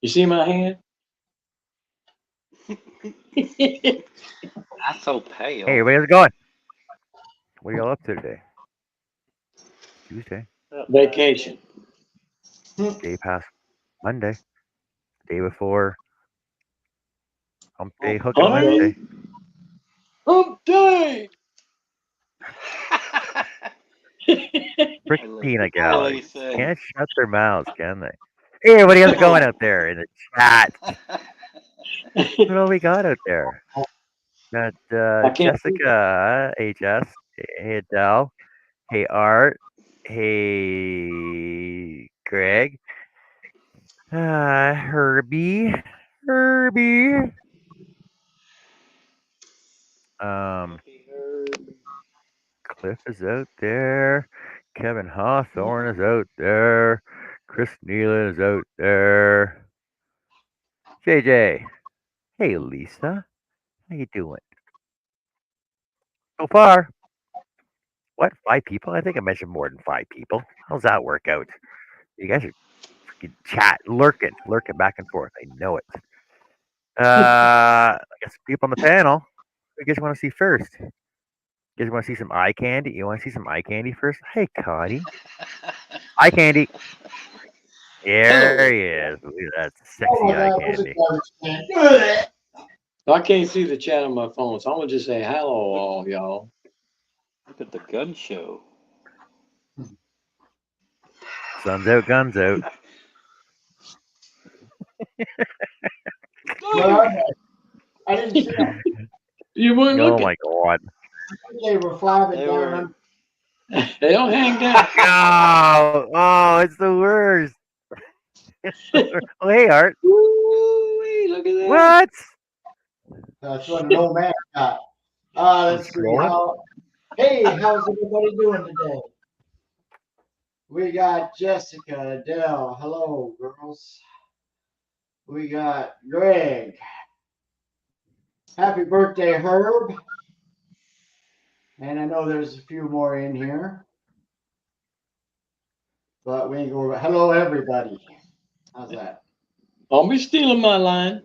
You see my hand? That's so pale. Hey, how's it going? What are y'all up to today? Tuesday. Vacation. Day past Monday. Day before Hump Day, Hook and Hump day. Wednesday. Hump day. Freaking peanut I love gallery. you say. Can't shut their mouths, can they? Hey, everybody, how's it going out there in the chat? What all we got out there? Got I can't see it. Jessica, hey Jess, hey Adele, hey Art, hey Greg, Herbie, um, Cliff is out there, Kevin Hawthorne is out there, Chris Nealon is out there, JJ, hey Lisa, how you doing? So far, what, 5 people? I think I mentioned more than 5 people. How's that work out? You guys are freaking chat, lurking back and forth. I know it. I guess people on the panel. Who you guys want to see first? You guys want to see some eye candy? You want to see some eye candy first? Hey, Connie. Eye candy. There he is. Look at that sexy eye candy. I can't see the chat on my phone, so I'm gonna just say hello, all y'all. Look at the gun show. Sun's out, guns out. I didn't see them. You weren't Oh looking. my god. They were flapping They down. were. They don't hang down. Oh, it's the worst. Oh, hey, Art. Ooh, look at that. What? That's what an old man got. Let's see how. Hey, how's everybody doing today? We got Jessica, Adele. Hello, girls. We got Greg. Happy birthday, Herb. And I know there's a few more in here. But we ain't go. Hello, everybody. How's that? Don't be stealing my line.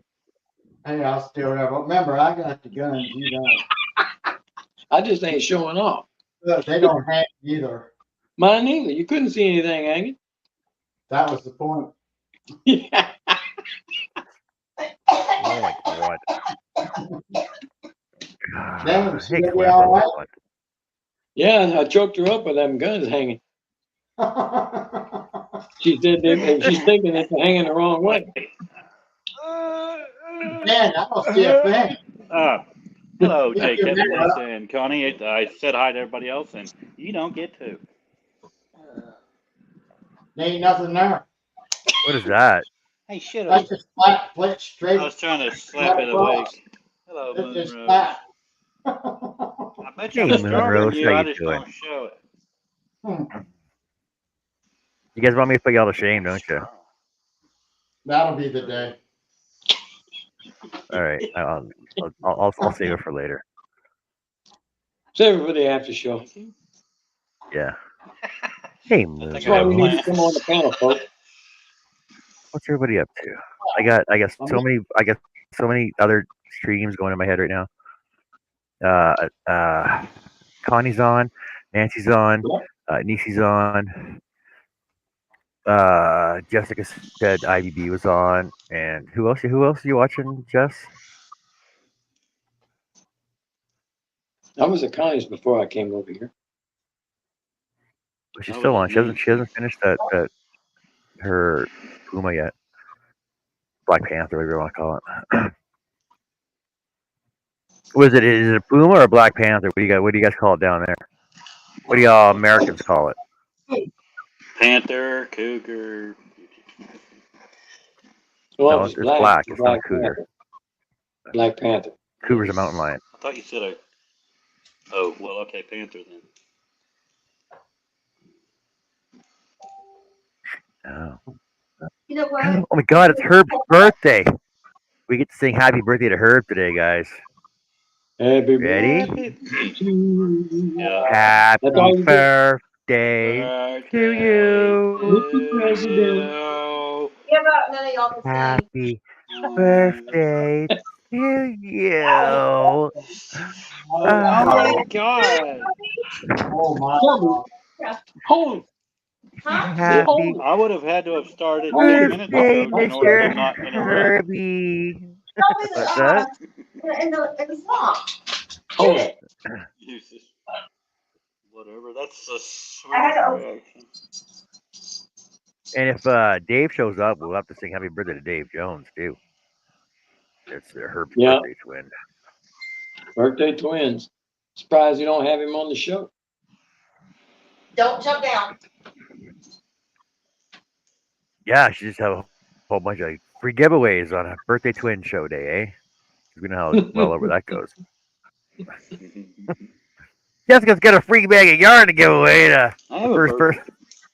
Hey, I'll still have. Remember, I got the guns. You don't. I just ain't showing off. Look, they don't hang either. Mine either. You couldn't see anything hanging. That was the point. Yeah. Oh my god. Damn, Hey, you Cliff, all how's it right? going? Yeah, I choked her up with them guns hanging. She said she's thinking it's hanging the wrong way. Man, I don't see a thing. Hello, Yeah, Jay, you're Kevin, right. Lisa, and Connie. I said hi to everybody else, and you don't get to. There ain't nothing there. What is that? Hey, shut That's up. just flat straight. I was trying to slap it awake. Hello, It's just Monroe. flat. I bet Hey, you I'm stronger than Monrose, you. how I you just doing? don't show it. You guys want me to put y'all to shame, don't you? That'll be the day. All right, I'll save it for later. Save it for the after show. Yeah. Hey, That's why we need Monrose. to come on the panel, folks. What's everybody up to? I got so many other streams going in my head right now. Connie's on, Nancy's on, Nisi's on. Jessica said IBB was on, and who else? Who else are you watching, Jess? I was at Connie's before I came over here. But she's That still was on. She hasn't finished that her Puma yet. Black Panther, whatever you want to call it. Was it? Is it a Puma or a Black Panther? What do you guys call it down there? What do y'all Americans call it? Panther, cougar. Well, No, it's it's black. It's not a Black cougar. Panther. Black Panther. Cougar's a mountain lion. I thought you said a. Oh, well, okay, Panther then. Oh. You know what? Oh my God! It's Herb's birthday. We get to sing "Happy Birthday" to Herb today, guys. Happy Ready? birthday to you. Yeah. Happy That's all you do. birthday birthday to you. Mr. President. Yeah, but none of y'all can sing. Happy birthday to you. Oh my god. Oh my Holy, God. holy, Huh? Happy I would have had to have started 10 minutes birthday, ago in order to Mr. not interrupt. Herbie. Don't be What's that? in the song. holy. Hit it. Jesus. Whatever. That's a I had sweet to. reaction. And if Dave shows up, we'll have to sing happy birthday to Dave Jones, too. It's Herb's Yeah, birthday twin. birthday twins. Surprised you don't have him on the show. Don't jump down. Yeah, she just have a whole bunch of free giveaways on a birthday twin show day, eh? You know how well over that goes. Jessica's got a free bag of yarn to give away to I the have a first birthday.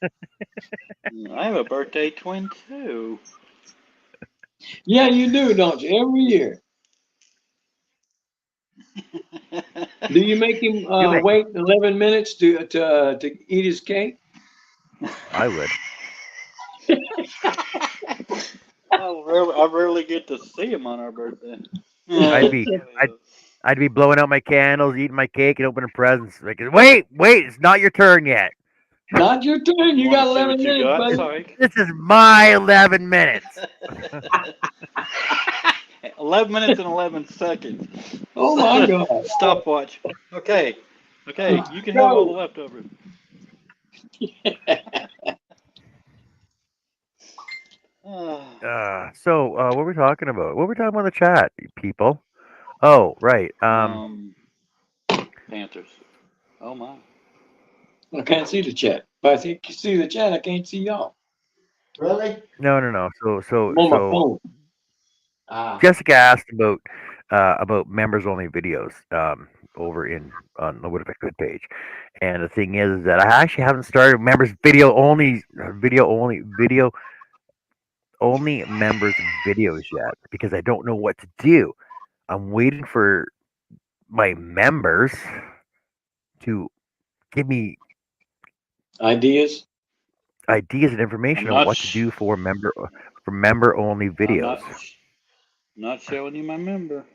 person. I have a birthday twin too. Yeah, you do, don't you? Every year. Do you make him You make- wait 11 minutes to eat his cake? I would. I rarely get to see him on our birthday. I'd be blowing out my candles, eating my cake, and opening presents. Like, wait, it's not your turn yet. Not your turn. You got Want to see 11 what you minutes, got, buddy. Psych? This is my 11 minutes. 11 minutes and 11 seconds. Oh my God. Stopwatch. Okay. You can have all the leftovers. So, what were we talking about? What were we talking about in the chat, people? Oh, right. Panthers. Oh my. I can't see the chat. But I can see the chat. I can't see y'all. Really? No. I'm on my phone. Ah. Jessica asked about members only videos over on the What If I Could page, and the thing is that I actually haven't started members video only members videos yet because I don't know what to do. I'm waiting for my members to give me Ideas? ideas and information I'm on not what to sh- do for member only I'm videos. not showing you my member.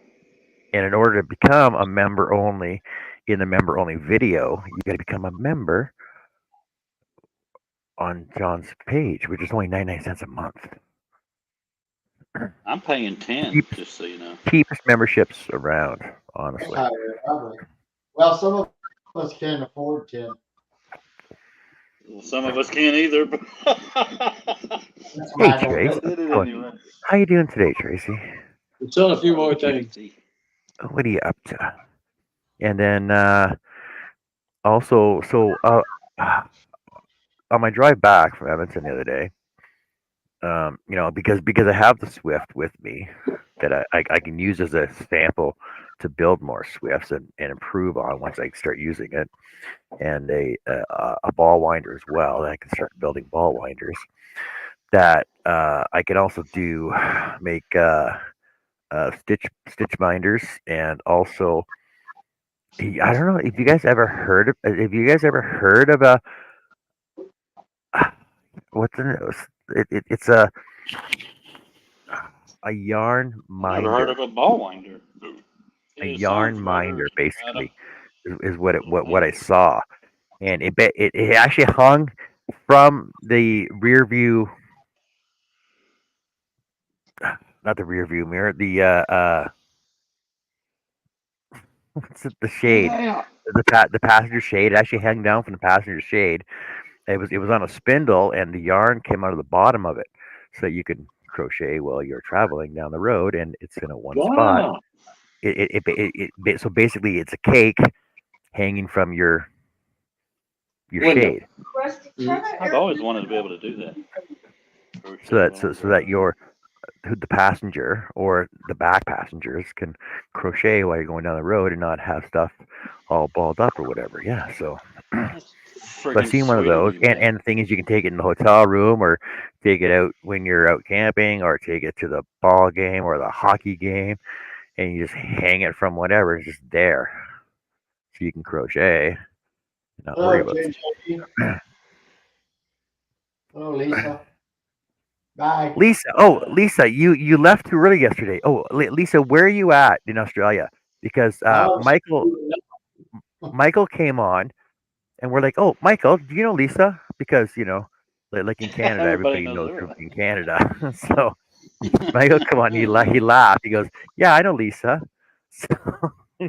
And in order to become a member only in the member only video, you got to become a member on John's page, which is only 99 cents a month. I'm paying 10, Cheap- just so you know. Cheapest memberships around, honestly. Well, some of us can't afford 10. Well, some of us can't either. But That's why Hey, I don't Trace. do it. I did it anyway. How you doing today, Tracy? Let's on a few more things. What are you up to? And then also, on my drive back from Edmonton the other day, because I have the Swift with me that I can use as a sample to build more Swifts and improve on once I start using it, and a ball winder as well that I can start building ball winders that I can also make stitch binders, and also I don't know if you guys ever heard of a what's in it, it's a yarn Never heard minder. of a ball winder. A It yarn sounds minder, rather, basically, is what I saw, and it actually hung from the rear view, not the rear view mirror, the what's it, the shade, Yeah. the passenger shade. It actually hung down from the passenger shade. It was on a spindle, and the yarn came out of the bottom of it, so you can crochet while you're traveling down the road, and it's in a one spot. Wow. So basically, it's a cake hanging from your Window. shade, I've always wanted to be able to do that. so that the passenger or the back passengers can crochet while you're going down the road and not have stuff all balled up or whatever. Yeah, so I've seen one of those, and the thing is, you can take it in the hotel room, or take it out when you're out camping, or take it to the ball game or the hockey game, and you just hang it from whatever. It's just there, so you can crochet. Not worry Hello, about it. JJ. Hello, Lisa. Bye. Lisa, Lisa, you left too early yesterday. Oh, Lisa, where are you at in Australia? Because Oh, Michael came on, and we're like, oh, Michael, do you know Lisa? Because like in Canada, Everybody everybody knows knows everybody. in Canada. So Michael, come on, he laughed. He goes, yeah, I know Lisa. So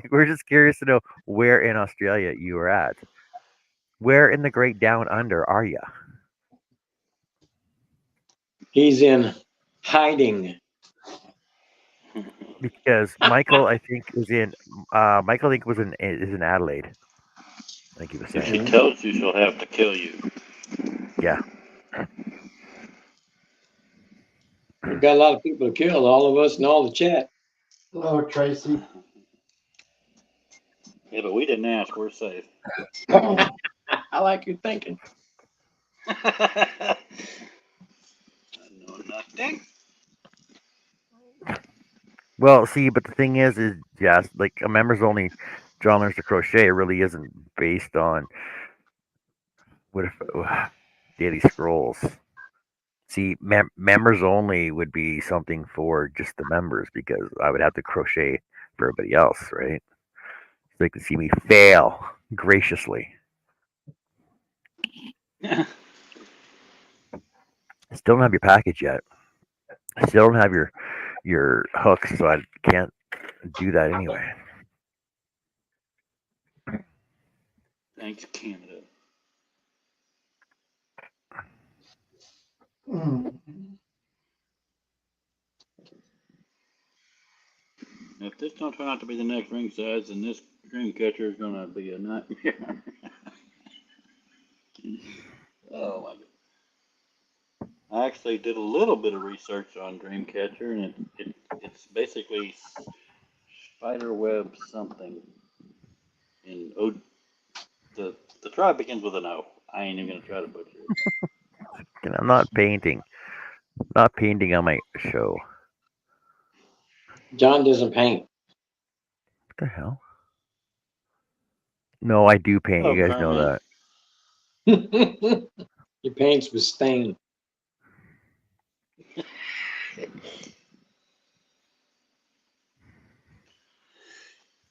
we're just curious to know where in Australia you are at. Where in the Great Down Under are you? He's in hiding. Because Michael, I think, Michael, I think is in Adelaide. I think he was If saying, she tells you, she'll have to kill you. yeah. We've got a lot of people to kill, all of us and all the chat. hello, Tracy. Yeah, but we didn't ask. We're safe. I like your thinking. I know nothing. Well, see, but the thing is yes, like a members only John Learns to Crochet really isn't based on what if daily scrolls. See, members only would be something for just the members because I would have to crochet for everybody else, right? So they can see me fail graciously. I still don't have your package yet. I still don't have your hooks, so I can't do that anyway. Thanks, Canada. If this don't turn out to be the next ring size, then this dream catcher is gonna be a nightmare. Oh my god. I actually did a little bit of research on Dreamcatcher, and it's basically spiderweb something. And the tribe begins with an O. I ain't even gonna try to butcher it. And I'm not painting. Not painting on my show. John doesn't paint. What the hell? No, I do paint. Oh, You guys know Kermit. that. He paints with stain.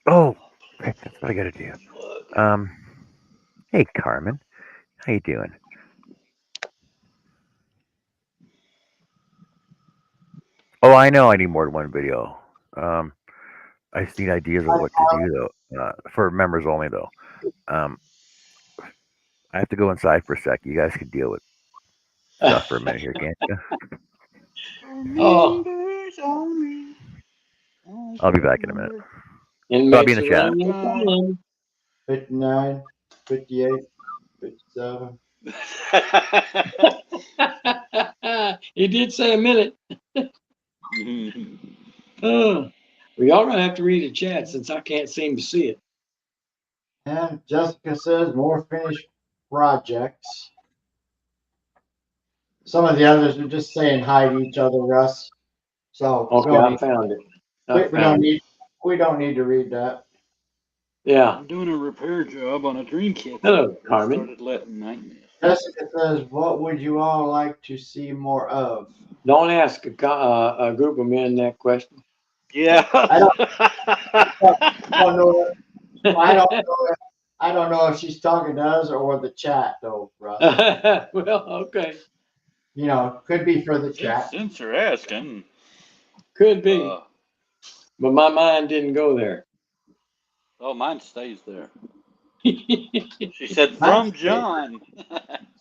Oh, that's what I gotta do. Hey Carmen, how you doing? Oh, I know I need more than one video. I just need ideas of what to do though. For members only though. I have to go inside for a sec. You guys can deal with stuff for a minute here, can't you? Oh, Members only. I'll be back in a minute. inmates in the chat. around the 59, 58, 57. time. He did say a minute. Oh, well, y'all gonna have to read the chat since I can't seem to see it. And Jessica says more finished projects. Some of the others are just saying hi to each other, Russ. So Okay, I found it. we don't need to read that. Yeah. I'm doing a repair job on a Dreamcatcher. Hello, Carmen. Started letting nightmares. Jessica says, what would you all like to see more of? Don't ask a group of men that question. Yeah. I don't know. I don't know if she's talking to us or the chat, though, Russ. Well, okay. You know, could be for the chat. Since you're asking. Could be. But my mind didn't go there. Oh, mine stays there. She said, from John.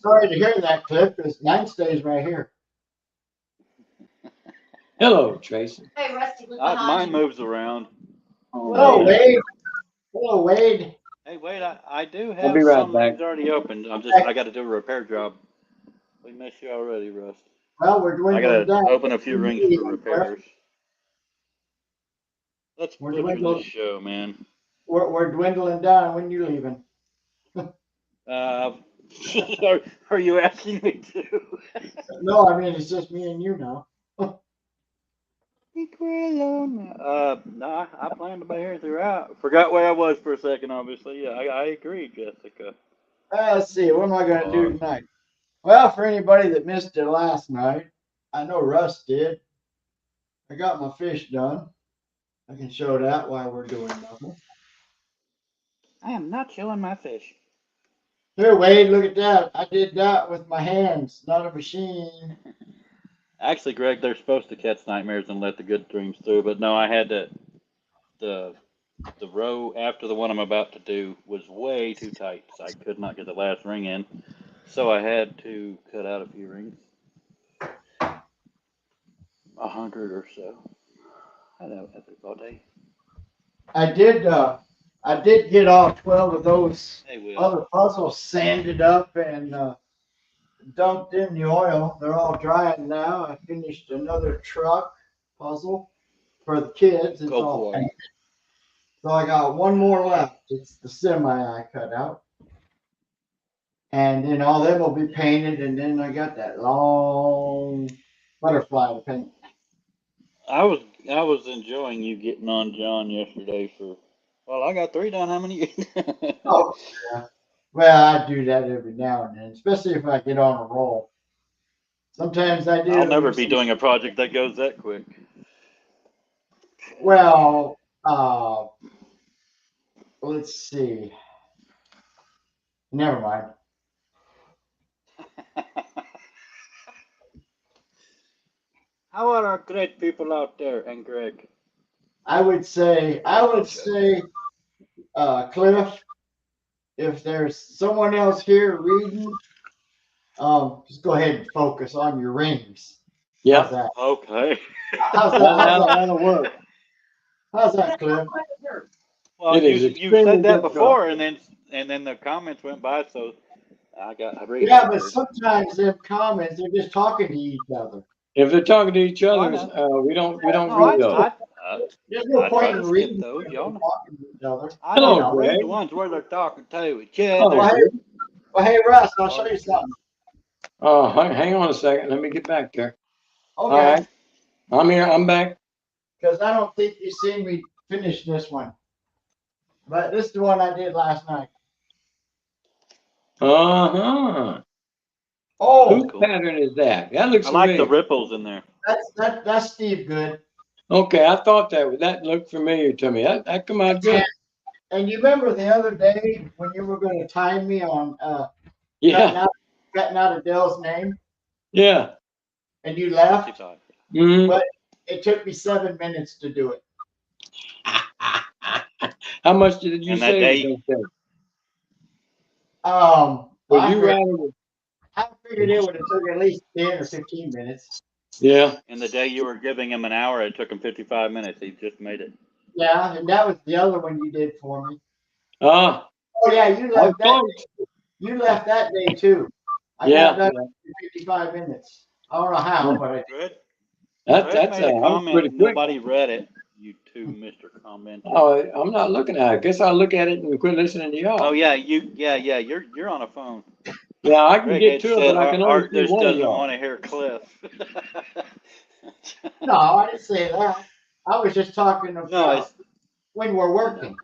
Sorry to hear that, Cliff, because mine stays right here. Hello, Tracy. Hey, Rusty, look Mine behind you. moves around. Hello, Wade. Hello, Wade. Hey, wait, I do I'll have be right some back. rings already opened. I got to do a repair job. We miss you already, Russ. Well, we're I dwindling got down. to open a few rings for repairs. Let's We're butcher dwindling. this show, man. We're dwindling down. When you leaving? Are you asking me to? No, I mean it's just me and you now. Nah, I plan to be here throughout. Forgot where I was for a second, obviously. Yeah, I agree, Jessica. Let's see. What am I going to do tonight? Well, for anybody that missed it last night, I know Russ did. I got my fish done. I can show that while we're doing nothing. I am not showing my fish. Here, Wade, look at that. I did that with my hands, not a machine. Actually, Greg, they're supposed to catch nightmares and let the good dreams through, but no, I had the row after the one I'm about to do was way too tight, so I could not get the last ring in. So I had to cut out a few rings, 100 or so. I know that took all day. I did get all 12 of those Hey, Will. other puzzles sanded up and dumped in the oil. They're all drying now. I finished another truck puzzle for the kids. It's Go all for it. painted. So I got one more left. It's the semi I cut out. And then all them will be painted, and then I got that long butterfly to paint. I was enjoying you getting on John yesterday for. Well, I got 3 done. How many? Oh, yeah. Well, I do that every now and then, especially if I get on a roll. Sometimes I do. I'll never be doing a project that goes that quick. Well, let's see. Never mind. How are our great people out there, and Greg? I would say, Cliff, if there's someone else here reading, just go ahead and focus on your rings. Yeah. How's that? Okay. How's that? That'll work. How's that, Cliff? Well, It is you extremely said that difficult. before, and then the comments went by, so I read. Yeah, but sometimes them comments, they're just talking to each other. If they're talking to each other, know. we don't No, read those. There's no I point try in to skip reading those, when y'all they're know. talking to each other. I Hello, don't read Greg. the ones where they're talking to each Oh, other. Well, hey, Russ, I'll show you something. Hang on a second. Let me get back there. All Okay. right. I'm here. I'm back. Because I don't think you've seen me finish this one. But this is the one I did last night. Uh-huh. Oh, Whose pattern is that? That looks I like the familiar. ripples in there. that's Steve Good. Okay, I thought that looked familiar to me. That come out good. And you remember the other day when you were going to time me on Yeah. cutting out Adele's name, Yeah. and you left? 65. Mm-hmm. But it took me 7 minutes to do it. How much did you And that say? day- it was gonna take? I you figured, rather? I figured it would have took at least 10 or 15 minutes. Yeah. And the day you were giving him an hour, it took him 55 minutes. He just made it. Yeah, and that was the other one you did for me. Ah. Oh yeah, you I left that. thought. You left that day too. I Yeah. got done in 55 minutes. I don't know how, but I Good. That's Greg made a that was comment. pretty quick. Nobody read it. You too, Mr. Commenter. Oh, I'm not looking at it. I guess I'll look at it and quit listening to y'all. Oh yeah, you're on a phone. Yeah, I can Greg get had to it, said but I can only Art see just one of doesn't y'all. want to hear Cliff. no, I didn't say that. I was just talking about No, when we're working.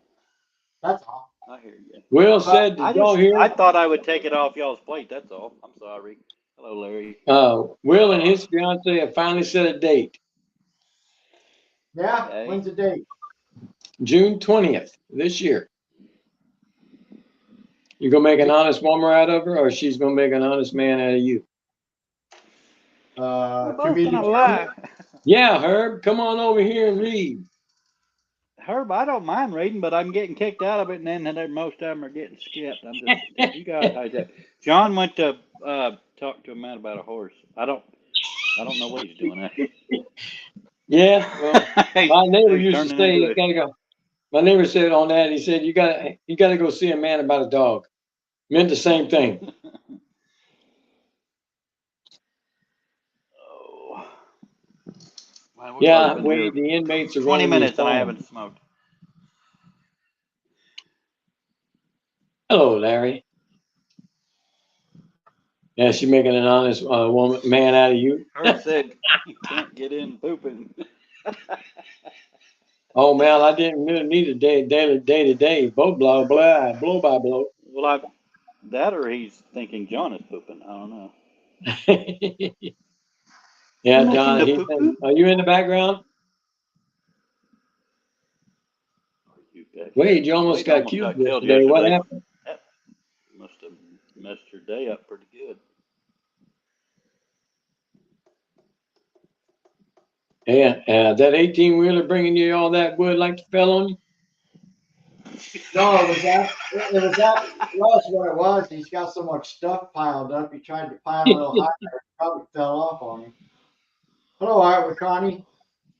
That's all. I hear you. Will said, I did y'all hear? I thought I would take it off y'all's plate. That's all. I'm sorry. Hello, Larry. Will and his fiance have finally set a date, Yeah. Okay. When's the date? June 20th this year. You gonna make an honest woman out of her, or she's gonna make an honest man out of you? We're To both be gonna determined. lie. Yeah, Herb, come on over here and read. Herb, I don't mind reading, but I'm getting kicked out of it, and then most of them are getting skipped. I'm just you guys like that. John went to talk to a man about a horse. I don't know what he's doing there. Yeah, well, my neighbor He's used to turning say, into you gotta go. My neighbor said on that, he said, you gotta go see a man about a dog. Meant the same thing. Oh. Man, we've Yeah, already been Wade, here the inmates are 20 going to minutes and I respond. haven't smoked. Hello, Larry. Yeah, she making an honest man out of you. Herb said you can't get in pooping. Oh man, I didn't really need a day to day, blow blah blah, blow by blow. Well, That or he's thinking John is pooping. I don't know. Yeah, Making John, the poo-poo? are you in the background? You bet. Wade, you almost got killed yesterday. What happened? That must have messed your day up pretty good. Yeah, that 18-wheeler bringing you all that wood like you fell on you? No, it was what it was. He's got so much stuff piled up. He tried to pile a little higher. It probably fell off on him. Hello, Art with Connie.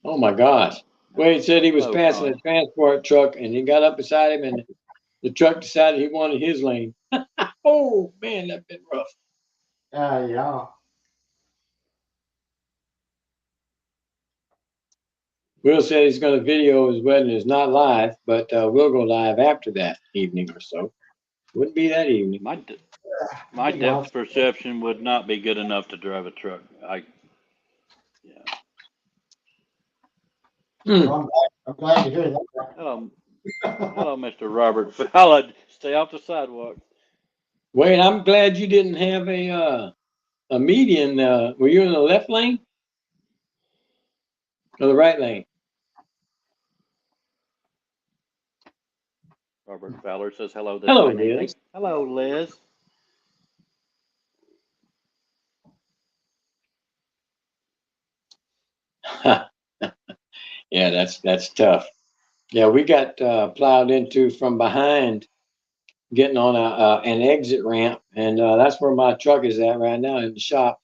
Oh my gosh. Wade said he was Hello, passing a Connie. transport truck and he got up beside him and the truck decided he wanted his lane. Oh man, that's been rough. Yeah. Will said he's going to video his wedding. It's not live, but we'll go live after that evening or so. Wouldn't be that evening. My depth perception would not be good enough to drive a truck. Well, I'm glad to hear that. Hello, Mr. Robert Fallon. Stay off the sidewalk. Wade, I'm glad you didn't have a median. Were you in the left lane or the right lane? Robert Fowler says hello this Hello, fine evening. Liz. Hello, Liz. Yeah, that's tough. Yeah, we got plowed into from behind, getting on an exit ramp, and that's where my truck is at right now in the shop.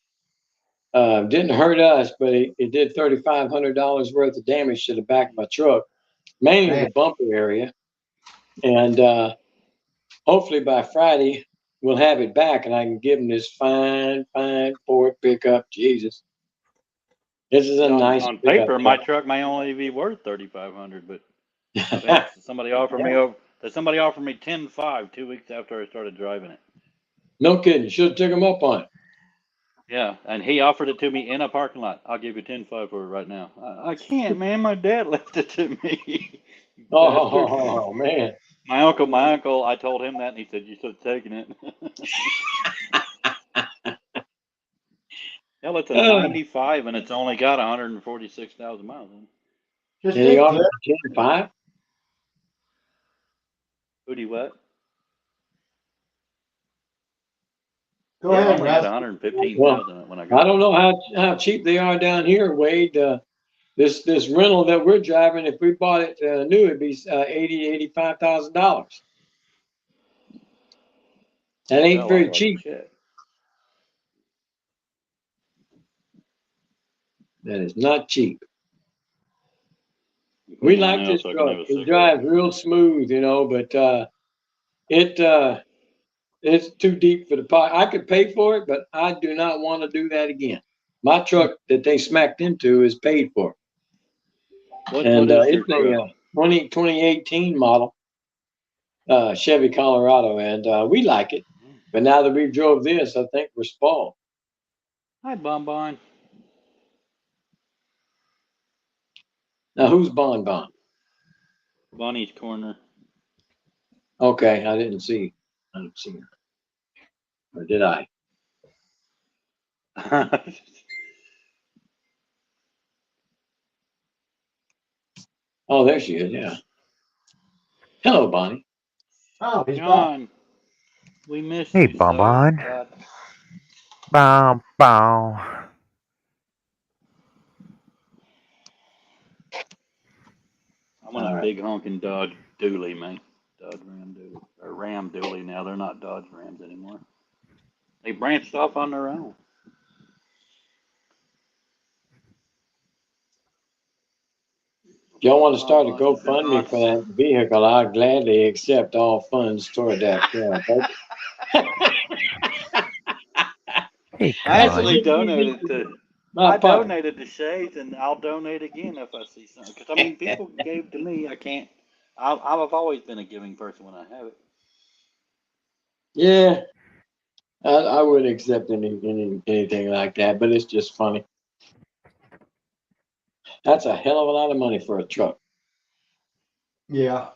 Didn't hurt us, but it did $3,500 worth of damage to the back of my truck, mainly the bumper area. And hopefully by Friday we'll have it back, and I can give them this fine Ford pickup. Jesus, this is a nice on pickup paper. truck. My truck may only be worth $3,500, but somebody offered me over. Somebody offered me $10,500 2 weeks after I started driving it. No kidding. Should have took him up on it. Yeah, and he offered it to me in a parking lot. I'll give you $10,500 for it right now. I can't, man. My dad left it to me. Oh man. My uncle. I told him that, and he said you should have taken it. Hell, it's a 95, and it's only got 146,000 miles. Just And he offered 10.5. Who'd what? Go ahead, I only had Russ. 115,000 when I got. I don't know how cheap they are down here, Wade. This rental that we're driving, if we bought it new, it'd be $85,000. That ain't very cheap. That is not cheap. We like this truck. It drives real smooth, but it's too deep for the pot. I could pay for it, but I do not want to do that again. My truck that they smacked into is paid for. What is your it's a 2018 model Chevy Colorado, and we like it. But now that we drove this, I think we're spoiled. Hi, Bonbon. Now, who's Bonbon? Bonnie's Corner. Okay, I didn't see her. Or did I? Oh, there she is, yeah. Hello, Bonnie. Oh, he's John, we missed Hey, you, Bonbon. sir. Bow, bow. I want a big honking Dodge Dually, man. Dodge Ram Dually. Or Ram Dually now. They're not Dodge Rams anymore. They branched off on their own. If y'all want to start a GoFundMe for that vehicle, I'll gladly accept all funds toward that. Hey, I actually donated to Shades, and I'll donate again if I see something. Because, I mean, people gave to me. I can't. I've always been a giving person when I have it. Yeah, I wouldn't accept anything like that, but it's just funny. That's a hell of a lot of money for a truck. Yeah.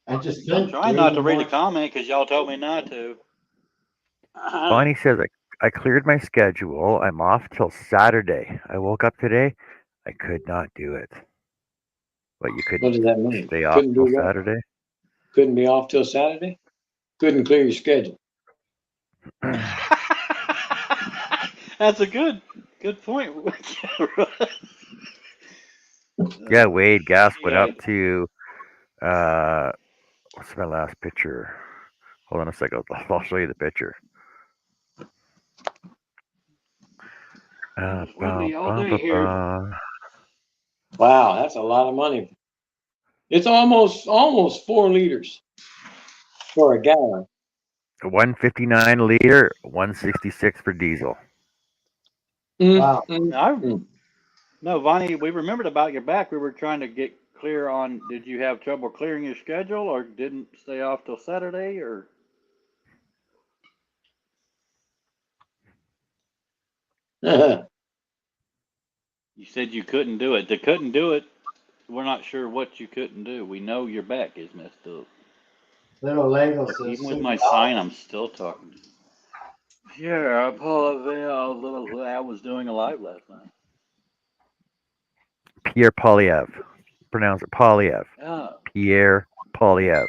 I'm trying not to read a comment because y'all told me not to. Bonnie says I cleared my schedule. I'm off till Saturday. I woke up today. I could not do it. But you What couldn't does that mean? stay off Couldn't till do what? Saturday? Couldn't be off till Saturday? Couldn't clear your schedule. That's a good point. Yeah, Wade, gas went Yeah. up to what's my last picture? Hold on a second. I'll show you the picture. It was windy all day here. Wow, that's a lot of money. It's almost 4 liters for a gallon. 159 liter, 166 for diesel. Wow. No, Vonnie, we remembered about your back. We were trying to get clear on, did you have trouble clearing your schedule or didn't stay off till Saturday or? You said you couldn't do it. They couldn't do it. We're not sure what you couldn't do. We know your back is messed up. Little Lego says Even with $6. my sign, I'm still talking. Yeah, I was doing a live last night. Pierre Polyev. Pronounce it Polyev. Yeah. Pierre Polyev.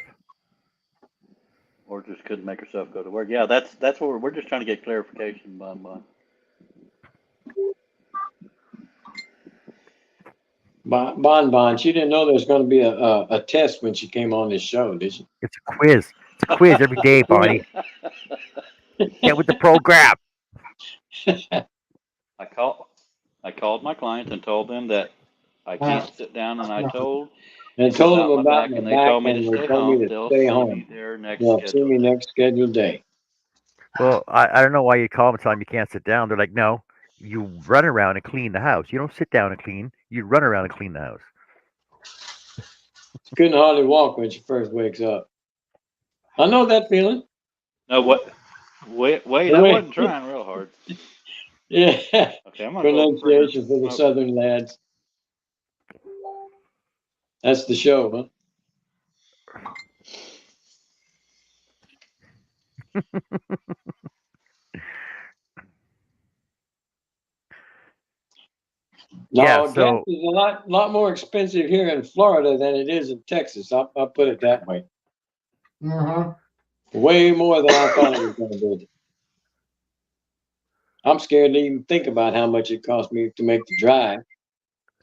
Or just couldn't make herself go to work. Yeah, that's what we're just trying to get clarification, Bon. Bon, she didn't know there was going to be a test when she came on this show, did she? It's a quiz. It's a quiz every day, Bonnie. Get with the program. I called my clients and told them that I can't sit down, and I told And told them about back, my and they back, told me and to they stay told home. me to They'll stay see home. me there next They'll see scheduled me day. next scheduled day. Well, I don't know why you call them and tell them you can't sit down. They're like, no, you run around and clean the house. You don't sit down and clean. You run around and clean the house. She couldn't hardly walk when she first wakes up. I know that feeling. No, what? Wait, I wasn't trying real hard. Yeah. Okay, I'm gonna go Pronunciation for the Southern lads. That's the show, huh? No, Yeah, gas so is a lot more expensive here in Florida than it is in Texas. I'll put it that way. Way more than I thought it was going to be. I'm scared to even think about how much it cost me to make the drive,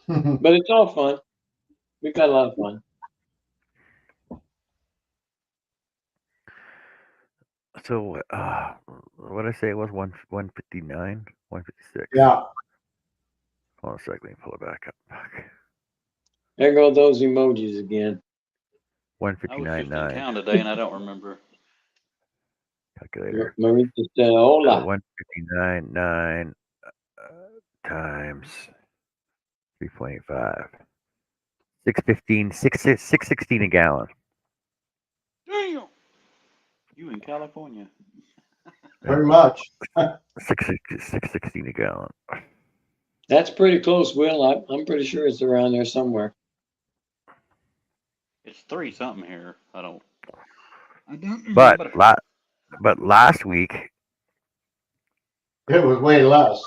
but it's all fun. We've got a lot of fun. what did I say? It was 159, 156. Yeah. Hold on a second. Let me pull it back up. There go those emojis again. I was 159.9. just in town today, and I don't remember. Calculator. Marita said, hola. 159.9 times 3.5. 615, 616 a gallon. Damn! You in California? Pretty much. 616 a gallon. That's pretty close, Will. I'm pretty sure it's around there somewhere. It's 3 something here. I don't remember. But last week It was way less.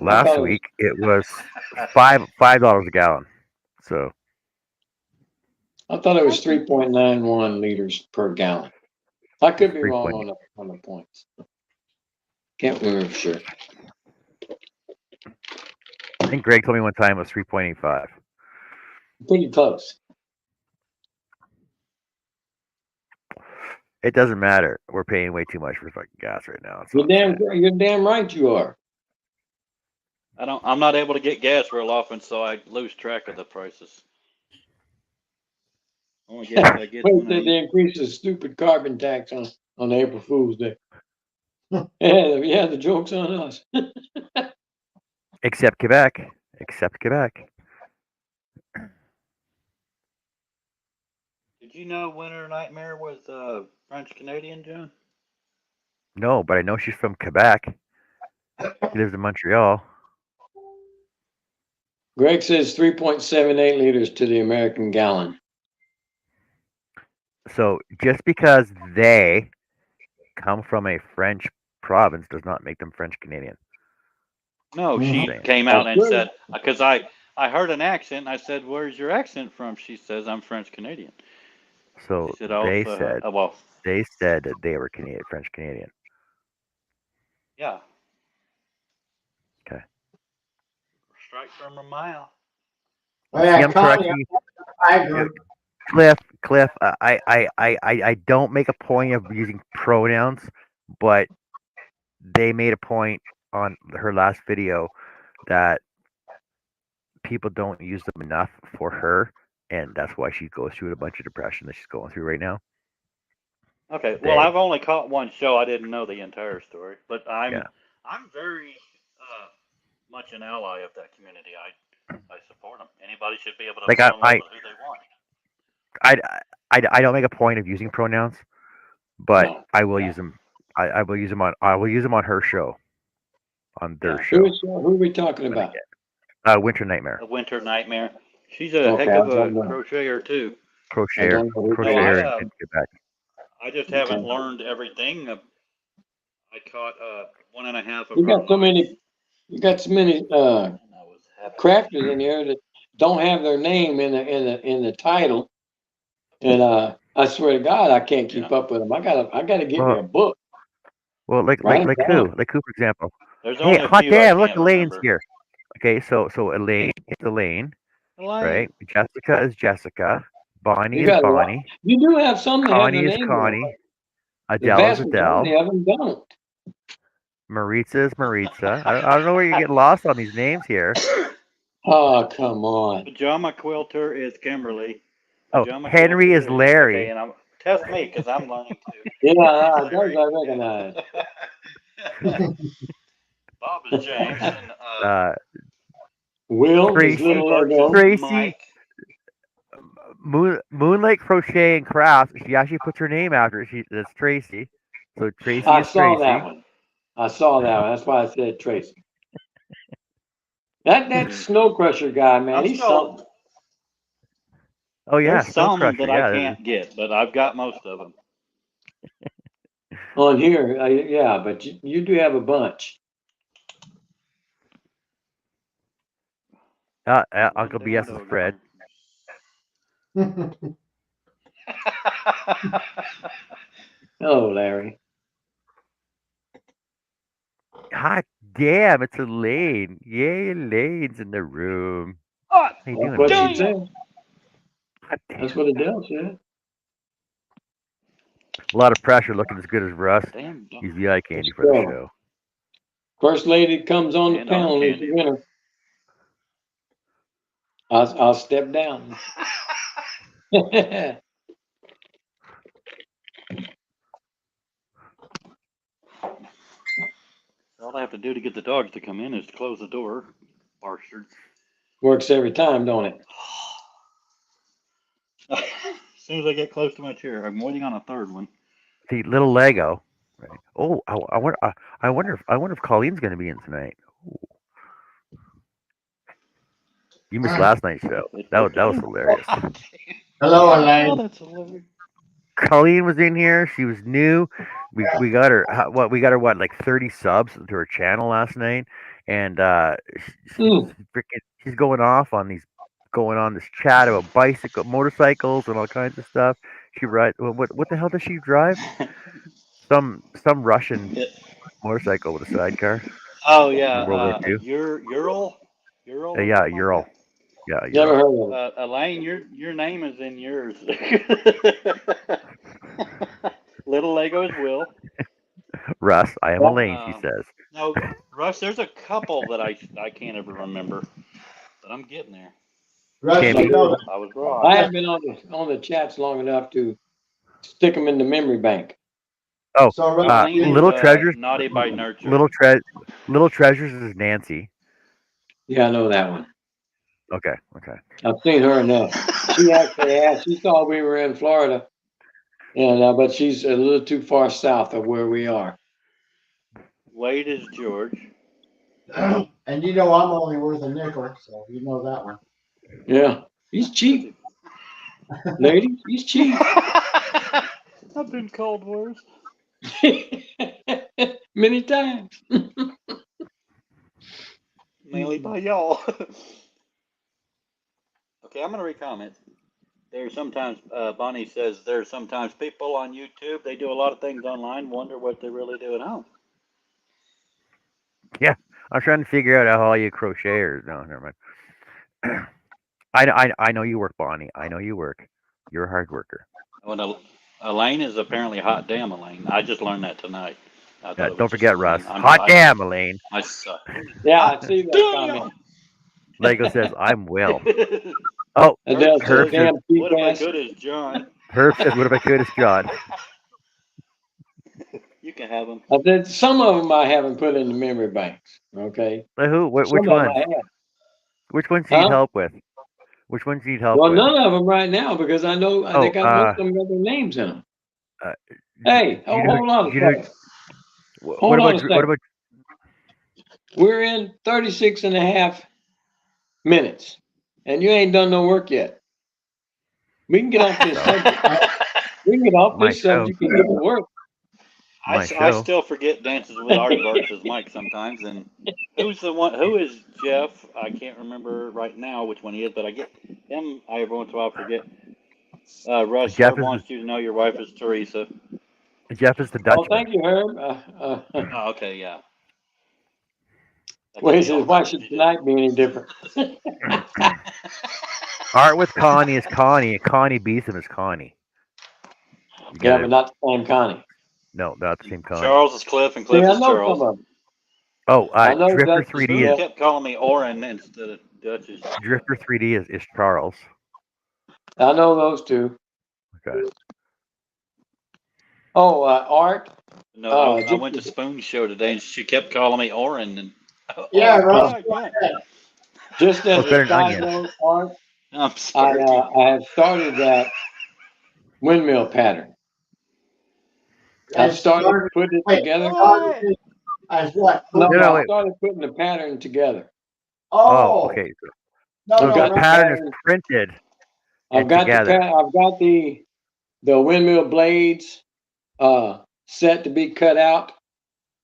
Last week it was $5 a gallon. So I thought it was 3.91 liters per gallon. I could be wrong on the points. Can't remember for sure. I think Greg told me one time it was 3.85. Pretty close. It doesn't matter. We're paying way too much for fucking gas right now. You're damn right you are. I'm not able to get gas real often, so I lose track of the prices. Only gas I get Wait when till they increase the stupid carbon tax on April Fool's Day. Yeah, the joke's on us. Except Quebec. Did you know Winter Nightmare was French Canadian, John? No, but I know she's from Quebec. She lives in Montreal. Greg says 3.78 liters to the American gallon. So just because they come from a French province does not make them French Canadian. No, Mhm. she Saying. came out That's and true. said, because I heard an accent. And I said, "Where's your accent from?" She says, "I'm French Canadian." She So said, "Oh, well, they said that they were Canadian, French Canadian. yeah, Okay. straight from a mile." Oh See, yeah, I'm Connie, correcting you, I agree. Cliff. I don't make a point of using pronouns, but they made a point on her last video that people don't use them enough for her, and that's why she goes through a bunch of depression that she's going through right now. Okay, well, They, I've only caught one show. I didn't know the entire story, but yeah, I'm very much an ally of that community. I support them. Anybody should be able to like fall in love with who they want. I, I don't make a point of using pronouns, but No. I will use them. I will use them on her show, on their Yeah, show Who are we talking when I about? get Winter Nightmare, a winter nightmare. She's a Okay, heck I of a don't know. crocheter too. I crocheter, don't know who No, that is. crocheter in Quebec. I just Okay. haven't learned everything. I caught one and a half of You her got so lives. many. You got so many And I was happy. crafters in here that don't have their name in the title, and I swear to God, I can't keep up with them. I gotta get me Well, a book. like Write it down. who for example. There's Hey, only a hot few I damn! Look, can't Elaine's remember. here. Okay, so Elaine is Elaine, right? Elaine. Jessica is Jessica. Bonnie You is got a lot. Bonnie. You do have some that have Connie their is name on Connie. it. The Adele is vast majority Adele. of them don't. Maritza is Maritza. I don't know where you're getting lost on these names here. Oh, come on. Pajama quilter is Kimberly. Oh, Pajama Henry quilter is is okay, Larry. and I'm test me because I'm learning too. Yeah, Henry's those Larry. I recognize. Yeah. Bob is James, and Uh, Will is Tracy, little Sweethearts is Lego. Tracy, Mike. Moonlight Crochet and Crafts. She actually puts her name after it. That's Tracy. So Tracy I is saw that Tracy. one. I saw that one. That's why I said Tracy. That snow crusher guy, man, I'm he's still. something. Oh yeah, There's Snow some Crusher. that I Yeah. can't get, but I've got most of them. On here, yeah, but you do have a bunch. Uncle BS is Fred. Oh, Larry. Hot damn, it's Elaine. Yay, Elaine's in the room. Hot How you That's doing, what she Elaine? damn! said. Hot damn. That's what Adele said. A lot of pressure looking as good as Russ. Damn. He's the eye candy Let's for the go. show. First lady comes on the And our panel is the candy. winner. I'll step down. All I have to do to get the dogs to come in is to close the door. Bastards. Works every time, don't it? As soon as I get close to my chair, I'm waiting on a third one. See, little Lego. Right. Oh, I wonder if Colleen's going to be in tonight. Ooh. You missed last night's show. That was hilarious. Hello, Oh, Elaine. that's hilarious. Colleen was in here. She was new. We got her what like 30 subs to her channel last night, and Mm. she's going off on this chat about motorcycles and all kinds of stuff. She ride what the hell does she drive? Some Russian motorcycle with a sidecar Oh in yeah, World War II. Ural or Yeah, something like Ural. that. Yeah, Never Ural. heard of it. Elaine, your name is in yours. Little Legos will. Russ, I am Elaine. She Um, says. no, Russ, there's a couple that I can't ever remember, but I'm getting there. Russ, Can't you be. know I was I wrong. haven't been on the chats long enough to stick them in the memory bank. Oh, so Russ, Elaine is Little Treasures. naughty by nurture. Little Treasures is Nancy. Yeah, I know that one. Okay. I've seen her enough. She actually asked. She thought we were in Florida, and but she's a little too far south of where we are. Wade is George. and you know I'm only worth a nickel, so you know that one. Yeah, he's cheap, ladies. He's cheap. I've been called worse. Many times. Mainly by y'all. Okay, I'm gonna read comments. There's sometimes Bonnie says there's sometimes people on YouTube. They do a lot of things online. Wonder what they really do at home. Yeah, I'm trying to figure out how all you crocheters. No, never mind. I know you work, Bonnie. I know you work. You're a hard worker. When Elaine is apparently hot damn Elaine. I just learned that tonight. I thought it was Don't just forget, Russ. Elaine. Hot damn, Elaine. I suck. Yeah, I Hot see that comment. damn. Lego says I'm Will. Oh, Adele says, Herb says damn cheap What if I ass. good as John? what if I could as John? You can have him. I said, some of them I haven't put in the memory banks. Okay. Who? Which Some of them ones? I have. Which ones do you need Huh? help with? Which ones do you need help Well, with? none of them right now because I know they Oh, got most of them got their names in them. uh, Hey, do you know? hold on a Do you know? second. What Hold on a about? What second. about? We're in 36 and a half minutes, and you ain't done no work yet. We can get off this subject. We can get off My this show. subject and get to work. My I show. still forget Dances with Aardvarks' Mike sometimes. And who's the one? Who is Jeff? I can't remember right now which one he is, but I get him. I every once in a while forget. Russ, Jeff Herb is wants you to know your wife is Teresa. Jeff is the Oh, Dutchman. thank you, Herb. Oh, okay, yeah. That Well, could he be all says, why George. should tonight be any different? Art with Connie is Connie, and Connie Beetham is Connie. You Yeah, gotta but not the same Connie. no, not the same Connie. Charles is Cliff, and See, Cliff I is know Charles. some of them. Oh, I know Drifter Dutch. 3D Spoon is kept calling me Oren instead of Duchess. Drifter 3D is Charles. I know those two. Okay. Oh, Art. No, I went to Spoon's show today, and she kept calling me Oren. And Yeah, Oren, Russ. Just as What's better a than side onion? note, Art, I'm sorry. I have started that windmill pattern. I've started putting it together. What? As what? No, No, I wait. started putting the pattern together. Oh, Oh, okay. no, I've So no, got the the Russ. pattern is pattern. printed I've and got together. I've got the windmill blades set to be cut out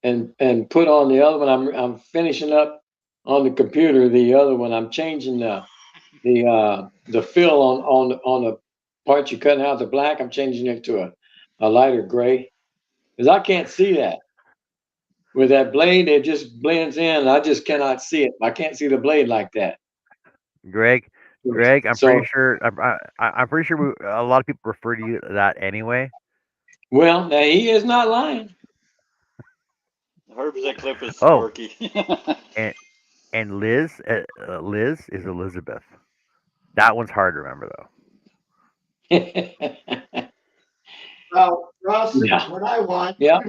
and put on the other one. I'm finishing up on the computer. The other one, I'm changing the fill on the part you're cutting out the black. I'm changing it to a lighter gray because I can't see that with that blade. It just blends in. I just cannot see it. I can't see the blade like that. Greg, I'm So pretty sure I'm pretty sure a lot of people refer to you that anyway. well, now he is not lying. Herb said Cliff is Oh, Sparky. and Liz is Elizabeth. That one's hard to remember though. Well, Russ, Yeah. what I want Yeah.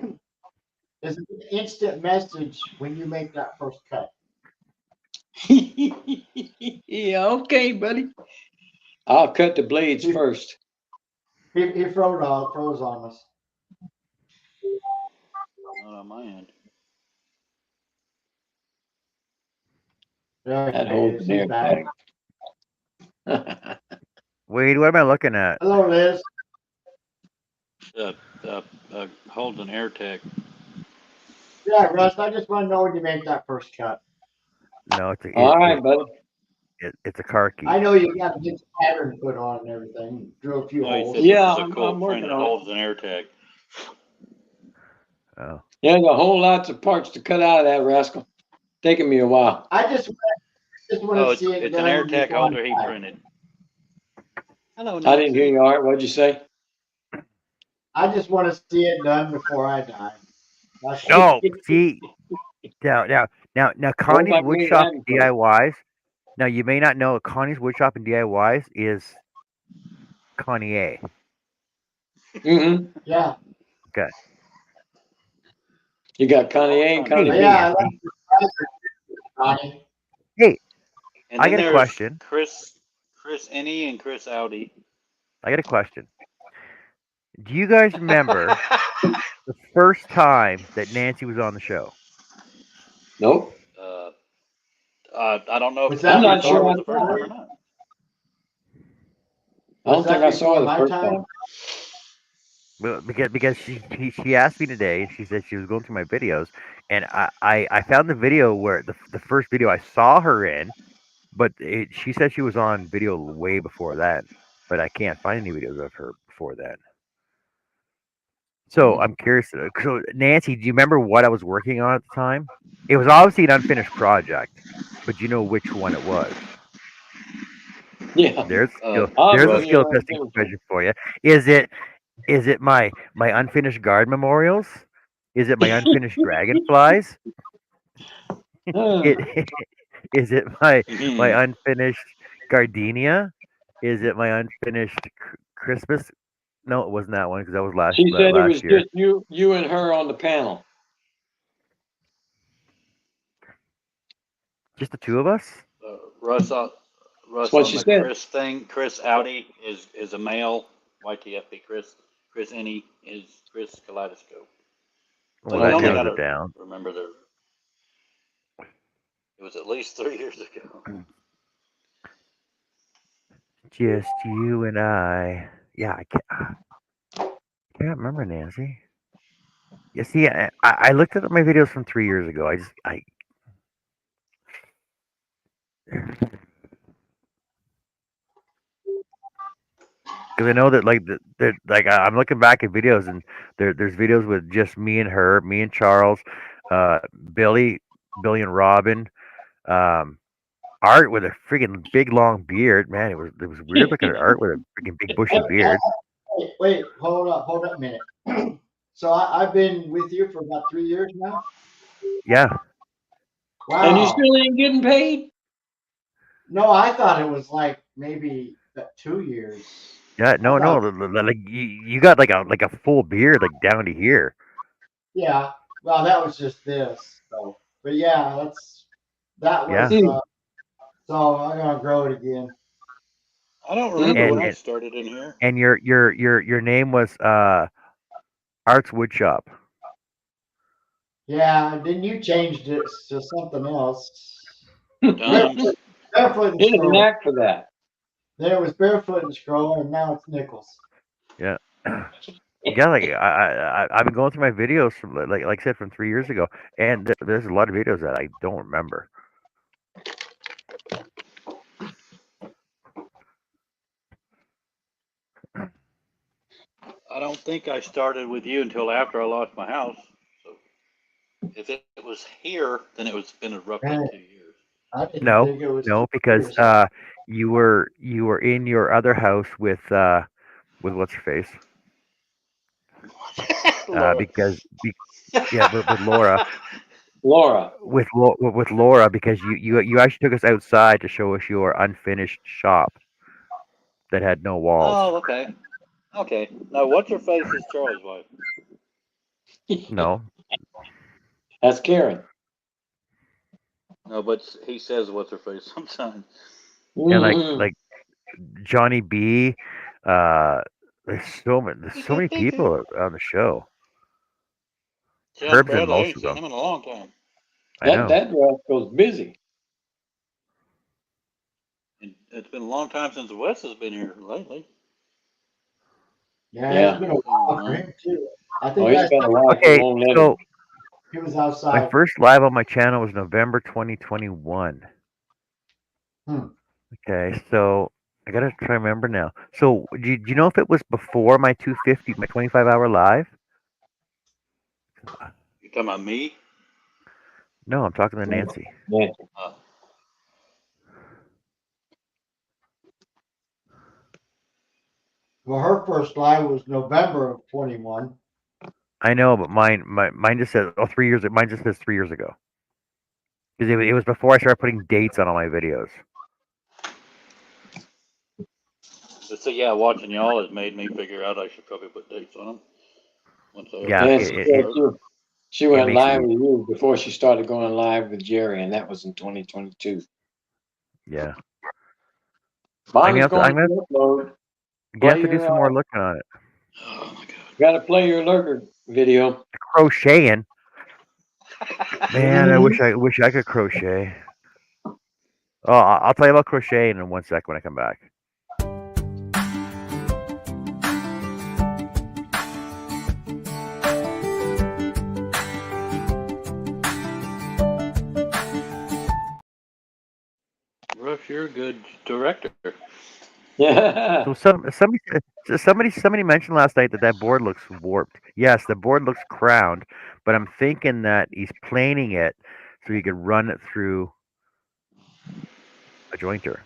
is an instant message when you make that first cut. Yeah, okay, buddy. I'll cut the blades first. He froze on us. Not on my end. There That he holds is. an He's back. airbag. Wait, what am I looking at? Hello, Liz. Holds an air tag. Yeah, Russ, I just want to know when you make that first cut. No, All right, buddy. it's a car key. I know you got to get the pattern put on and everything. Drill a few No, he holes. said Yeah, this is a cool I'm print. working It on it. holds an air tag. Oh. There's a whole lots of parts to cut out of that rascal. Taking me a while. I just want Oh, to see it it's done an air tag before holder I he buy it. printed. Hello, I didn't hear Nancy. you, Art. What'd you say? I just want to see it done before I die. That's Oh, see, now, Connie's like me, Woodshop that DIYs. Now, you may not know Connie's Woodshop and DIYs is Connie A. Mm-hmm. Yeah. Okay. You got Connie A and Connie But B. yeah, I like Connie. Hey, And I then got a there's question. Chris Enney and Chris Audi. I got a question. Do you guys remember the first time that Nancy was on the show? Nope. I don't know Was if that I'm you not thought it sure was I the first saw time it. or not. I don't Was think that I saw before it the my first time? time. Well, because she asked me today, and she said she was going through my videos, and I found the video where the first video I saw her in, but she said she was on video way before that, but I can't find any videos of her before that. So I'm curious. So Nancy, do you remember what I was working on at the time? It was obviously an unfinished project, but do you know which one it was? Yeah, There's skill. There's a obviously skill you're testing unfinished. question for you. Is it my unfinished guard memorials? Is it my unfinished dragonflies? Huh. It is it my Mhm. unfinished gardenia? Is it my unfinished Christmas? No, it wasn't that one because that was She said it was last year. just you and her on the panel. Just the two of us. Russ, That's Russ what on she the said. Chris thing. Chris Audi is a male. YTFP Chris. Chris Any is Chris Kaleidoscope. Well, But you that only Okay. got narrows it to down. remember that it was at least 3 years ago. Just you and I. Yeah, I can't remember Nancy. You see, I looked at my videos from 3 years ago. I because I know that like I'm looking back at videos and there's videos with just me and her, me and Charles, uh, Billy, Billy and Robin, um, Art with a freaking big long beard. Man, it was weird looking at Art with a freaking big bushy beard. Wait, hold up a minute. So I've been with you for about 3 years now. Yeah, And you Wow. still ain't getting paid? No, I thought it was like maybe 2 years. yeah, I no, thought, no, like you got like a full beard like down to here. yeah. Well, that was just this. So, but yeah, that Yeah, was. Hmm. So I'm gonna grow it again. I don't remember and when Mm-mm. I and started in here. and your name was Art's Woodshop. Yeah. Then you changed it to something else. Dimes. Barefoot and He had a scroll. knack for that. Then it was barefoot and scroll, and now it's Nichols. Yeah. Yeah, like I've been going through my videos from like I said from 3 years ago, and there's a lot of videos that I don't remember. I don't think I started with you until after I lost my house. So if it was here, then it was been roughly Man, 2 years. I didn't No, think it was no, because 2 years. you were in your other house with what's her face? Laura. Because yeah, with Laura, Laura. with Laura, because you actually took us outside to show us your unfinished shop that had no walls. Oh, okay. Okay. Now, what's her face is Charlie's wife. No, That's Karen. No, but he says what's her face sometimes. and like Hmm. like Johnny B. Uh, there's so many people on the show. Jeff Herb's in Bradley, I most ain't of seen them. him in a long time. I That know. that rascal's busy. And it's been a long time since Wes has been here lately. Yeah, it's Yeah. been a while for him too. I Oh, think he's been a while. She Okay, won't let him. so he was my outside. first live on my channel was November 2021. Hmm. Okay, so I gotta try to remember now. So do you know if it was before my 250, my 25-hour live? You talking about me? No, I'm talking to Nancy. Yeah. Uh, Well, her first live was November of 21. I know, but mine just says 3 years. Mine just says 3 years ago because it was before I started putting dates on all my videos. so yeah, watching y'all has made me figure out I should probably put dates on them once I Yeah, update And my she said website. she it went makes it live with you before she started going live with Jerry, and that was in 2022. yeah. Bonnie's going I'm to upload. gonna have Play to do your some more looking on it. Oh my got to play your lurker video. Crocheting, man. I Hmm. wish I could crochet. Oh, I'll tell you about crocheting in 1 sec when I come back. Russ, you're a good director. Yeah. So somebody mentioned last night that that board looks warped. Yes, the board looks crowned, but I'm thinking that he's planing it so he could run it through a jointer.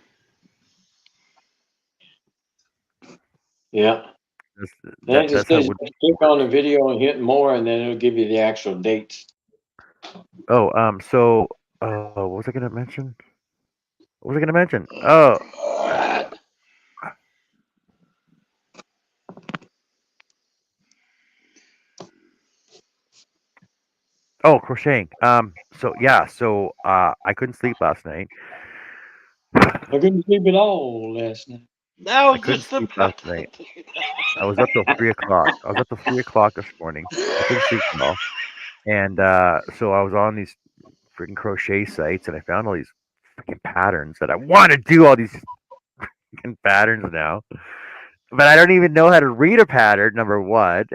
Yeah. Then it just That's how it says you would. have to click on the video and hit more, and then it'll give you the actual dates. Oh, so what was I gonna mention? What was I gonna mention? Oh, crocheting. So yeah, so I couldn't sleep last night. I couldn't sleep at all last night. I I was couldn't just sleep last about to night. do I was up till 3 o'clock. I was up till 3 o'clock this morning. I couldn't sleep at all, and so I was on these freaking crochet sites, and I found all these freaking patterns that I want to do. All these freaking patterns now, but I don't even know how to read a pattern. Number one,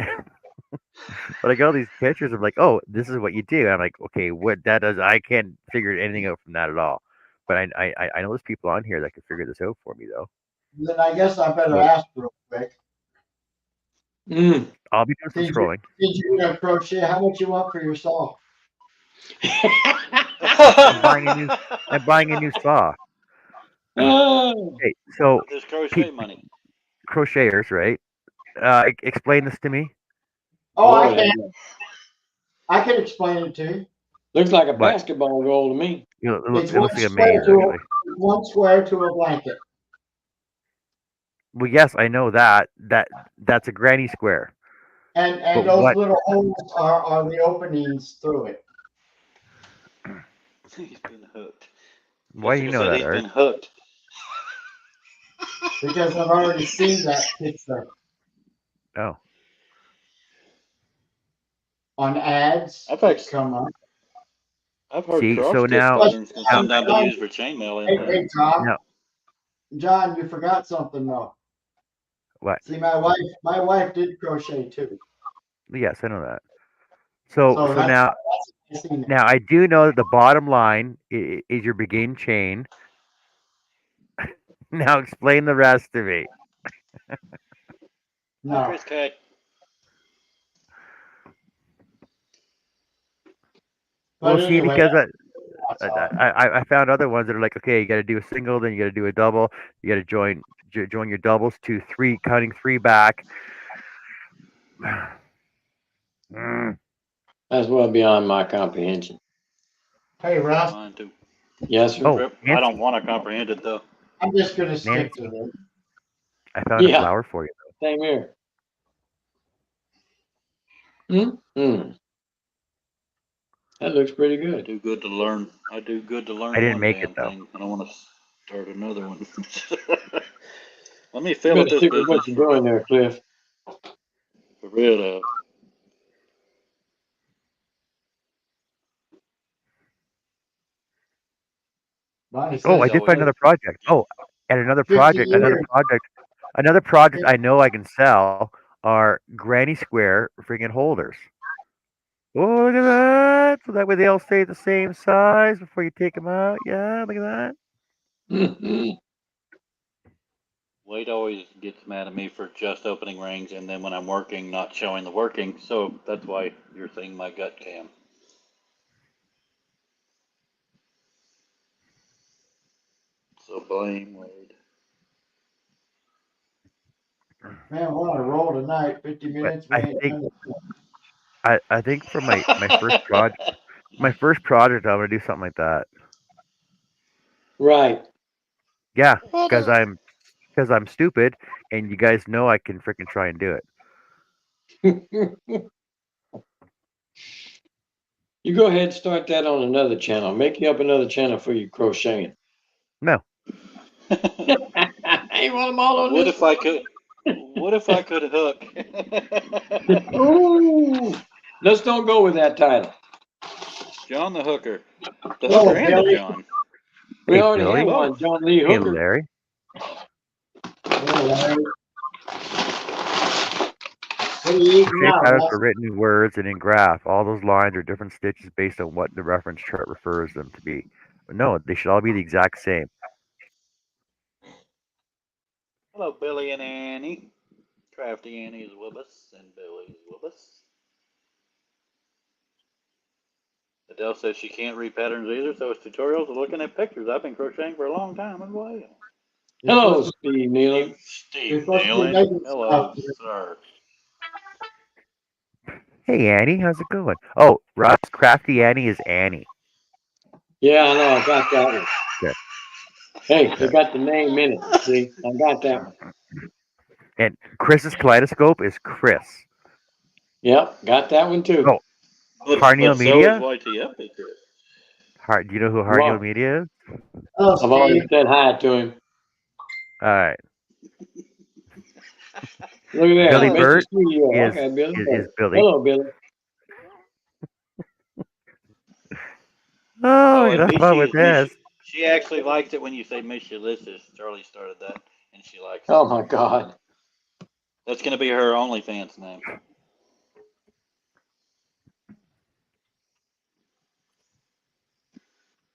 but I got all these pictures of like, oh, this is what you do. And I'm like, okay, what that does, I can't figure anything out from that at all. But I know there's people on here that can figure this out for me though. Then I guess I better So ask real quick. Mm. I'll be doing some Did you scrolling. did you crochet? How much you want for your saw? I'm buying a new. I'm buying a new saw. Oh, Okay, so This crochet money. crocheters, right? Explain this to me. Oh, Lord, I can explain it to you. looks like a What? basketball goal to me. It's It one looks like a square maze, to actually. one square to a blanket. Well, yes, I know that. That's a granny square. And But those what? little holes are the openings through it. He's been hooked. Why do you Jessica know said that, he's Art? been hooked. Because I've already seen that picture Oh, on ads I've that actually, come up. I've heard see, cross so stitch now, patterns can now, sometimes be used for chainmail Hey, and hey, Tom. now, John, you forgot something though. what? See, my wife did crochet too. Yes, I know that. So, So so that's now, I seen it. now I do know that the bottom line is your begin chain. Now explain the rest to me. hi No, Chris K. but Well, see, anyway, because that's I, all. I found other ones that are like, okay, you got to do a single, then you got to do a double, you got to join your doubles to three, counting three back. Mm. That's well beyond my comprehension. Hey, Russ, Mine too. Yes, sir. Oh, Rip, I don't Nancy, want to comprehend it though. I'm just gonna stick to Nancy, this. I found a Yeah, flower for you. same here. Mm. That looks pretty I good. do good to learn. I do good to I learn didn't one make it damn though. thing. I don't want to start another one. Let me You fail at better this stick with what business you're doing there, Cliff. for real though. Bonnie Oh, says I He's did it always find took another project. Oh, and 50 years. another project I know I can sell are granny square freaking holders. Oh, look at that! So that way they all stay the same size before you take them out. Yeah, look at that. Wade always gets mad at me for just opening rings and then when I'm working, not showing the working. So that's why you're seeing my gut cam. So blame Wade. Man, we're on a roll tonight. 50 But minutes. We ain't done it. I think for my first project I'm gonna do something like that. Right. Yeah, because I'm stupid, and you guys know I can freaking try and do it. You go ahead and start that on another channel. Make you up another channel for you crocheting. No, You want them all on What this if I could? What if I could hook? one? Ooh. Let's don't go with that title. John the Hooker. The Oh, Hooker and the Billy. John. We hey already have Billy, one, Both. John Lee hey Hooker. Larry. Oh, Larry. What are you eating Crochet now, patterns Russ? are written in words and in graph. All those lines are different stitches based on what the reference chart refers them to be. No, they should all be the exact same. Hello, Billy and Annie. Crafty Annie's with us, and Billy's with us. Adele says she can't read patterns either, so it's tutorials of looking at pictures. I've been crocheting for a long time as well. You're Hello, supposed to, Steve Nealon. you're Steve supposed to be Nealon. making Hello, stuff. sir. Hey, Annie, how's it going? Oh, Ross, Crafty Annie is Annie. Yeah, I know. I got that one. Good. Hey, it Good. got the name in it. See, I got that one. And Chris's kaleidoscope is Chris. Yep, got that one too. Oh, Harneal But so is Media? YTF Picture. Do you know who Harneal Well, Media is? Hello, I've already Steve. said hi to him. All right. Look at that, Billy I'm at the Burt studio. is Okay, Billy is, Burt. is Billy. Hello, Billy. Oh, Oh, look and at that fun Mishi with is this. Mishi. She actually likes it when you say Mishalicious. Charlie started that, and she likes it. Oh my God. That's going to be her OnlyFans name.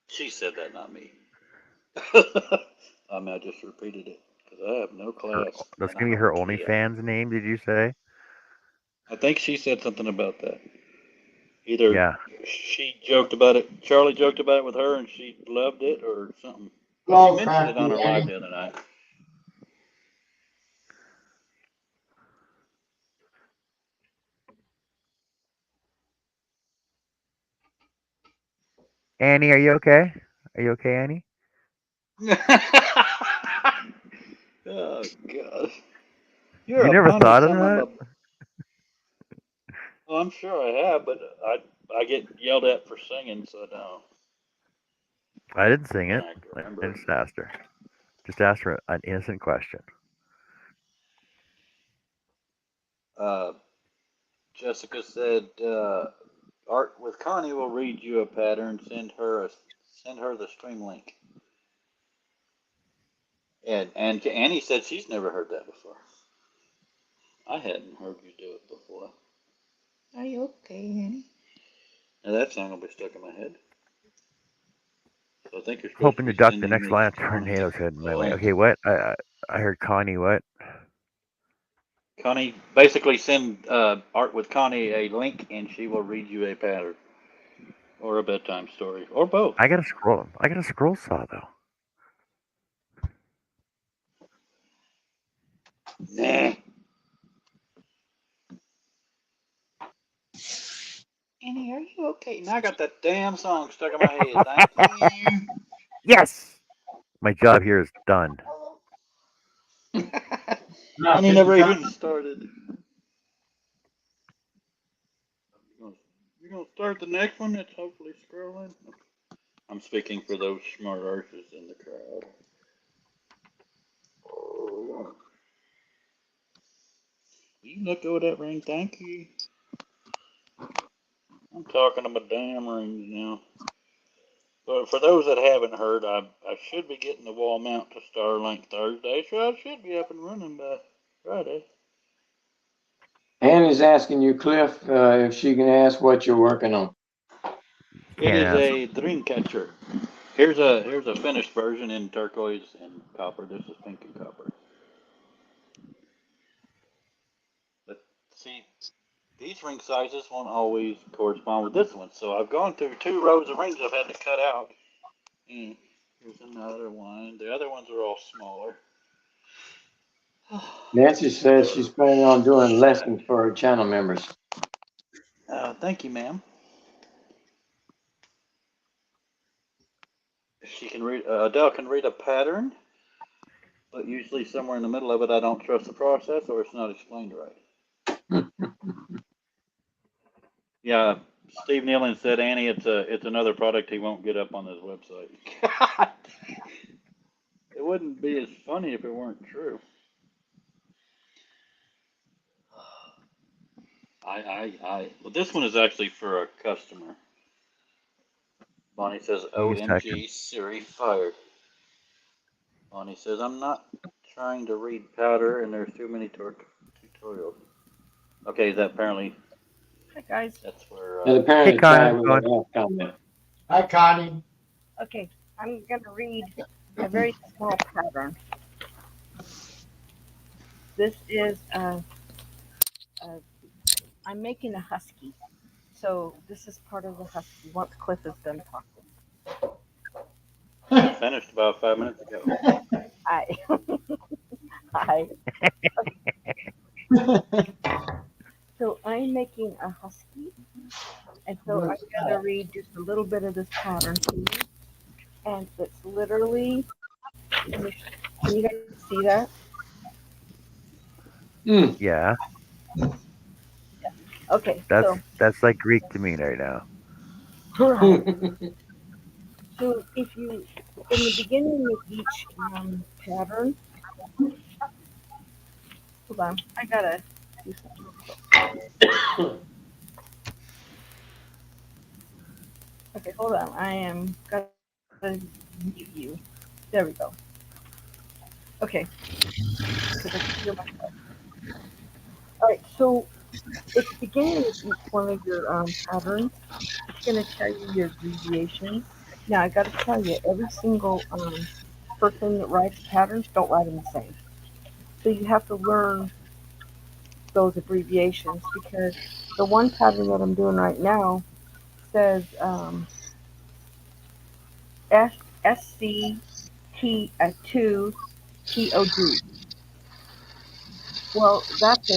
She said that, not me. I just repeated it because I have no Her, class that's and I gonna be her don't care. OnlyFans name. Did you say? I think she said something about that. Either Yeah. she joked about it, Charlie joked about it with her, and she loved it, or something. She Hello, mentioned it on Crafty her live Annie. the other night. Annie, are you okay? Are you okay, Annie? Oh God, you're You a never punny thought of son of that? a. Well, I'm sure I have, but I get yelled at for singing, so no. I didn't sing it. I can I remember. just asked her. Just asked her an innocent question. Uh, Jessica said, "Art with Connie will read you a pattern. Send her the stream link." And Annie said she's never heard that before. I hadn't heard you do it before. Are you okay, Annie? Now that song will be stuck in my head. So I think you're supposed to Hoping to be duck the sending next me line of Connie. tornadoes heading my way. Oh, Okay, what? I heard Connie. What? Connie, basically send Art with Connie a link, and she will read you a pattern or a bedtime story or both. I got a scroll. I got a scroll saw though. Nah. Annie, are you okay? Now I got that damn song stuck in my head. Thank you. Yes. My job here is done. Not And he 50 never times. even started. You're gonna start the next one that's hopefully scrolling. I'm speaking for those smart arses in the crowd. Oh. You can let go of that ring, thank you. I'm talking about damn rings now. But for those that haven't heard, I should be getting the wall mount to Starlink Thursday, so I should be up and running by Friday. Annie's asking you, Cliff, if she can ask what you're working on. It Can't is ask. a dream catcher. Here's a finished version in turquoise and copper. This is pink and copper. But see, these ring sizes won't always correspond with this one, so I've gone through 2 rows of rings I've had to cut out. And here's another one. The other ones are all smaller. Nancy says she's planning on doing lessons for her channel members. Thank you, ma'am. She can read. Adele can read a pattern, but usually somewhere in the middle of it, I don't trust the process or it's not explained right. Yeah, Steve Nealon said, Annie, it's another product he won't get up on his website. It wouldn't be as funny if it weren't true. Well, this one is actually for a customer. Bonnie says, Give me a second. OMG, Siri fired. Bonnie says, I'm not trying to read powder and there's too many tutorials. Okay, that apparently, Hi guys. that's where, And Hey, apparently Con, how's tied it with going? a F comment. Hi, Connie. Okay, I'm gonna read a very small pattern. this is I'm making a husky. So this is part of the husky. Once Cliff is done talking, I finished about 5 minutes ago. I I so I'm making a husky, and so I'm gonna read just a little bit of this pattern to you, and it's literally. Can you guys see that? Mm. Yeah, Okay, that's so that's like Greek to me right now. right. So if you in the beginning of each pattern, hold on, I gotta do something real quick. Okay, hold on, I am gotta mute you. There we go. Okay, because I can hear myself. All right, so at the beginning of each one of your patterns, it's gonna tell you your abbreviations. Now I gotta tell you, every single person that writes patterns don't write them the same. So you have to learn those abbreviations because the one pattern that I'm doing right now says S C T 2 TOD. Well, that's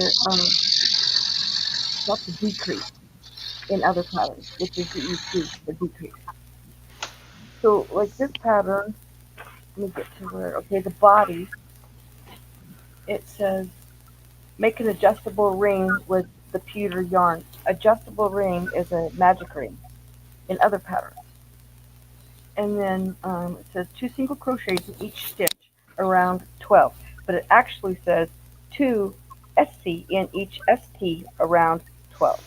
a decrease in other patterns, which is the EQ, the decrease. So like this pattern, let me get to where okay the body it says make an adjustable ring with the pewter yarn. Adjustable ring is a magic ring in other patterns. And then it says 2 single crochets in each stitch around 12, but it actually says 2 SC in each ST around 12,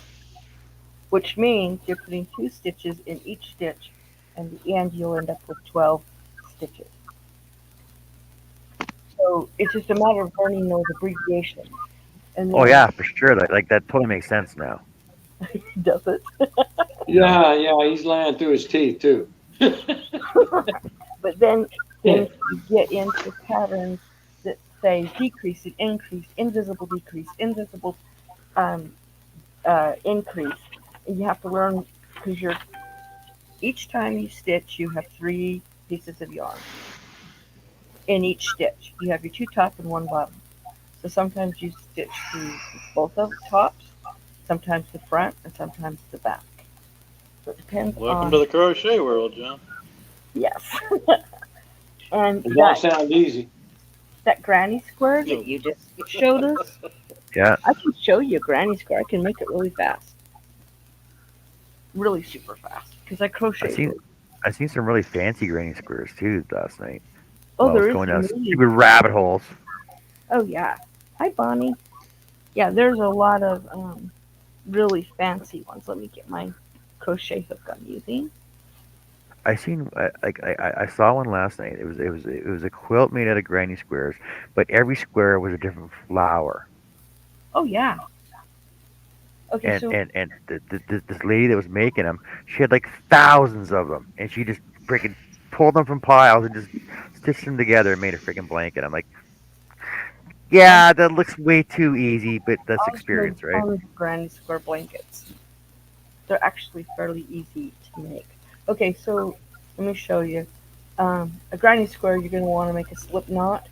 which means you're putting 2 stitches in each stitch, and at the end you'll end up with 12 stitches. So it's just a matter of learning those abbreviations. And Oh then yeah, for sure. Like that totally makes sense now. does it? You know. Yeah, he's lying through his teeth too. But then you get into patterns that say decrease, increase, invisible decrease, invisible um, increase. And you have to learn because you're each time you stitch, you have 3 pieces of yarn in each stitch. You have your 2 top and 1 bottom. So sometimes you stitch through both of the tops, sometimes the front, and sometimes the back. So it depends Welcome to on the crochet world, John. yes. And It don't sound easy. that granny square that No. you just showed us, Yeah, I can show you a granny square. I can make it really fast, really super fast because I I crochet seen really. I seen some really fancy granny squares too last night. Oh, While I was there is going down some really. stupid rabbit holes. Oh yeah. Hi, Bonnie. Yeah, there's a lot of really fancy ones. Let me get my crochet hook I'm using. I seen I saw one last night. It was a quilt made out of granny squares, but every square was a different flower. Oh yeah. Okay, And so and and this lady that was making them, she had like thousands of them, and she just freaking pulled them from piles and just stitched them together and made a freaking blanket. I'm like, I yeah, that looks way too easy, but that's I've made experience, right? tons of granny square blankets. They're actually fairly easy to make. Okay, so let me show you. A granny square, you're going to want to make a slip knot,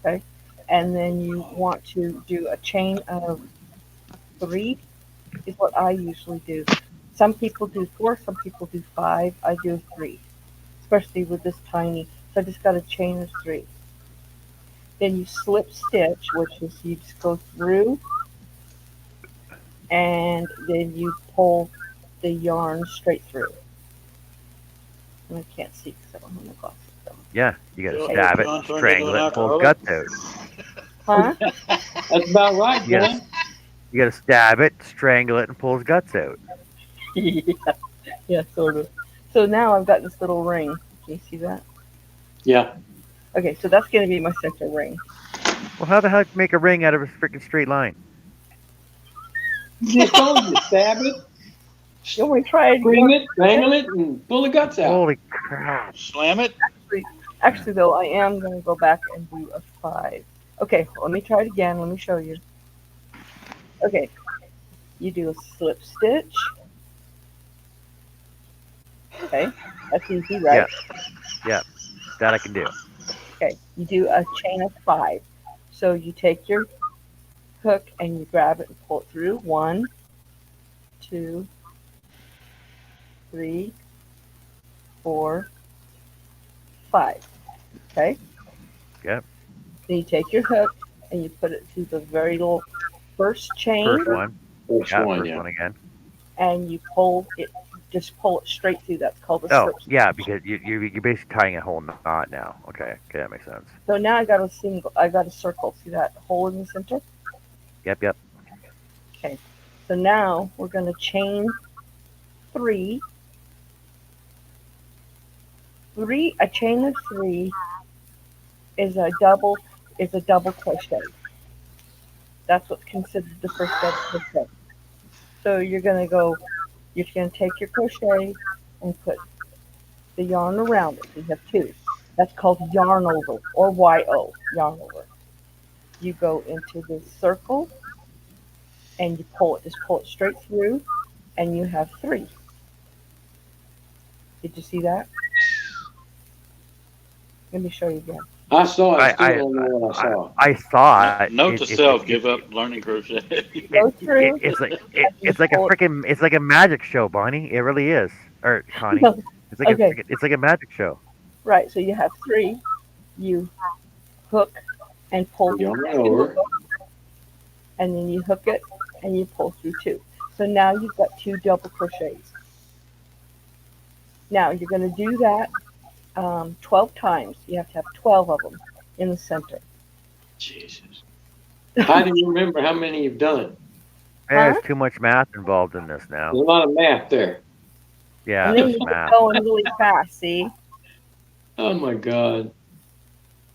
okay? And then you want to do a chain of 3 is what I usually do. Some people do 4, some people do 5. I do 3, especially with this tiny. So I just got a chain of 3. Then you slip stitch, which is you just go through and then you pull the yarn straight through. And I can't see because I don't have my glasses on. Yeah, you got to John, stab it, John turned into strangle an it, and pull his alcoholic. guts out. Huh? That's about right, You got to John. you got to stab it, strangle it, and pull his guts out. Yeah, yeah, sort of. So now I've got this little ring. Can you see that? Yeah. Okay, so that's going to be my center ring. Well, how the heck make a ring out of a freaking straight line? You just told you, stab it, You want me to try it string again? it, wrangle it, and pull the guts out. Holy crap! Slam it. Actually, though, I am going to go back and do a 5. Okay, let me try it again. Let me show you. Okay, you do a slip stitch. Okay, that's easy, right? Yep. Yep. That I can do. Okay, you do a chain of 5. So you take your hook and you grab it and pull it through. 1, 2, 3, 4, 5. Okay, Yep. then you take your hook and you put it through the very little first chain First one. First Yeah. one, First yeah. one again. and you pull it, just pull it straight through. That's called a Oh, slip yeah, stitch. because you're basically tying a whole knot now. Okay. Okay, that makes sense. So now I got a circle. See that hole in the center? Yep. Yep. Okay. So now we're going to chain 3. A chain of 3 is a double crochet. That's what's considered the first double crochet. So you're going to take your crochet and put the yarn around it. So you have 2. That's called yarn over or YO, yarn over. You go into this circle and you just pull it straight through, and you have 3. Did you see that? Let me show you again. I saw it. I Still I don't know what I I, saw. I saw it. Note to self: give up learning crochet. Go through and you It's like a pull it. freaking it's like a magic show, Bonnie. It really is. Or Connie. Okay, It's like a magic show. right. So you have 3. You hook and pull through Yarn 2 of over. them, and then you hook it and you pull through 2. So now you've got 2 double crochets. Now you're going to do that 12 times. You have to have 12 of them in the center. Jesus. How do you remember how many you've done? Huh? There's too much math involved in this now. There's a lot of math there. Yeah, And then there's you get math. going really fast, see? Oh my God.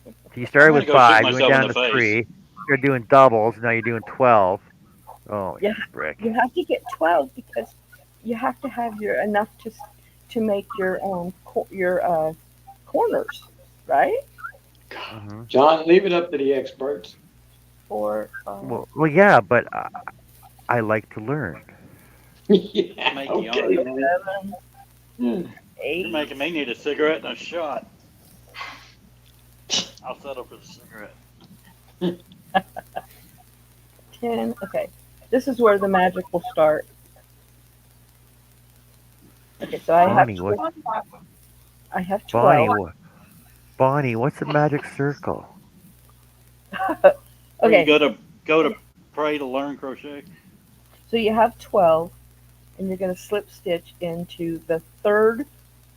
So you I'm started gonna with go shoot 5, you went myself in down the to face. 3, you're doing doubles, now you're doing 12. Oh, You frick. you have to get 12 because you have to have your enough to make your corners, right? God. Hmm. John, leave it up to the experts. 4, 5, Well, yeah, but I like to learn. Yeah, Make okay, yarn. man. 7, Hmm. You're 8, making me need a cigarette and a shot. I'll settle for the cigarette. 10. Okay, this is where the magic will start. Okay, so Bonnie, what I have Bonnie, 12. what Bonnie, what's a magic circle? Where you Okay, go to pray to learn crochet. so you have 12, and you're going to slip stitch into the third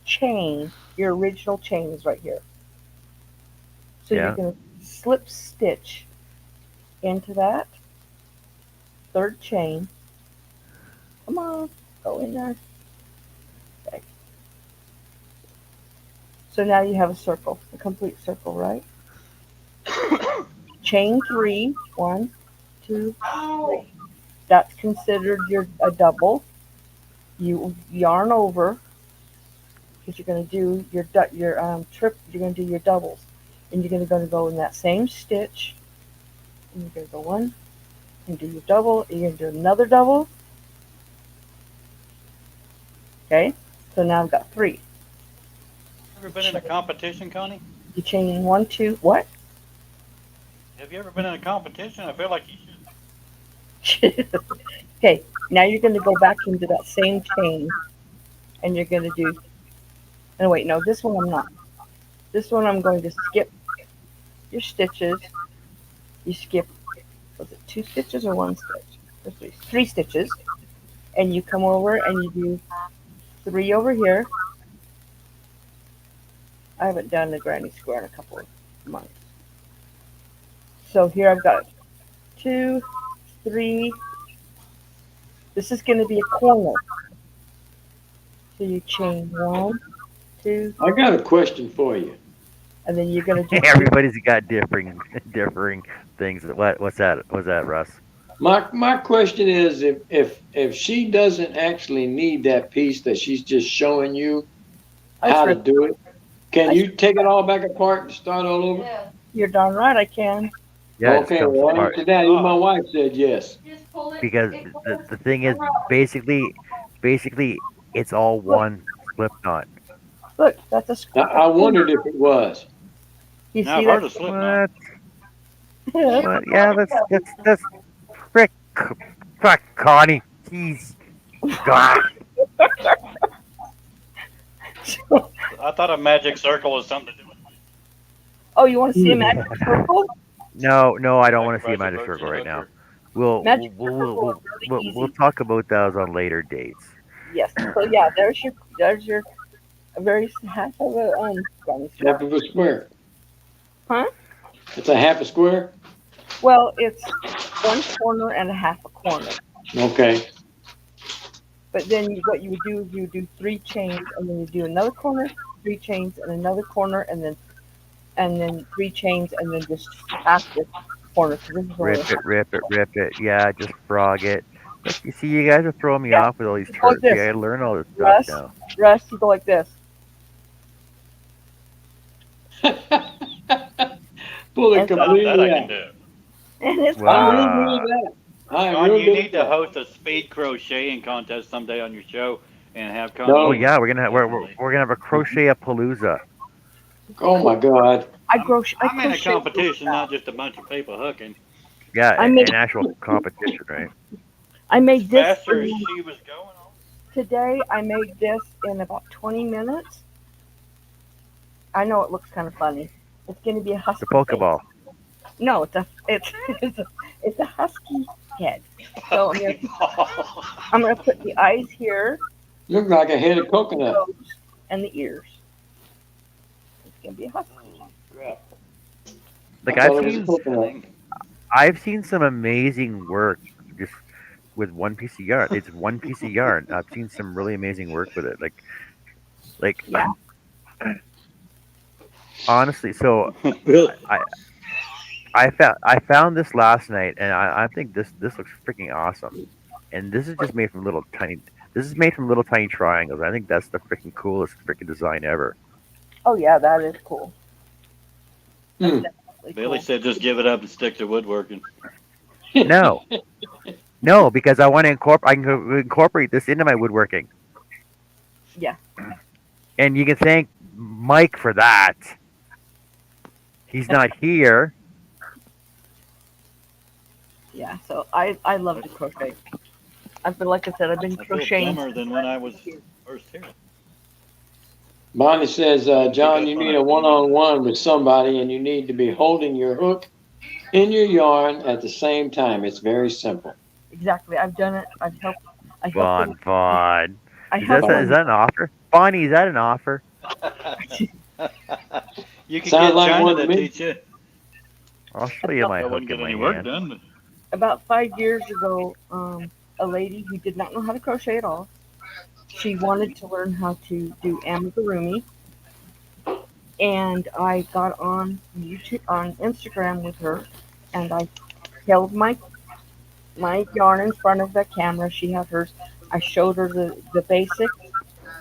chain. Your original chain is right here. So you're Yeah. going to slip stitch into that third chain. Come on, go in there. Okay. So now you have a circle, a complete circle, right? Chain 3, 1, 2, 3. That's considered your a double. You yarn over because you're going to do your trip. You're going to do your doubles, and you're going to go in that same stitch. And you're going to go one and do your double. And you're going to do another double. Okay. So now I've got 3. Ever been in a competition, Connie? You chain 1, 2. What? Have you ever been in a competition? I feel like you Okay. Now you're going to go back into that same chain, and you're going to do. And wait, no, this one I'm not. This one I'm going to skip your stitches. You skip, was it 2 stitches or 1 stitch? Or 3? 3 stitches. And you come over and you do 3 over here. I haven't done the granny square in a couple of months. So here I've got 2, 3. This is going to be a corner. So you chain 1, 2, I got a question for you. and then you're going to do 3. Everybody's got differing things. What's that, Russ? My question is if she doesn't actually need that piece that she's just showing you I how to sure, do it, can I sure, you take it all back apart and start all over? Yeah. you're darn right I can. Yeah, it just Okay, comes well, apart answer that. Even my God. wife said yes. Just pull it. because It the thing is basically it's all Look, one slip knot. look, that's a I corner. wondered if it was. You Now see I've that? heard of Slipknot. What? What? Yeah, that's frick, fuck, Connie. Jeez. Ah. I thought a magic circle was something to do with Oh, you want to see a Hmm. magic circle? No, no, I don't want to see a sacrificing magic virgin circle right now. hooker. We'll we'll Magic we'll circle we'll, are we'll, really we'll easy. talk about those on later dates. Yes. So yeah, there's your a very half of a gummy Half square. of a square. Huh? It's a half a square? Well, it's one corner and a half a corner. Okay. But then what you would do is you would do three chains, and then you do another corner, three chains, and another corner, and then three chains, and then just half this corner. So this is only Rip a it, half. rip it, rip it. Yeah, just frog it. Look, you see, you guys are throwing me Yeah, off with all these you go like terms. You this, gotta learn all this stuff Russ. now. Russ, you go like this, Pull it and so That completely I can out. do. and it's I'm fun. real good Wow. at that. I am Con, real you good at need to that. host a speed crocheting contest someday on your show and have Oh No. Connie yeah, we're definitely. gonna have a crochet a palooza. Oh my God. I I'm in a crochet really competition, not fast. just a bunch of people hooking. Yeah, I made an actual competition, right? I As made this faster as in she was going on. today. I made this in about 20 minutes. I know it looks kind of funny. It's going to be a The husky face. Pokeball. No, it's a husky head. So Pokeball. I'm gonna put the eyes here, Look like a head of coconut. nose, and the ears. It's gonna be a husky. Holy crap. I Like thought I've it was That's seen coconut. exciting. I've seen some amazing work just with one piece of yarn. It's one piece of yarn. I've seen some really amazing work with it. Like Yeah. honestly, so Bill, I I found this last night, and I think this looks freaking awesome. And this is just made from little tiny. This is made from little tiny triangles. I think that's the freaking coolest freaking design ever. Oh yeah, that is cool. That's Hmm. definitely Billy cool. said just give it up and stick to woodworking. No, no, because I want to incorporate this into my woodworking, Yeah. and you can thank Mike for that. He's not here. Yeah. So I love to crochet. I've been like I said, I've been I feel crocheting dumber since than when I I was was a kid. first here. Bonnie says, Didn't pick John, up you on need a a thing either. one-on-one with somebody and you need to be holding your hook in your yarn at the same time. It's very simple. Exactly. I've done it. I helped Vaughn, Vaughn. I Is that helped Bonnie. is that an offer? Bonnie, is that an offer? You could Sounds get like China one to to me. teach you. I'll show you my I hook wouldn't in get my any work hand. done. But about 5 years ago. A lady who did not know how to crochet at all. She wanted to learn how to do amigurumi, and I got on YouTube on Instagram with her, and I held my yarn in front of the camera. She had hers. I showed her the basics.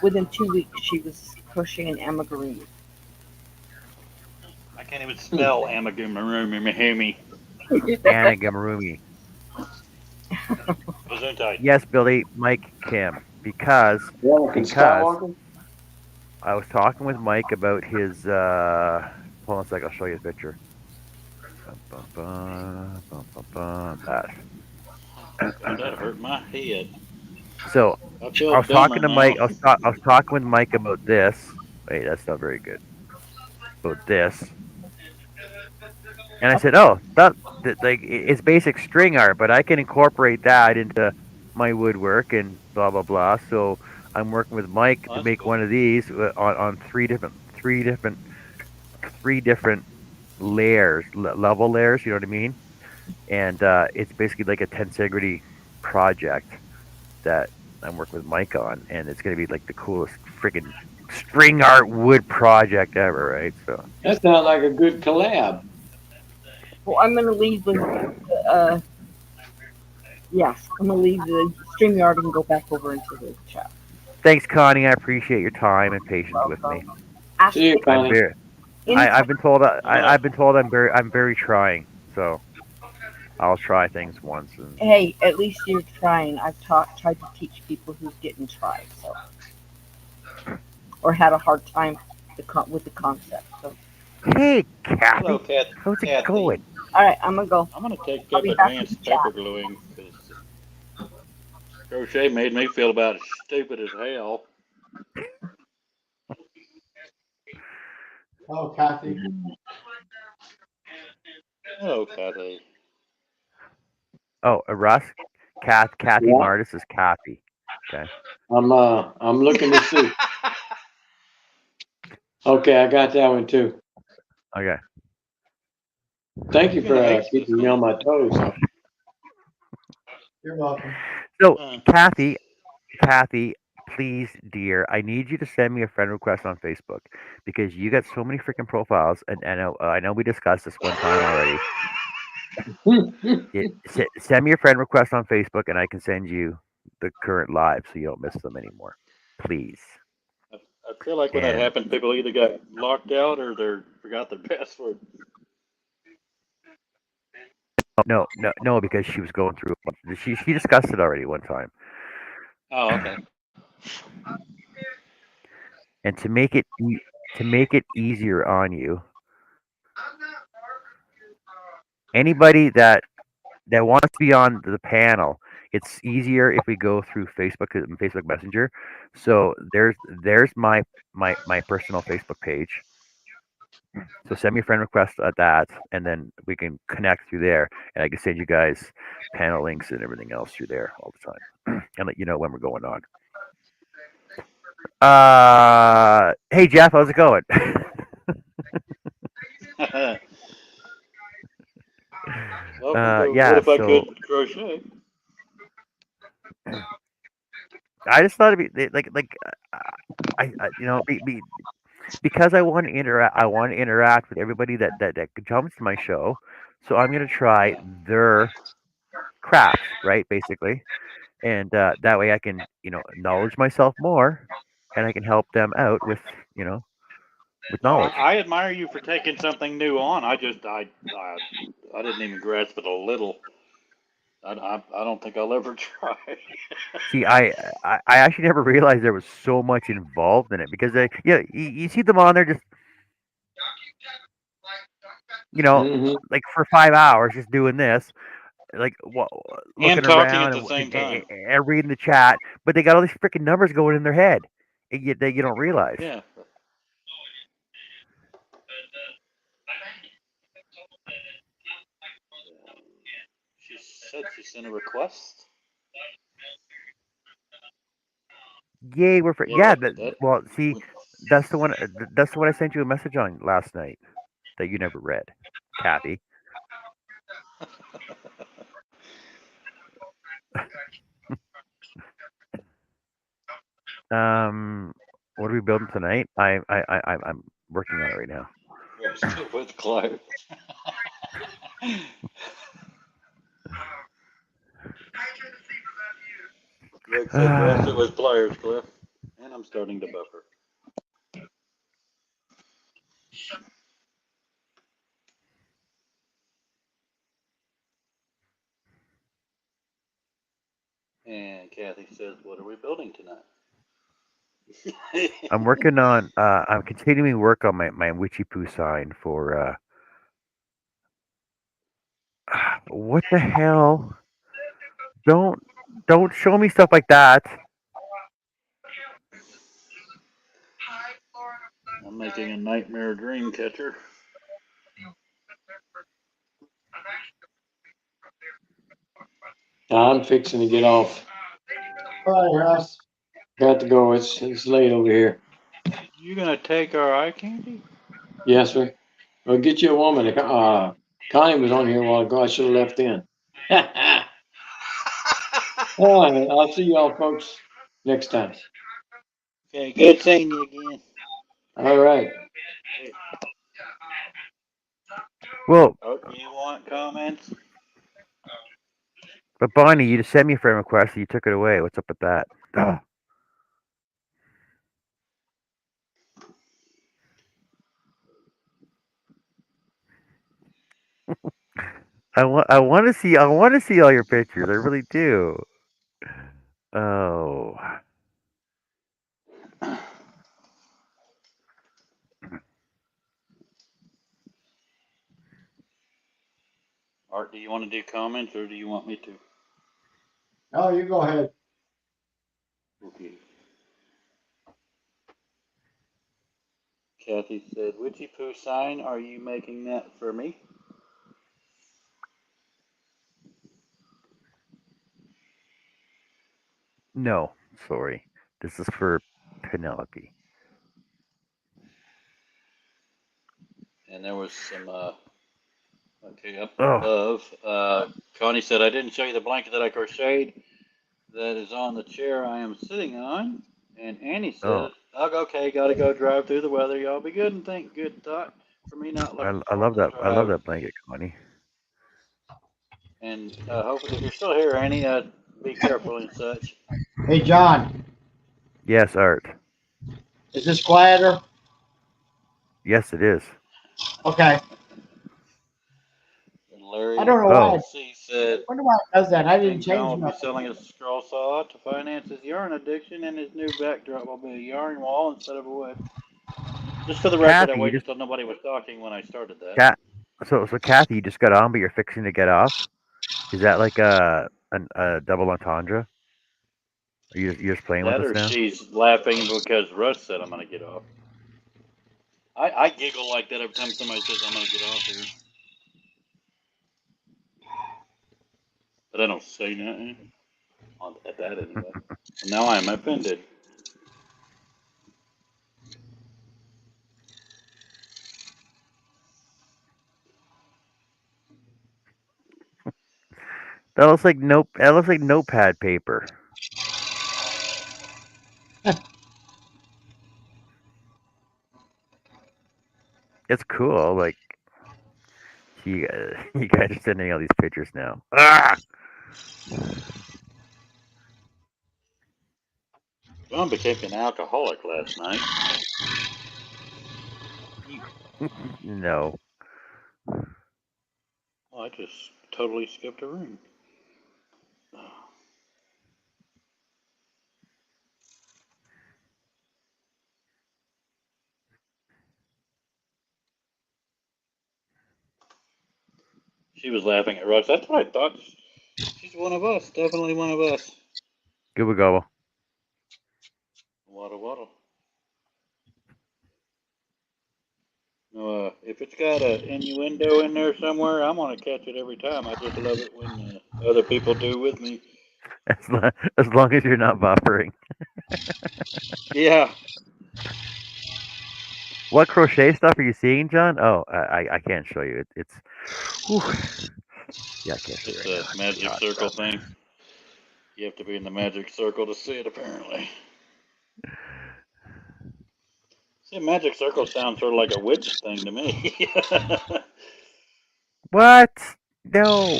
Within 2 weeks, she was crocheting amigurumi. I can't even Hmm. spell amigurumi. Anagamurumi. Gesundheit. Yes, Billy, Mike, Kim. Because Anakin because Skywalker? I was talking with Mike about his. Hold on a sec. I'll show you a picture. Bum, bum, bum, bum, bum, bum, that. God, that hurt my head. So I I feel was talking dumber to Mike. now. I was talking with Mike about this. Wait, that's not very good. About this, and I said, "Oh, like it's basic string art, but I can incorporate that into my woodwork and blah blah blah." So I'm working with Mike Oh, to that's make cool. one of these on three different layers, level layers. You know what I mean? And it's basically like a tensegrity project that I'm working with Mike on, and it's gonna be like the coolest freaking string art wood project ever, right? So That sounds like a good collab. Well, I'm gonna leave uh yes, I'm gonna leave the StreamYard and go back over into the chat. thanks, Connie. I appreciate your time and patience with me. Welcome. Ask See you, me I'm Connie. very. anytime. I've been told. All right. I've been told I'm very trying. So I'll try things once and Hey, at least you're trying. I've tried to teach people who didn't try, so or had a hard time with the concept. So, hey, Hello, Kathy, how's it Kathy. going? all right, I'm gonna go. I'm gonna take I'll up be back with the advanced paper chat. gluing because crochet made me feel about as stupid as hell. Oh, Kathy. Hello, Kathy. Oh, Russ, Kathy Yeah, Martis is Kathy. Okay. I'm looking to see. Okay, I got that one too. Okay. Thank You're you for gonna ace this keeping me on one. my toes. You're welcome. So, Uh, Kathy, please, dear, I need you to send me a friend request on Facebook because you got so many freaking profiles, and I know we discussed this one time already. Send me a friend request on Facebook, and I can send you the current live so you don't miss them anymore, please. I feel like when that And happened, people either got locked out or they forgot their password. no, because she was going through. She discussed it already one time, Oh, okay. and to make it easier on you, anybody that wants to be on the panel, it's easier if we go through Facebook Messenger. So there's my personal Facebook page. So send me a friend request at that, and then we can connect through there, and I can send you guys panel links and everything else through there all the time, and let you know when we're going on. Hey Jeff, how's it going? Welcome to What Yeah. If I So Could Crochet. I just thought it'd be uh, because I want to interact. I want to interact with everybody that comes to my show. So I'm gonna try Yeah. their crafts, right? Basically, and that way I can knowledge myself more, and I can help them out with you know with No, knowledge. I admire you for taking something new on. I didn't even grasp it a little. I don't think I'll ever try. See, I actually never realized there was so much involved in it because you see them on there just you know Hmm. like for 5 hours just doing this like And looking talking at around the same time. and reading the chat, but they got all these freaking numbers going in their head that you don't realize. Yeah. She said she sent a request. Yay, Yeah, yeah. that. Well, see, that's the one. That's the one I sent you a message on last night that you never read, Kathy. Um, what are we building tonight? I'm working on it right now. With Clive. Greg said yes, it was pliers, Cliff. And I'm starting to buffer. And Kathy says, "What are we building tonight?" I'm working on. I'm continuing work on my witchy poo sign for. What the hell? Don't don't show me stuff like that. I'm making a nightmare dream catcher. I'm fixing to get off. All right, Russ. Got to go. It's late over here. You gonna take our eye candy? Yes, sir. Well, get you a woman. Connie was on here a while ago. I should have left in. All right, I'll see y'all folks next time. Okay, good seeing you again. All right. Well, Oh, you want comments? but Bonnie, you just sent me a friend request. And you took it away. What's up with that? Ugh. I want to see all your pictures. I really do. Oh, Art, do you want to do comments or do you want me to? No, you go ahead. Okay. Kathy said, Witchy Poo sign, are you making that for me? no, sorry. This is for Penelope. And there was some, okay, up Oh, above. Connie said, I didn't show you the blanket that I crocheted that is on the chair I am sitting on. And Annie oh, said, okay, gotta go drive through the weather. Y'all be good and think good thought for me not looking I forward love to the that. I love drive. that blanket, Connie. And hopefully, if you're still here, Annie, be careful and such. Hey, John, Yes, Art. is this quieter? Yes, it is. Okay. And I Larry don't know why. Oh, C said, I wonder why it does that. I didn't think John change will be nothing. selling a scroll saw to finance his yarn addiction, and his new backdrop will be a yarn wall instead of a wood. Just for the record, I Kathy, you waited just until nobody was talking when I started that. cat. So Kathy, you just got on, but you're fixing to get off. Is that like a double entendre? Are you just playing with That us or now? she's laughing because Russ said I'm going to get off. I giggle like that every time somebody says I'm going to get off here. But I don't say nothing at that anyway. And now I'm offended. That looks like nope. That looks like notepad paper. It's cool. Like you guys are sending all these pictures now. Ah! John became an alcoholic last night. No. Well, I just totally skipped a room. She was laughing at Russ. That's what I thought. She's one of us. Definitely one of us. Gooba gobble. Waddle waddle. No, if it's got an innuendo in there somewhere, I'm gonna catch it every time. I just love it when other people do with me. As long as you're not buffering. Yeah. What crochet stuff are you seeing, John? Oh, I can't show you. It's. Whew. Yeah, I can't show you It's right now. a It's pretty magic hot circle stuff. thing. You have to be in the magic circle to see it, apparently. See, magic circle sounds sort of like a witch thing to me. What? No.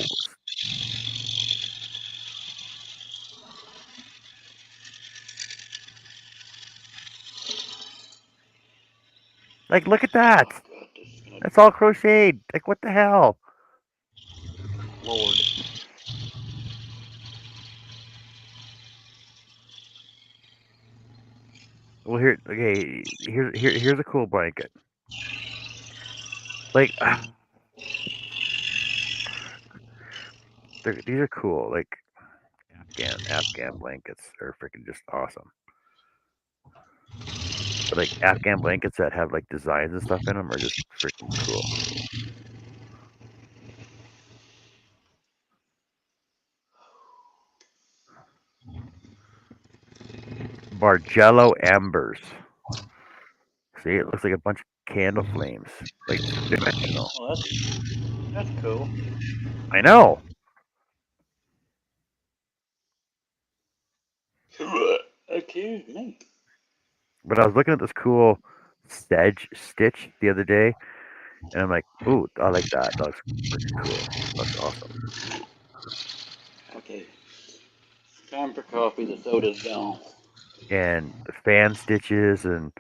Like, look at that. Oh god, this is gonna That's all crocheted. Like, what the hell? Lord. Well, here. Okay. Here's a cool blanket. Like, these are cool. Like, Afghan blankets are freaking just awesome. But like Afghan blankets that have like designs and stuff in them are just freaking cool. Bargello embers. See, it looks like a bunch of candle flames, like two-dimensional. Well, that's cool. I know, Excuse me. but I was looking at this cool sedge stitch the other day, and I'm like, ooh, I like that. That looks freaking cool. Looks awesome. Okay, time for coffee. The soda's gone. And fan stitches and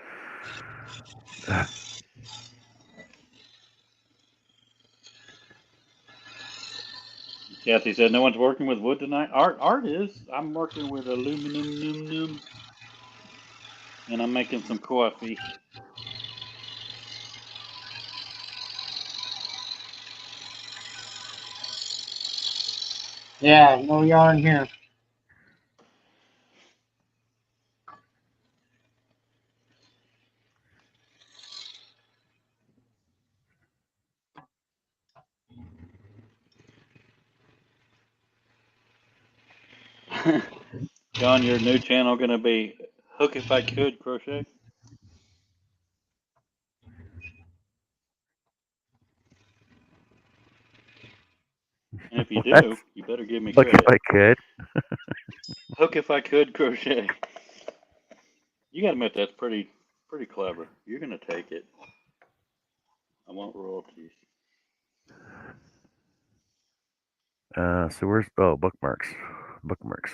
Kathy said no one's working with wood tonight. Art is. I'm working with aluminum, and I'm making some coffee. Yeah, no yarn here. John, your new channel gonna be Hook If I Could Crochet? And if you What? do, you better give me Look, if credit. I could. Hook If I Could Crochet. You gotta admit that's pretty clever. You're gonna take it. I want royalties. So where's bookmarks? Bookmarks.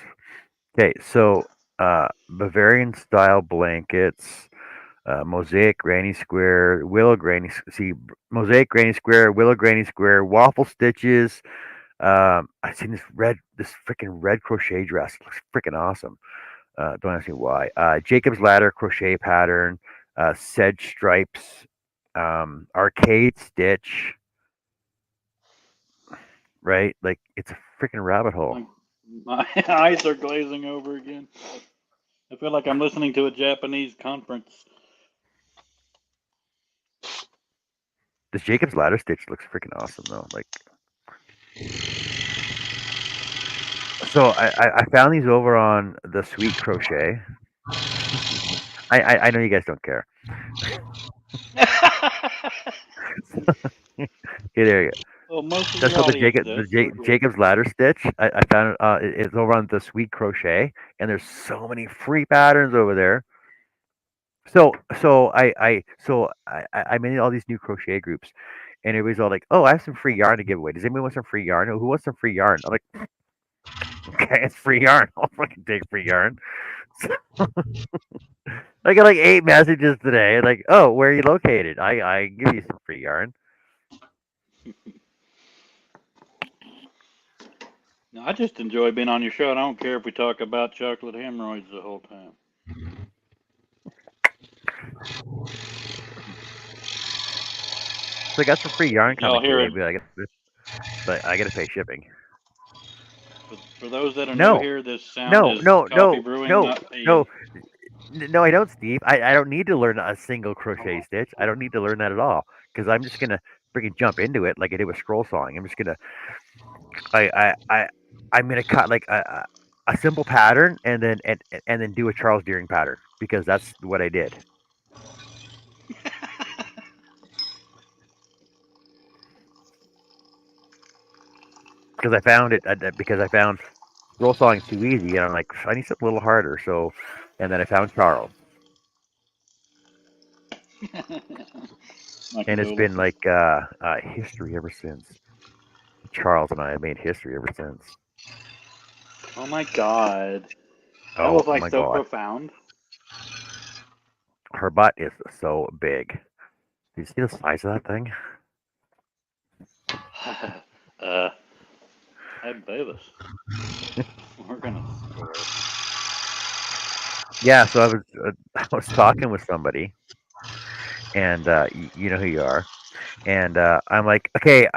Okay, so Bavarian style blankets, mosaic granny square, willow granny. See, mosaic granny square, willow granny square, waffle stitches. I seen this freaking red crochet dress. Looks freaking awesome. Don't ask me why. Jacob's ladder crochet pattern, sedge stripes, arcade stitch. Right, like it's a freaking rabbit hole. My eyes are glazing over again. I feel like I'm listening to a Japanese conference. This Jacob's ladder stitch looks freaking awesome though. Like, so I found these over on the Sweet Crochet. I know you guys don't care. Okay, there you go. Well, most of That's the called audience does. Jacob's ladder stitch. I found it's over on the Sweet Crochet, and there's so many free patterns over there. I'm in all these new crochet groups, and everybody's all like, "Oh, I have some free yarn to give away. Does anybody want some free yarn? Who wants some free yarn?" I'm like, "Okay, it's free yarn. I'll fucking take free yarn." I got like 8 messages today. Like, "Oh, where are you located? I give you some free yarn." No, I just enjoy being on your show. I don't care if we talk about chocolate hemorrhoids the whole time. So I got some free yarn Y'all coming hear today, it? but I got to pay shipping. For those that are new No, here, this sound no, is no, coffee no, brewing, no, not no, peeing. no. I don't, Steve. I don't need to learn a single crochet stitch. I don't need to learn that at all because I'm just gonna freaking jump into it like I did with scroll sawing. I'm just gonna I'm gonna cut like a simple pattern and then do a Charles Deering pattern because that's what I did. Because I found it because I found scroll sawing too easy, and I'm like, I need something a little harder. So, and then I found Charles, My and it's been condolences. like history ever since. Charles and I have made history ever since. Oh my god. That Oh was like my so god, profound. her butt is so big. Do you see the size of that thing? Hey, Bayless. We're gonna score. Yeah. So I was talking with somebody, and you know who you are. And I'm like, okay,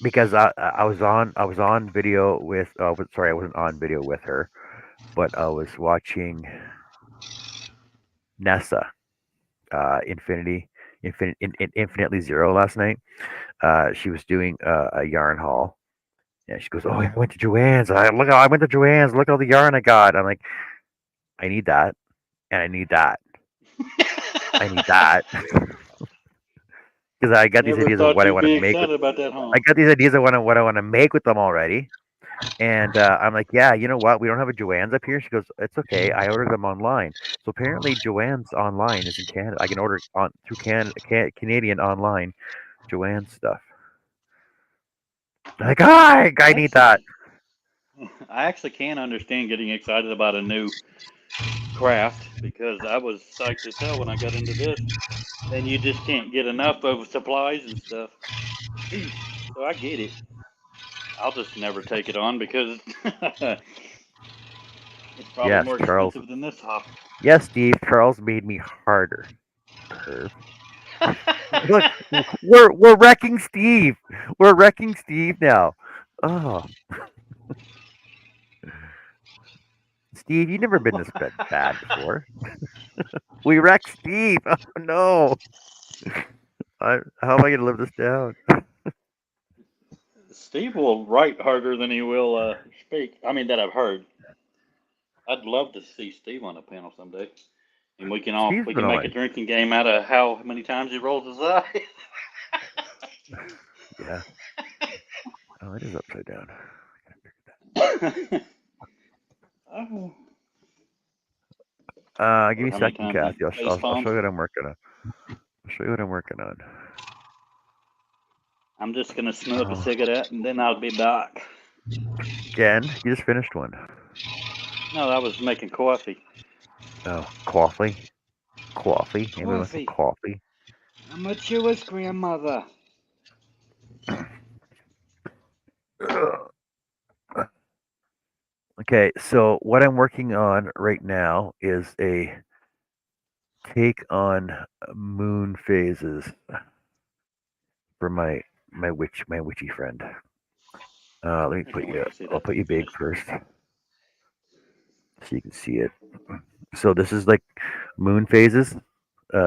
because I was on video with sorry, I wasn't on video with her, but I was watching Nessa Infinitely Zero last night. She was doing a yarn haul. And she goes, "Oh, I went to Joanne's. I went to Joanne's. Look all the yarn I got." I'm like, "I need that, and I need that. I need that." Because I got these Never ideas of thought what I you'd want to be make with. excited about that, I huh? got these ideas of what I want to make with them already. And I'm like, yeah, you know what? We don't have a Joanne's up here. She goes, it's okay. I ordered them online. So apparently, Joanne's online is in Canada. I can order on through Canadian online Joanne's stuff. Like, I need that. I actually can understand getting excited about a new craft because I was psyched as hell when I got into this. And you just can't get enough of supplies and stuff. So I get it. I'll just never take it on because it's probably Yes, more Charles. expensive than this hop. Yes, Steve. Charles made me harder. Perv. Look, we're wrecking Steve. We're wrecking Steve now. Oh, Steve, you've never been this bad before. We wrecked Steve. Oh no. How am I gonna live this down? Steve will write harder than he will speak. I mean, that I've heard. I'd love to see Steve on a panel someday, and Steve's we been can on make a my drinking game out of how many times he rolls his eyes. yeah. Oh, it is upside down. Oh. Give Or me a how many second, times he Kathy. face I'll palms. show you what I'm working on. I'll show you what I'm working on. I'm just gonna smoke a cigarette and then I'll be back. Again, you just finished one. No, I was making coffee. Oh, coffee. Coffee. Anybody want some coffee? I'm a Jewish grandmother. Okay, so what I'm working on right now is a take on moon phases for my witchy friend. Let me I put can't wait you. to see I'll that put thing you big finish. first, so you can see it. So this is like moon phases.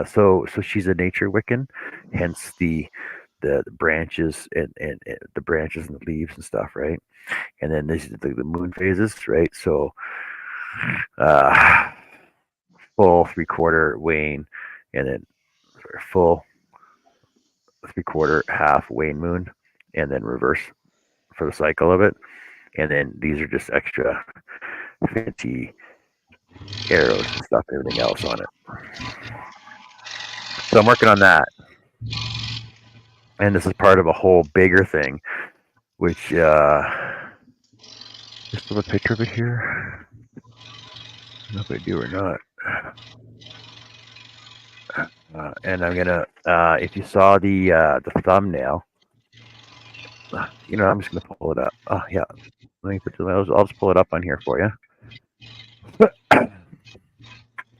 So she's a nature Wiccan, hence the branches and the branches and the leaves and stuff, right? And then this is the moon phases, right? So uh, full 3/4 wane, and then full 3/4 half wane moon, and then reverse for the cycle of it. And then these are just extra fancy arrows and stuff, and everything else on it. So I'm working on that, and this is part of a whole bigger thing, which just have a picture of it here. I don't know if I do or not. And I'm gonna, if you saw the thumbnail, I'm just gonna pull it up. Oh yeah, let me put I'll just pull it up on here for you.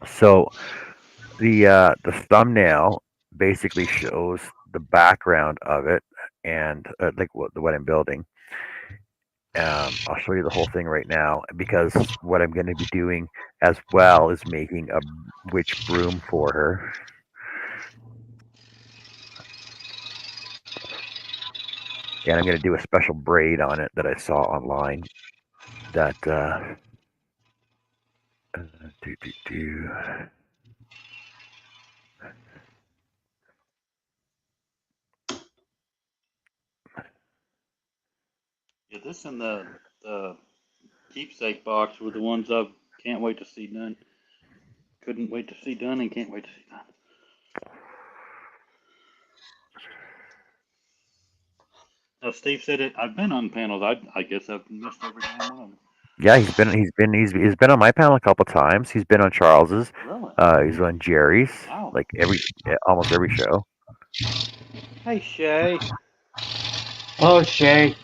So the thumbnail basically shows the background of it and like what I'm building. I'll show you the whole thing right now because what I'm going to be doing as well is making a witch broom for her. And I'm going to do a special braid on it that I saw online. That do do do. Yeah, this and the keepsake box were the ones I can't wait to see done. Couldn't wait to see done and can't wait to see done. Now, Steve said it. I've been on panels. I guess I've missed every damn one of them. Yeah, he's been on my panel a couple times. He's been on Charles's. Really? He's on Jerry's. Wow. Like almost every show. Hey, Shay. Oh, Shay.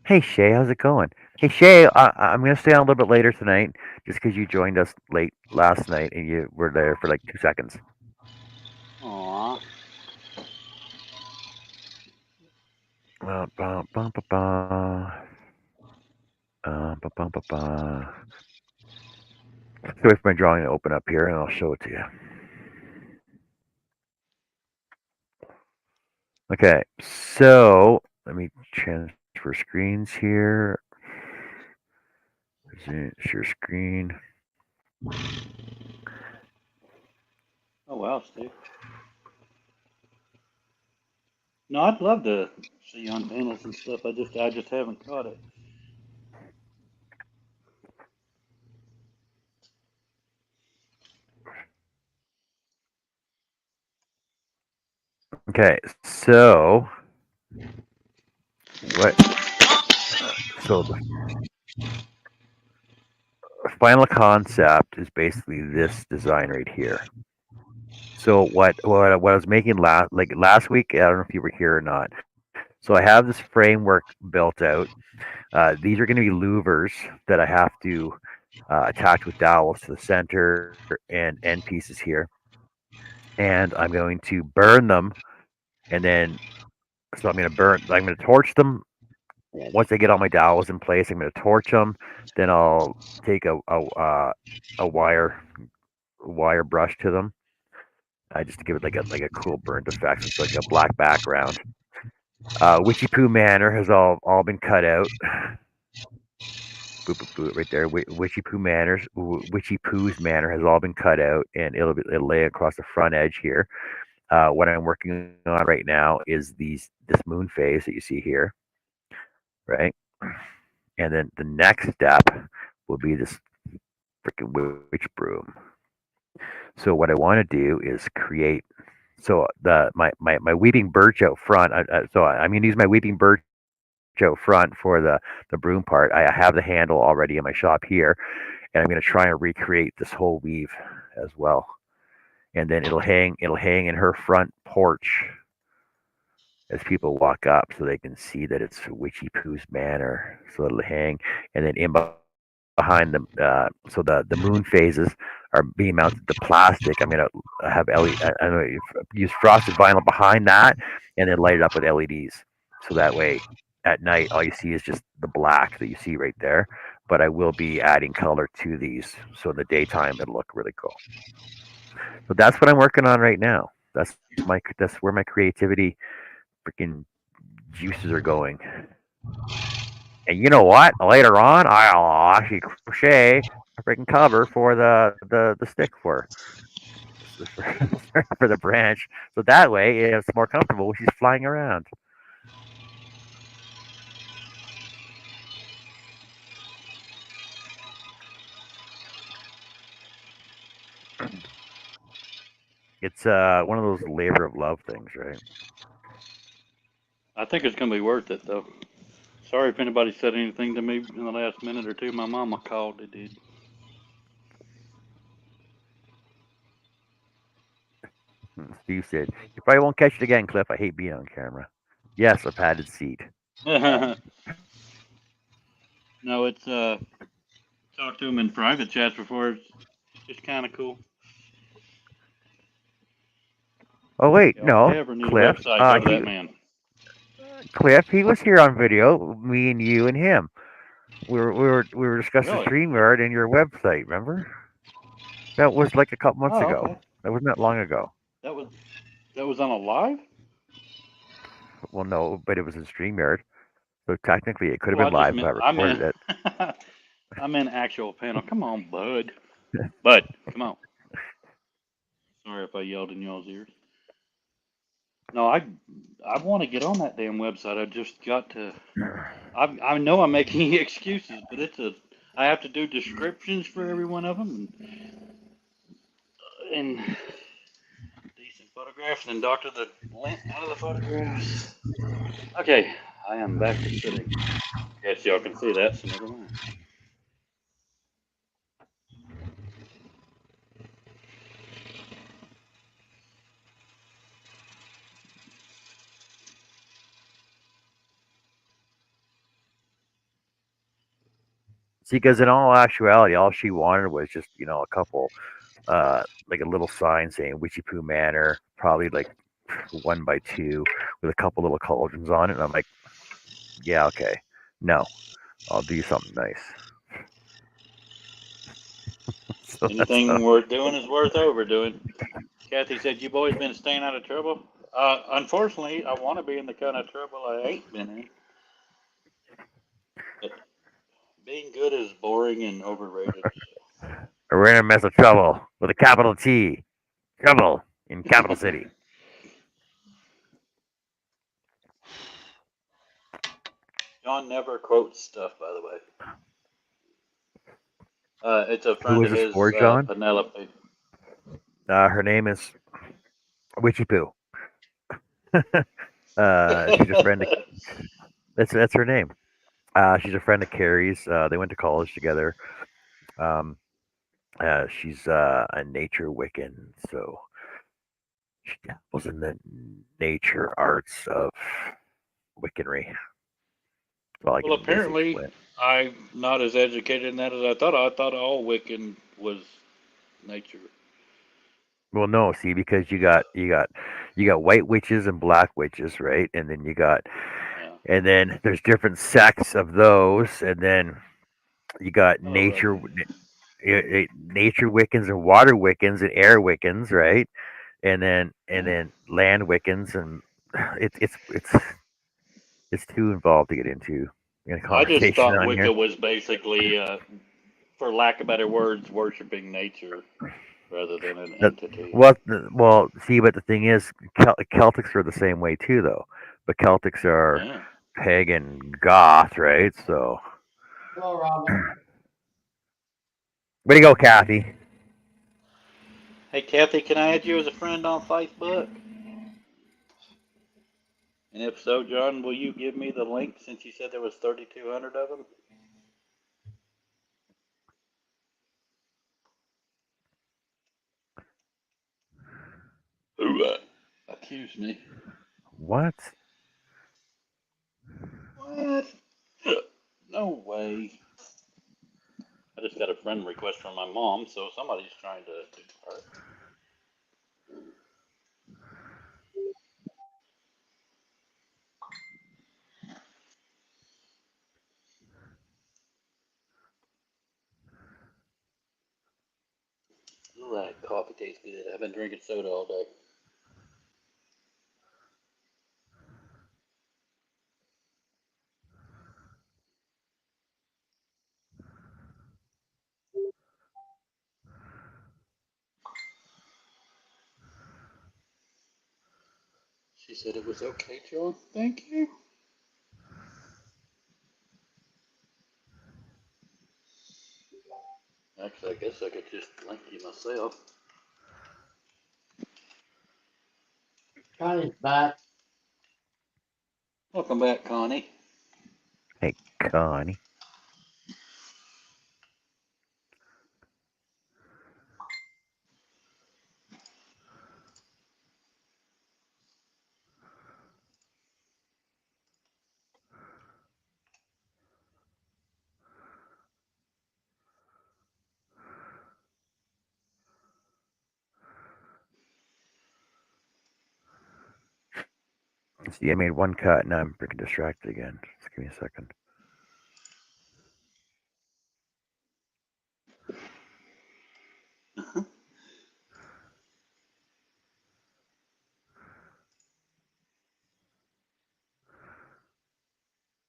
Hey Shay, how's it going? Hey Shay, I'm gonna stay on a little bit later tonight, just because you joined us late last night and you were there for like 2 seconds. Aww. Ba, ba, ba, ba, ba. Ba, ba, ba, ba. Let's wait for my drawing to open up here, and I'll show it to you. Okay, so let me transfer screens here. Share screen. Oh wow, Steve. No, I'd love to see you on panels and stuff. I just haven't caught it. Okay, so what? So the final concept is basically this design right here. So what I was making last week, I don't know if you were here or not. So I have this framework built out. These are going to be louvers that I have to attach with dowels to the center and end pieces here, and I'm going to burn them, and then I'm going to torch them. Once I get all my dowels in place, I'm going to torch them. Then I'll take a wire brush to them, just to give it like a cool burnt effect. So it's like a black background. Witchy Poo Manor has all been cut out. Boop, boop, boop, right there. Witchy Poo's Manor has all been cut out, and it'll lay across the front edge here. What I'm working on right now is this moon phase that you see here, right? And then the next step will be this freaking witch broom. So what I want to do is create. So my weeping birch out front. So I'm going to use my weeping birch out front for the broom part. I have the handle already in my shop here, and I'm going to try and recreate this whole weave as well. And then it'll hang in her front porch as people walk up, so they can see that it's Witchy Poo's Manor. So it'll hang, and then in behind them, so the moon phases are being mounted to plastic. I'm gonna have I'm gonna use frosted vinyl behind that, and then light it up with LEDs. So that way, at night, all you see is just the black that you see right there. But I will be adding color to these, so in the daytime it'll look really cool. So that's what I'm working on right now. That's where my creativity freaking juices are going. And you know what? Later on, I'll actually crochet a freaking cover for the stick for the branch, so that way it's more comfortable when she's flying around. It's one of those labor of love things, right? I think it's gonna be worth it though. Sorry if anybody said anything to me in the last minute or two. My mama called. It did. Steve said, "You probably won't catch it again, Cliff. I hate being on camera." Yes, a padded seat. No, it's talked to him in private chats before. It's just kind of cool. Oh wait, Y'all no, ever need a Cliff. website, go to that man. He was here on video. Me and you and him. We were discussing Really? StreamYard and your website. Remember? That was like a couple months Oh, ago. okay. That wasn't that long ago. That was on a live. Well, no, but it was in StreamYard, so technically it could have Well, I been just live if meant I recorded it. I meant actual panel. Come on, bud. Bud, come on. Sorry if I yelled in y'all's ears. No, I want to get on that damn website. I just got to. I know I'm making excuses, but I have to do descriptions for every one of them and decent photographs and doctor the lint out of the photographs. Okay, I am back to sitting. Guess y'all can see that, so never mind. See, because in all actuality, all she wanted was just a couple, like a little sign saying Witchy Poo Manor, probably like 1 by 2, with a couple little cauldrons on it. And I'm like, yeah, okay, no, I'll do something nice. So Anything worth doing is worth overdoing. Kathy said, "You boys been staying out of trouble?" Unfortunately, I want to be in the kind of trouble I ain't been in. But being good is boring and overrated. we're in a mess of trouble with a capital T, trouble in capital city. John never quotes stuff, by the way. It's a Who friend is of this his, for, John? Penelope. Her name is Witchy Poo. She's a friend of. That's her name. She's a friend of Carrie's. They went to college together. Um, she's a nature Wiccan, so she dabbles in the nature arts of Wiccanry. Well, I Well, can basically apparently, explain. I'm not as educated in that as I thought. I thought all Wiccan was nature. Well, no, see, because you got white witches and black witches, right? And then Yeah. there's different sects of those, and then you got Oh, really? nature Wiccans and water Wiccans and air Wiccans, right? And Yeah. then land Wiccans, and it's it's too involved to get into in a I just conversation thought on Wicca here. was basically, for lack of better words, worshiping nature rather than an That, entity. well, see, but the thing is, Celtics are the same way too, though. But Celtics are Yeah. pagan goth, right? So, Hello, Robin. way to go, Kathy. Hey, Kathy, can I add you as a friend on Facebook? And if so, John, will you give me the link since you said there was 3,200 of them? Ooh, accuse me. What? What? No way. I just got a friend request from my mom, so somebody's trying to do her. Ooh, that coffee tastes good. I've been drinking soda all day. She said it was okay, John. Thank you. Actually, I guess I could just link you myself. Connie's back. Welcome back, Connie. Hey, Connie. See, I made one cut, and I'm freaking distracted again. Just give me a second.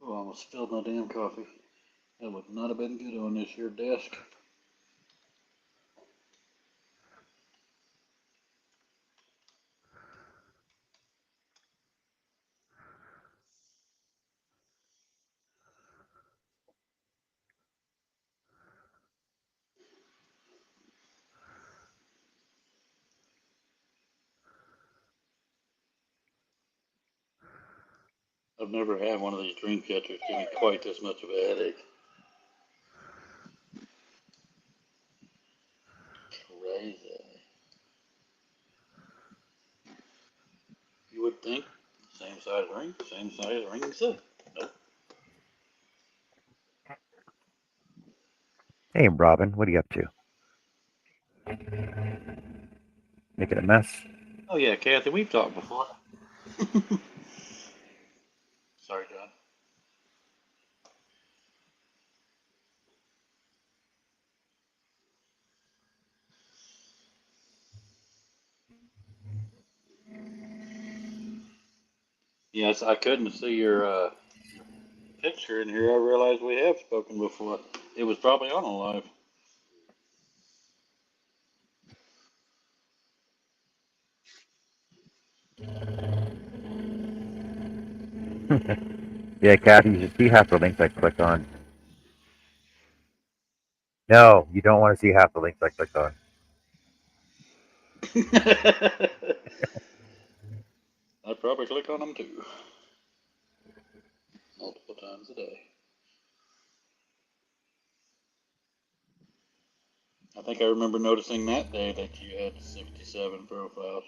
Oh, I almost spilled my damn coffee. That would not have been good on this here desk. I've never had one of these dream catchers give me quite this much of a headache. Crazy. You would think same size ring, same size ring set. Nope. Hey, Robin, what are you up to? Making a mess? Oh yeah, Kathy, we've talked before. Sorry, John. Yes, I couldn't see your picture in here. I realized we have spoken before. It was probably on a live. Yeah, Kathy, you should see half the links I click on. No, you don't want to see half the links I click on. I'd probably click on them too, multiple times a day. I think I remember noticing that day that you had 67 profiles.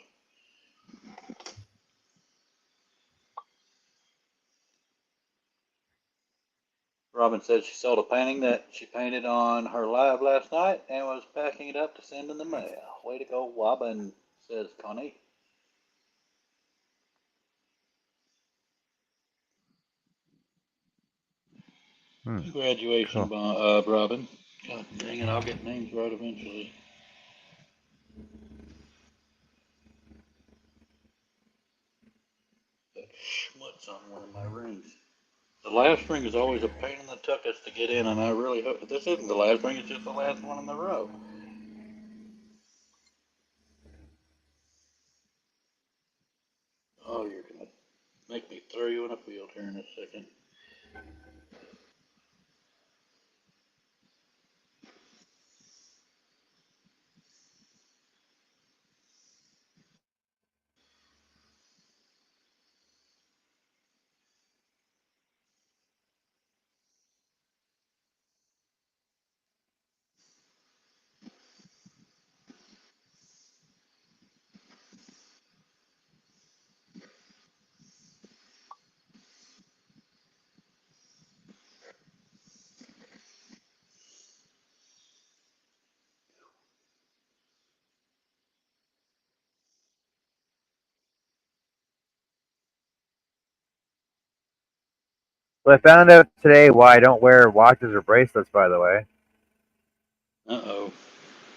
Robin said she sold a painting that she painted on her live last night and was packing it up to send in the mail. Way to go, Robin, says Connie. Congratulations, Cool. Robin. God dang it, I'll get names right eventually. That schmutz on one of my rings. The last ring is always a pain in the tuchus to get in, and I really hope this isn't the last ring, it's just the last one in the row. Oh, you're going to make me throw you in a field here in a second. Well, I found out today why I don't wear watches or bracelets. By the way, Uh-oh.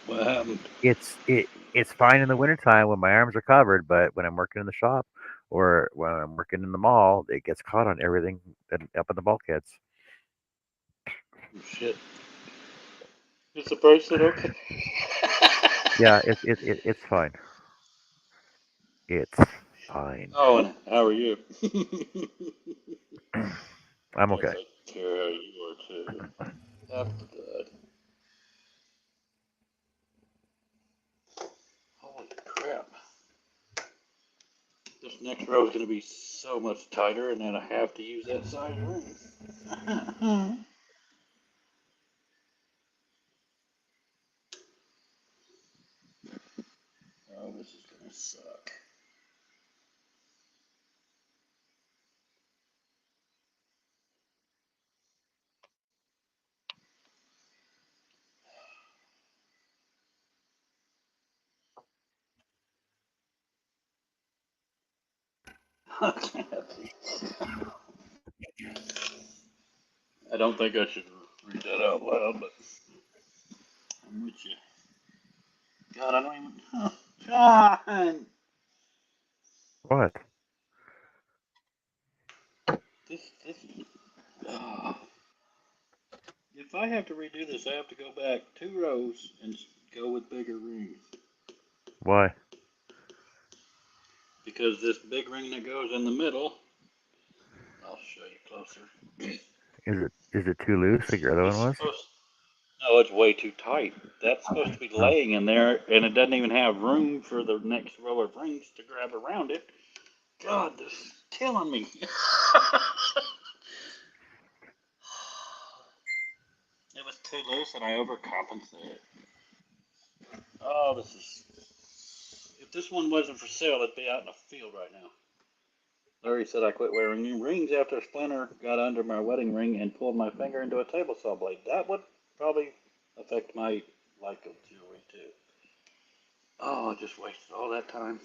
What happened? it's fine in the wintertime when my arms are covered, but when I'm working in the shop or when I'm working in the mall, it gets caught on everything up in the bulkheads. Oh, shit. Is the bracelet okay? Yeah, it's fine. It's fine. Oh, and how are you? I'm Yes, okay. I care how you are too. After that. Holy crap. This next row is going to be so much tighter, and then I have to use that size ring. Oh, this is going to suck. I don't think I should read that out loud, but I'm with you. God, I don't even. Oh, John! What? This. Oh. If I have to redo this, I have to go back 2 rows and go with bigger rings. Why? Because this big ring that goes in the middle, I'll show you closer. Is it too loose like your other It's one was? supposed. No, it's way too tight. That's supposed to be Oh, laying in there, and it doesn't even have room for the next row of rings to grab around it. God, this is killing me. It was too loose, and I overcompensated. Oh, this is. If this one wasn't for sale, it'd be out in the field right now. Larry said I quit wearing rings after a splinter got under my wedding ring and pulled my finger into a table saw blade. That would probably affect my like of jewelry too. Oh, I just wasted all that time.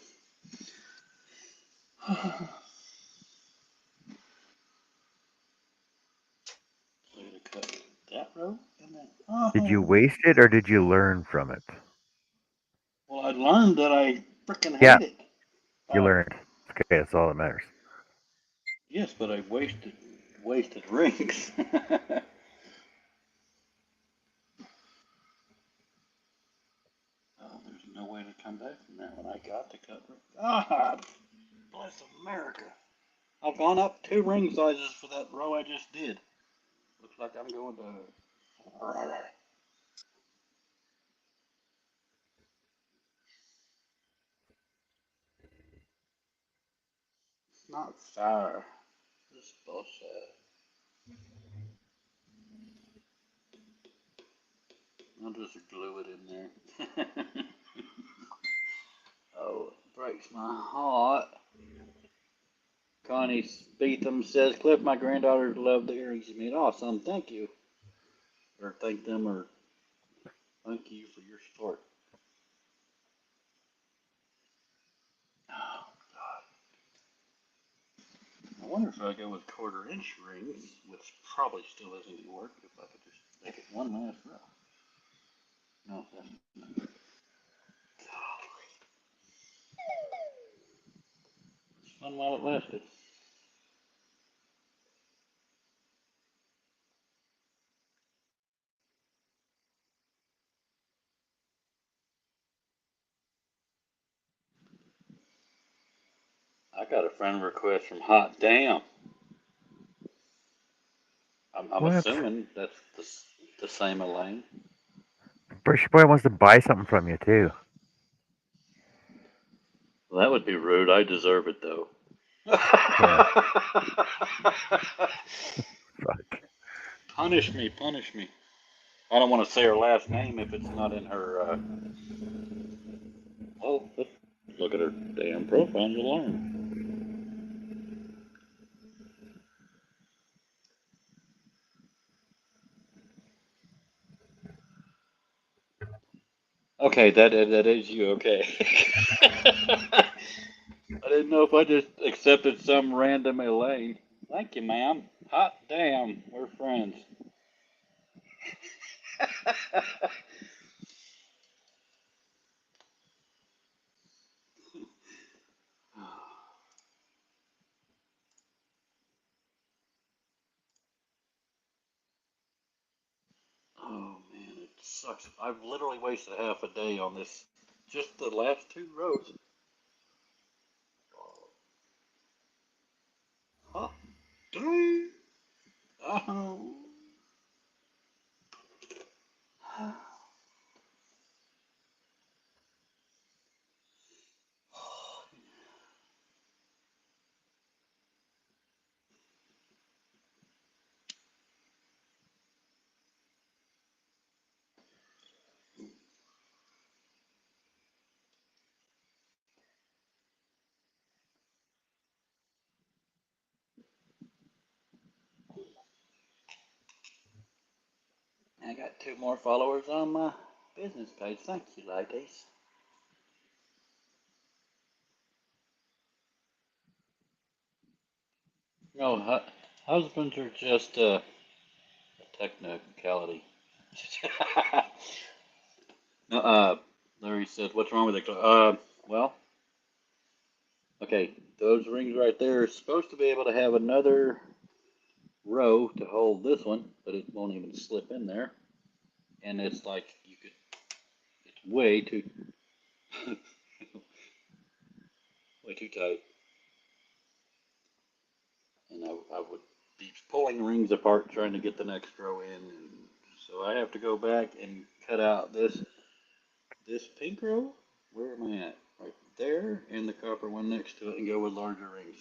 So I'm gonna cut that row and then. did you Oh, waste it or did you learn from it? well, I learned that I freaking Yeah, hate it. you Oh, learned. Okay, that's all that matters. yes, but I wasted rings. Oh, there's no way to come back from that when I got to cut. God bless America. I've gone up 2 ring sizes for that row I just did. Looks like I'm going to. Not fair. This bullshit. I'll just glue it in there. Oh, it breaks my heart. Connie Beetham says, Cliff, my granddaughter loved the earrings you made. Awesome, thank you. Or thank them, or thank you for your support. Oh, God. I wonder if I go with quarter-inch rings, which probably still isn't going to work, if I could just make it one last row. No, that's not good. It's fun while it lasted. I got a friend request from Hot Damn. I'm What? assuming that's the same Elaine. She probably wants to buy something from you too. Well, that would be rude. I deserve it though. Yeah. Fuck. Punish me, punish me. I don't want to say her last name if it's not in her. Oh, look at her damn profile and you'll learn. Okay, that is you. Okay. I didn't know if I just accepted some random Elaine. Thank you, ma'am. Hot damn, we're friends. Oh man, it sucks. I've literally wasted half a day on this. Just the last two rows. Huh? Dang. Oh. I got two more followers on my business page. Thank you, ladies. No, husbands are just a technicality. No, Larry said, "What's wrong with it?" Well, okay, those rings right there are supposed to be able to have another row to hold this one, but it won't even slip in there. And it's like it's way too, way too tight. And I would be pulling rings apart trying to get the next row in, and so I have to go back and cut out this pink row. Where am I at? Right there, and the copper one next to it, and go with larger rings.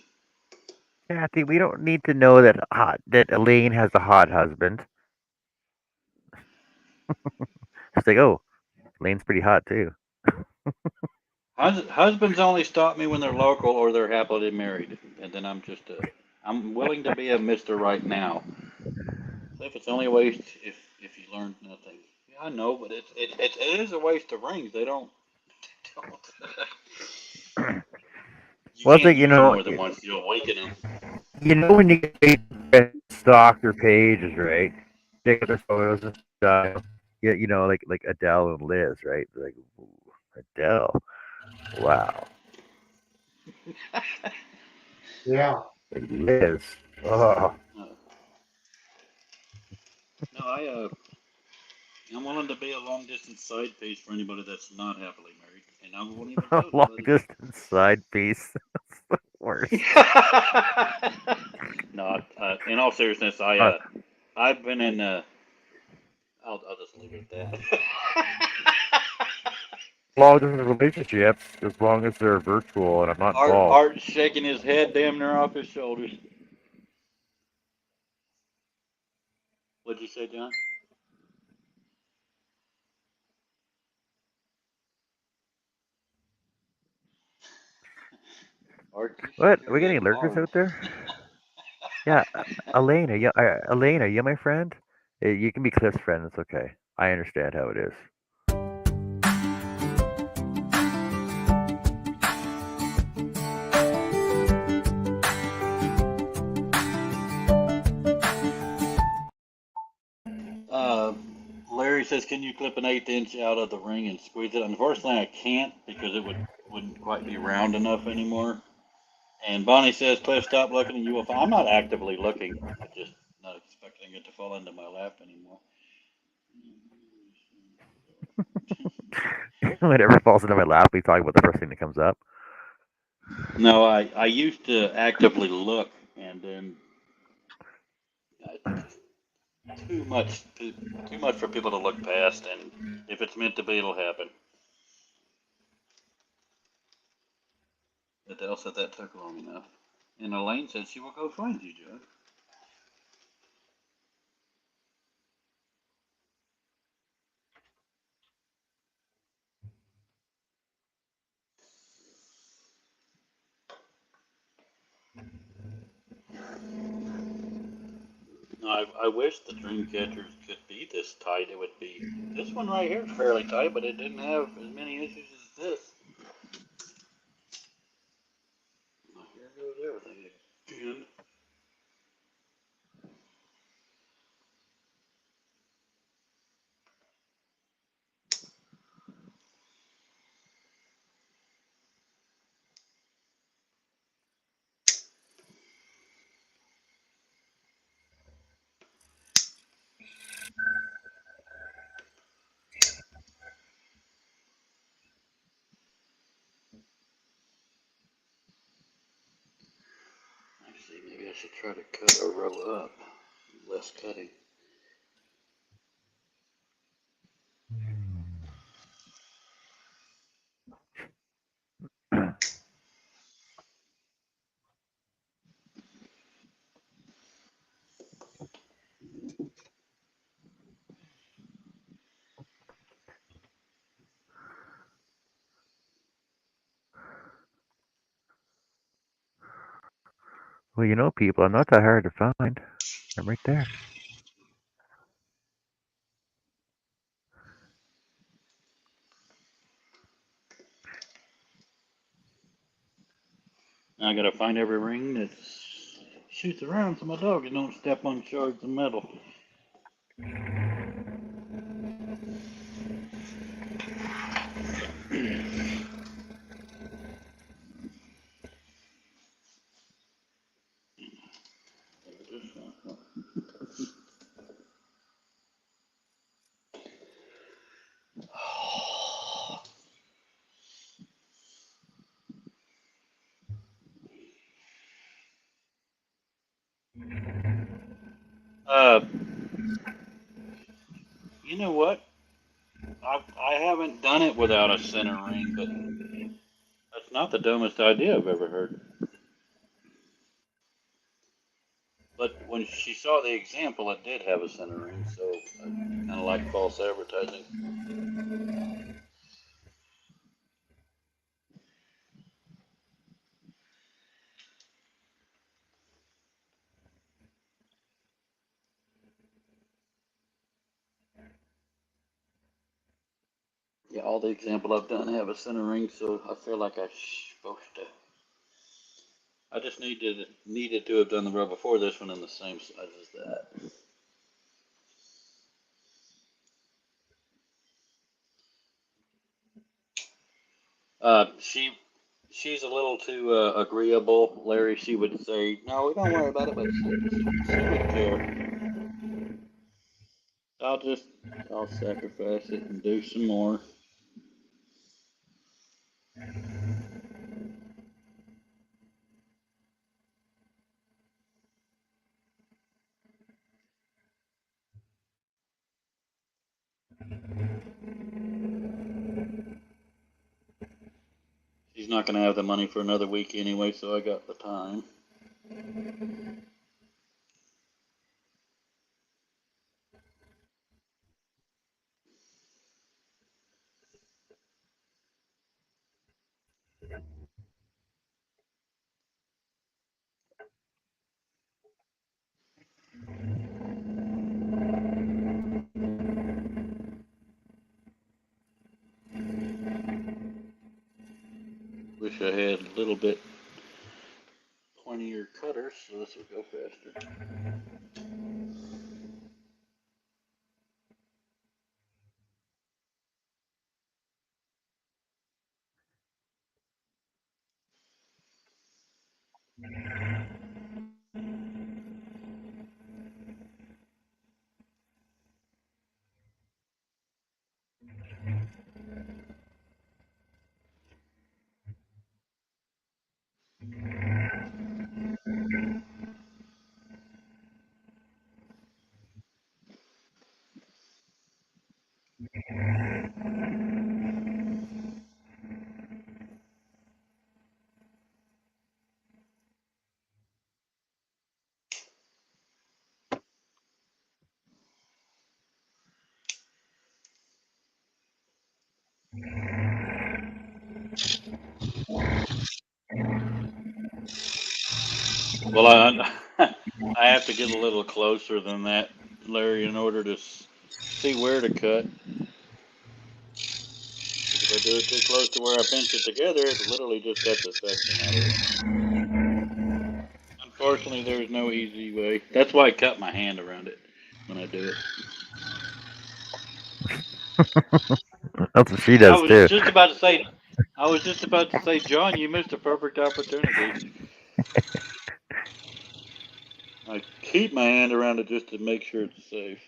Kathy, we don't need to know that Elaine has a hot husband. It's like, oh, Elaine's pretty hot too. Husbands only stop me when they're local or they're happily married, and then I'm willing to be a Mister right now. So if it's only a waste if you learn nothing. Yeah, I know, but it is a waste of rings. They don't. You Well, it's can't like use them more than once. You'll awaken them. when you get stalk their pages, right? Check out their photos and stuff. Yeah, like Adele and Liz, right? Like, ooh, Adele, wow. Yeah. Like Liz, oh, No, I'm willing to be a long distance side piece for anybody that's not happily married, and I won't even tell long nobody. distance side piece. That's the worst. No, in all seriousness, Uh, I've been in. I'll just leave it at that. long distance relationships, as long as they're virtual and I'm not involved. Art shaking his head damn near off his shoulders. What'd you say, John? Archie, What? Are you're we getting getting lurkers hard. out there? Yeah, Elaine, Elaine, are you my friend? You can be Cliff's friend. It's okay. I understand how it is. Uh, Larry says, "Can you clip an eighth inch out of the ring and squeeze it?" Unfortunately, I can't because it wouldn't quite be round enough anymore. And Bonnie says, "Cliff, stop looking, and you will find." I'm not actively looking. I just not expecting it to fall into my lap anymore. Whatever falls into my lap, we talk about the first thing that comes up. No, I used to actively look, and then it's just too much for people to look past. And if it's meant to be, it'll happen. But Dale said that took long enough. And Elaine said she will go find you, Joe. No, I wish the dream catchers could be this tight. It would be this one right here is fairly tight, but it didn't have as many issues as this. Well, here goes everything again. Actually, maybe I should try to cut a row up. Less cutting. Well, you know, people, I'm not that hard to find. I'm right there. Now I gotta find every ring that shoots around so my dog don't step on shards of metal. Uh, you know what? I haven't done it without a center ring, but that's not the dumbest idea I've ever heard. But when she saw the example, it did have a center ring, so kind of like false advertising. Yeah, all the example I've done have a center ring, so I feel like I'm supposed to. I just needed to have done the row before this one in the same size as that. She's a little too agreeable, Larry. She would say, "No, we don't worry about it," but she would care. I'll just I'll sacrifice it and do some more. She's not gonna have the money for another week anyway, so I got the time. Wish I had a little bit pointier cutters so this would go faster. Well, I have to get a little closer than that, Larry, in order to see where to cut. If I do it too close to where I pinch it together, it literally just cuts a section out of it. Unfortunately, there's no easy way. That's why I cut my hand around it when I do it. That's what she I does was too. just about to say, I was just about to say, John, you missed a perfect opportunity. I keep my hand around it just to make sure it's safe.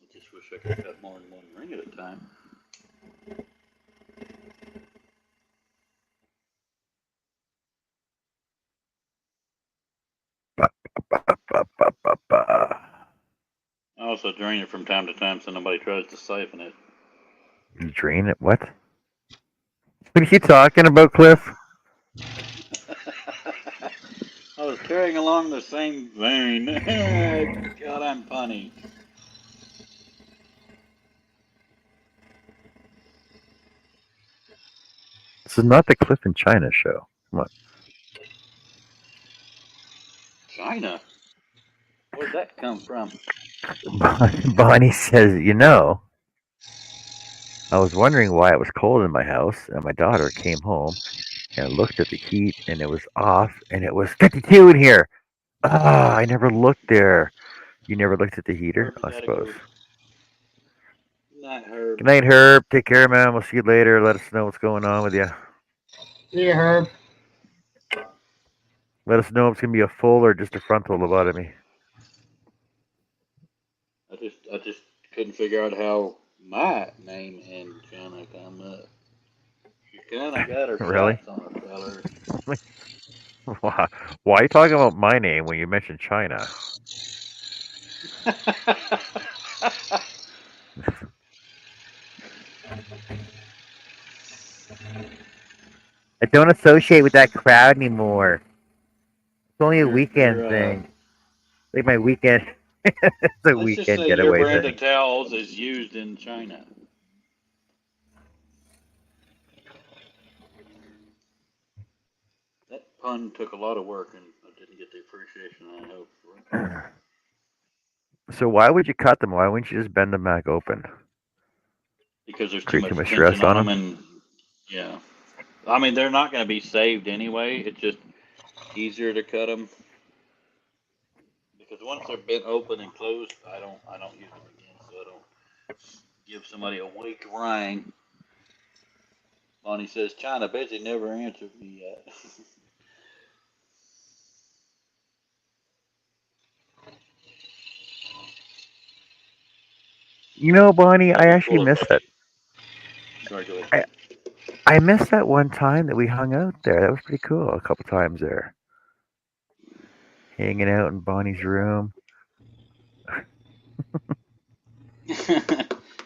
I just wish I could cut more than one ring at a time. I also drain it from time to time so nobody tries to siphon it. You drain it? What? What are you talking about, Cliff? I was carrying along the same vein. God, I'm punny. This is not the Cliff and China show. Come on. China? Where'd that come from? Bonnie says, I was wondering why it was cold in my house, and my daughter came home and I looked at the heat and it was off and it was 52 in here. Ah, I never looked there. You never looked at the heater, Herb, you I gotta suppose. go. Not Herb. Good night, Herb. Take care, man. We'll see you later. Let us know what's going on with you. See you, Herb. Let us know if it's gonna be a full or just a frontal lobotomy. I just couldn't figure out how my name and China come up. You kinda got her Really? sights on her, feller. Why are you talking about my name when you mentioned China? I don't associate with that crowd anymore. It's only a weekend Your thing. Like my weekend. It's a let's just weekend say your getaway brand thing. of towels is used in China. That pun took a lot of work and I didn't get the appreciation I hoped for. So why would you cut them? Why wouldn't you just bend them back open? Because there's too Create too much much tension stress on on them them? and yeah. I mean, they're not going to be saved anyway. It's just easier to cut them because once they're bent open and closed, I don't use them again. So I don't give somebody a weak ring. Bonnie says China busy never answered me yet. Bonnie, I That'd be actually cool missed if. that. Sorry, go I ahead. I missed that one time that we hung out there. That was pretty cool. A couple times there, hanging out in Bonnie's room.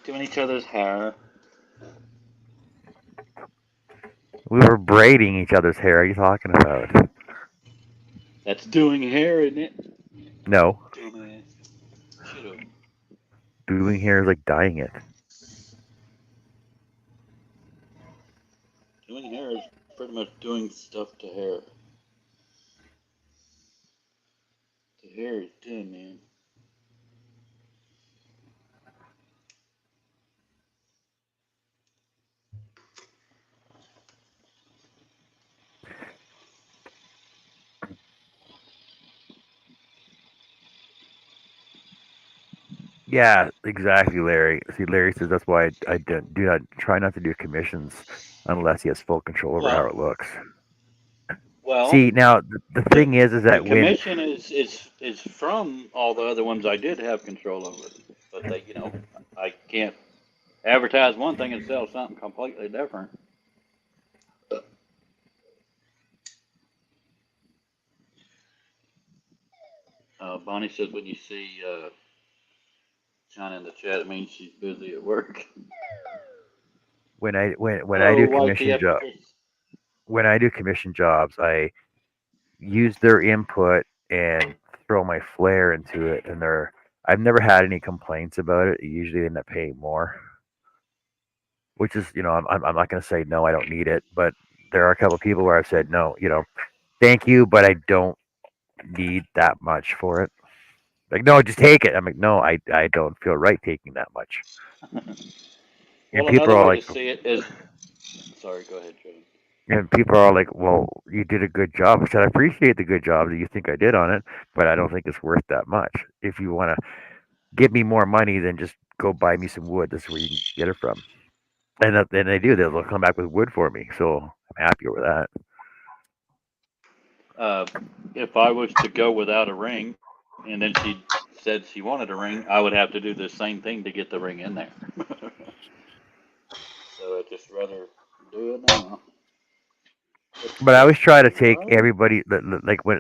Doing each other's hair. We were braiding each other's hair. Are you talking about? That's doing hair, isn't it? No, Dumbass. Should have. doing hair is like dyeing it. Doing hair is pretty much doing stuff to hair. The hair is done, man. Yeah, exactly, Larry. See, Larry says that's why I do not try not to do commissions unless he has full control over how Well, it looks. well, See, now the the thing is the that when commission is from all the other ones I did have control over, but I can't advertise one thing and sell something completely different. Bonnie said when you see China in the chat, it means she's busy at work. when I Oh, do wipe the commission job epicals. when I do commission jobs, I use their input and throw my flair into it, and I've never had any complaints about it. Usually, they end up paying more, which is I'm not going to say no, I don't need it, but there are a couple of people where I've said no, thank you, but I don't need that much for it. Like, no, just take it. I'm like, no, I don't feel right taking that much. And Well, people another are all way to like, see it is. Sorry, go ahead, Joe. well, you did a good job. I said, I appreciate the good job that you think I did on it, but I don't think it's worth that much. If you want to give me more money, then just go buy me some wood. That's where you can get it from. And they do. They'll come back with wood for me. So I'm happy with that. Uh, if I was to go without a ring, and then she said she wanted a ring, I would have to do the same thing to get the ring in there. So I'd just rather do it now. But I But always try to take well, everybody,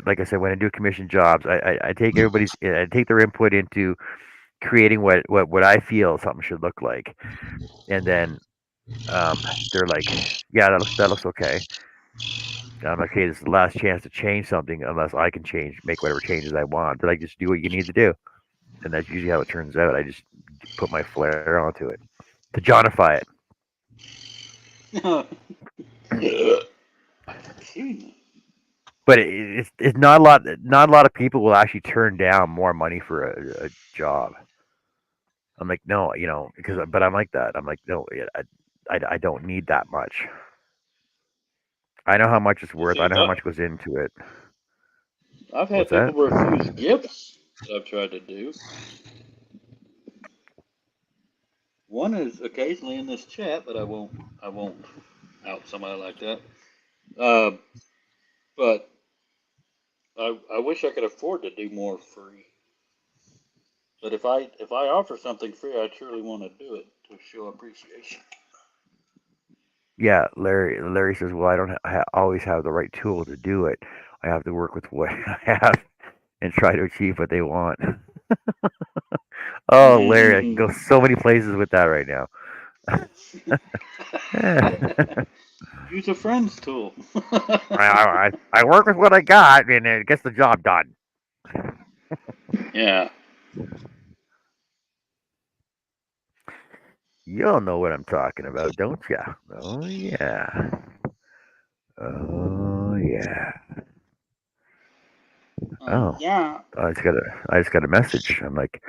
like I said, when I do commission jobs, I take I take their input into creating what I feel something should look like, and then they're like, yeah, that looks okay. I'm like, okay, this is the last chance to change something unless I can make whatever changes I want. They're like, just do what you need to do, and that's usually how it turns out. I just put my flair onto it to Johnify it. excuse me. But it's not a lot. Not a lot of people will actually turn down more money for a job. I'm like, no, but I'm like that. I'm like, no, yeah, I don't need that much. I know how much it's You worth. I see, know how much goes into it. I've had What's people that? refuse gifts that I've tried to do. One is occasionally in this chat, but I won't out somebody like that. Uh, but I wish I could afford to do more free. But if I offer something free, I truly want to do it to show appreciation. Yeah, Larry says, well, I don't always have the right tool to do it. I have to work with what I have and try to achieve what they want. Oh, Larry, I can go so many places with that right now. Use a friend's tool. I work with what I got, and it gets the job done. Yeah. You'll know what I'm talking about, don't ya? Oh yeah. Oh yeah. Oh, Yeah. I just got a message. I'm like,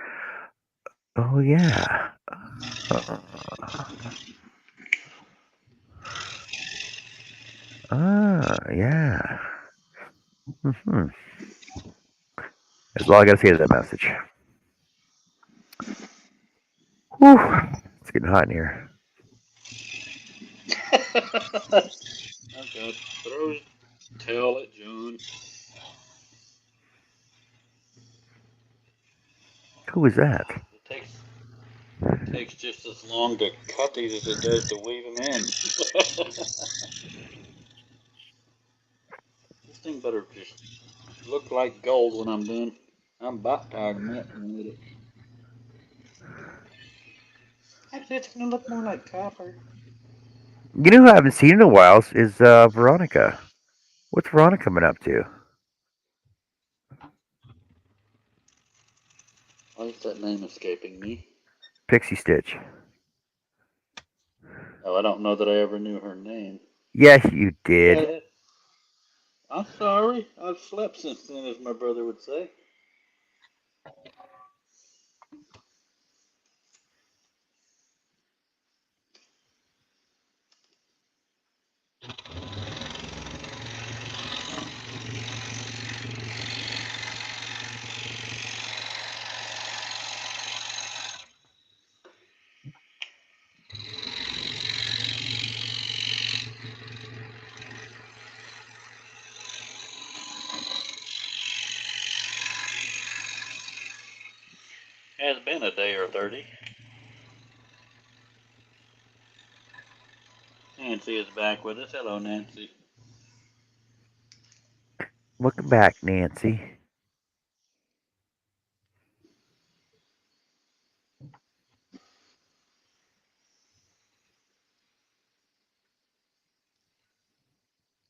oh yeah. Uh, yeah. Hmm. That's all I gotta say to that message. Whew. It's getting hot in here. I've got throw tail at John. Who was that? It takes just as long to cut these as it does to weave them in. This thing better just look like gold when I'm done. I'm about tired of messing with it. Actually, it's gonna look more like copper. You know who I haven't seen in a while is Veronica. What's Veronica been up to? Why is that name escaping me? Pixie Stitch. Oh, I don't know that I ever knew her name. Yes, you did. Yeah, I'm sorry. I've slept since then, as my brother would say. Has been a day or 30. Nancy is back with us. Hello, Nancy. Welcome back, Nancy.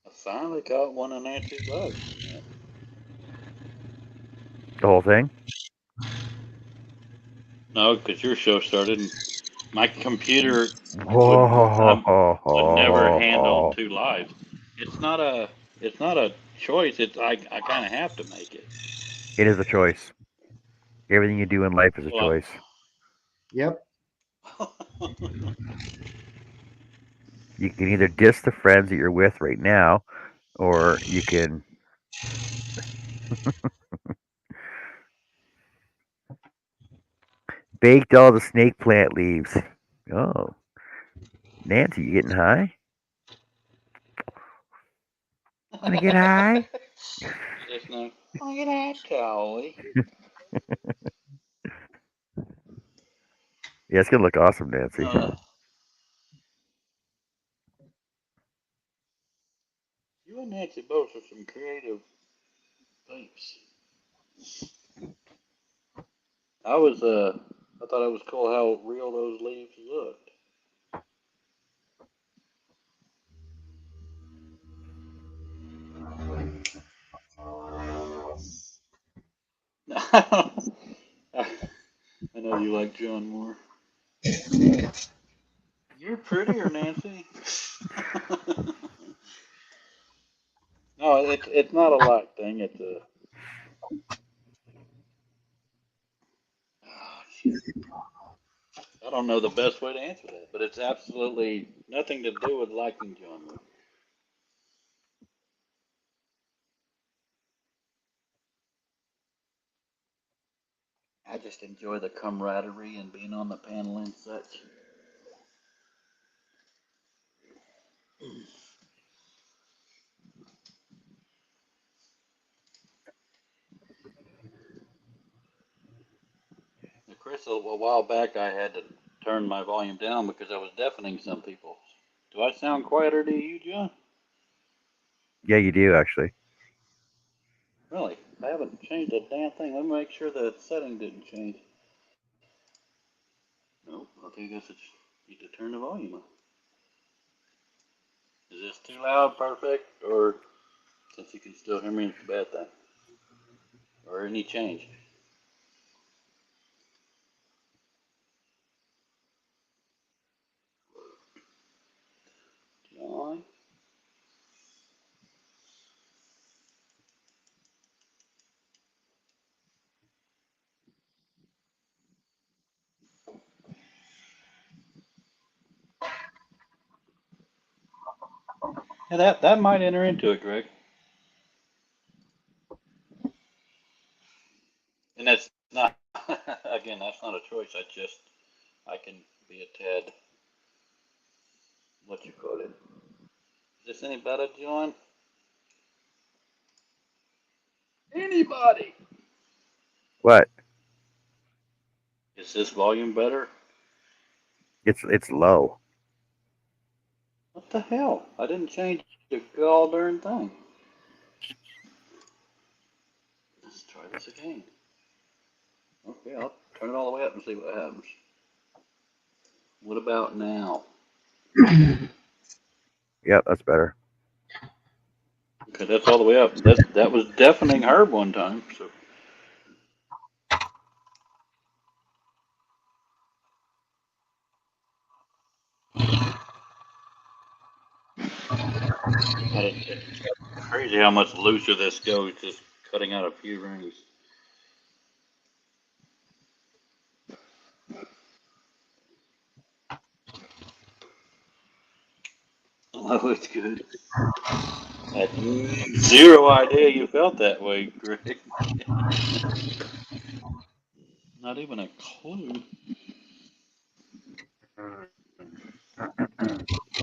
I finally caught one of Nancy's bugs. Yeah. The whole thing? No, because your show started and my computer would never handle Whoa. 2 lives. It's not a it's not a choice. It's I kind of have to make it. It is a choice. Everything you do in life is a Well, choice. Yep. You can either diss the friends that you're with right now, or you can baked all the snake plant leaves. Oh, Nancy, you getting high? Want to get high? Just now. Look at that, Charlie. Yeah, it's gonna look awesome, Nancy. You and Nancy both are some creative types. I thought it was cool how real those leaves looked. I know you like John more. You're prettier, Nancy. No, it's not a luck thing. It's a. I don't know the best way to answer that, but it's absolutely nothing to do with liking John more. I just enjoy the camaraderie and being on the panel and such. Now, Chris, a while back I had to turn my volume down because I was deafening some people. Do I sound quieter to you, John? Yeah, you do actually. Really? I haven't changed a damn thing. Let me make sure the setting didn't change. Nope. Okay, I guess it's need to turn the volume up. Is this too loud? Perfect? Or since you can still hear me, it's a bad thing? Or any change? John? Yeah, that might enter into it, Greg. And that's not, again, that's not a choice. I can be a tad, what you call it. Is this any better, John? Anybody? What? Is this volume better? It's low. What the hell? I didn't change the gall darn thing. Let's try this again. Okay, I'll turn it all the way up and see what happens. What about now? Yep, that's better. Okay, that's all the way up. That was deafening Herb one time. So Crazy how much looser this goes, just cutting out a few rings. Oh, it's good. I had zero idea you felt that way, Greg. Not even a clue.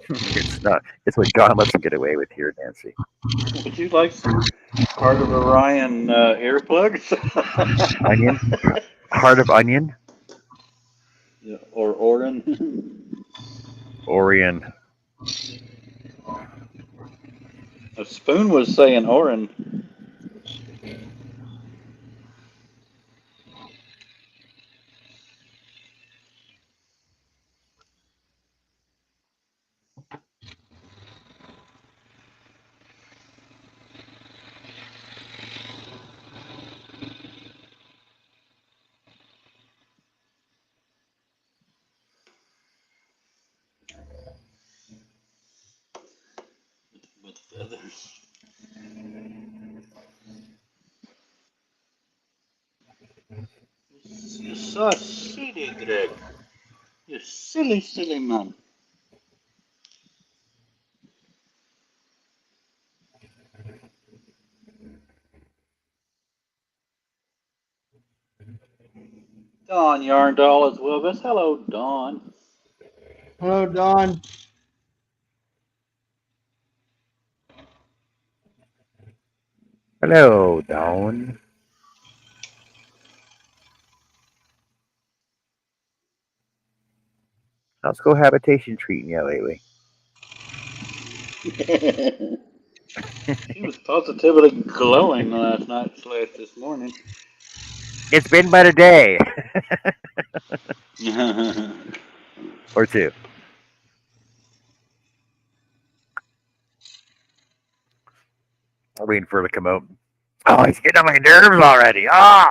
It's not. It's what God lets him get away with here, Nancy. Would you like some Heart of Orion earplugs? Onion, heart of onion, Yeah, or Orin? Orion. A spoon was saying Orin. With feathers. You're so silly, Greg. You silly, silly man. Dawn Yarndall is with us. Hello, Dawn. Hello, Don. Hello, Dawn. How's cohabitation treating you lately? She was positively glowing last night slash this morning. It's been but a day or two. I'm waiting for it to come out. Oh, he's getting on my nerves already. Oh,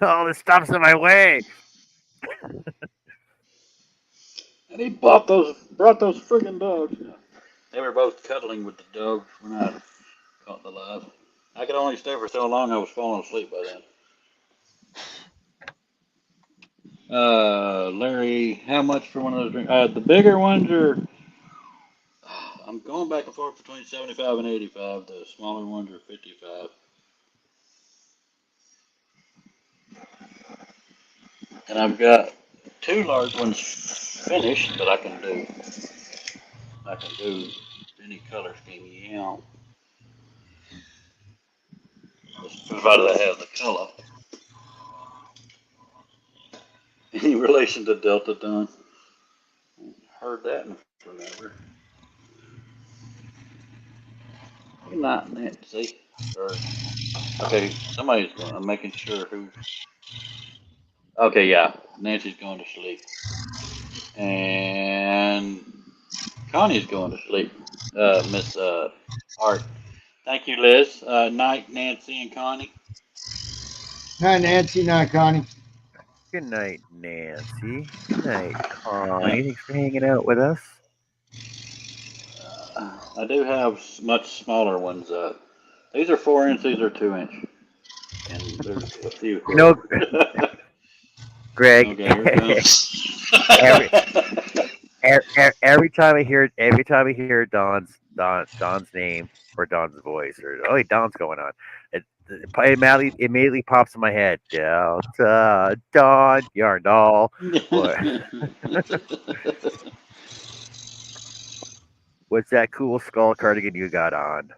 all this stuff's in my way. And he brought those friggin' dogs. They were both cuddling with the dog when I caught the live. I could only stay for so long. I was falling asleep by then. Larry, how much for one of those drinks? The bigger ones are. I'm going back and forth between 75 and 85. The smaller ones are 55. And I've got two large ones finished, but I can do. I can do any color scheme you want, provided I have the color. Any relation to Delta Dawn? Heard that in forever. Good night, Nancy. Or, okay, somebody's going. I'm making sure who. Okay, yeah, Nancy's going to sleep, and Connie's going to sleep. Miss Art. Thank you, Liz. Night, Nancy and Connie. Hi, Nancy. Not Connie. Good night, Nancy. Good night, Yeah, Connie. Thanks for hanging out with us. I do have much smaller ones. These are 4 inch. These are 2 inch, and there's a few You know, here. Greg. Okay, here it comes. every every time I hear Don's name or Don's voice or oh, hey, Don's going on, it immediately pops in my head. Delta Don Yarndall. What? What's that cool skull cardigan you got on?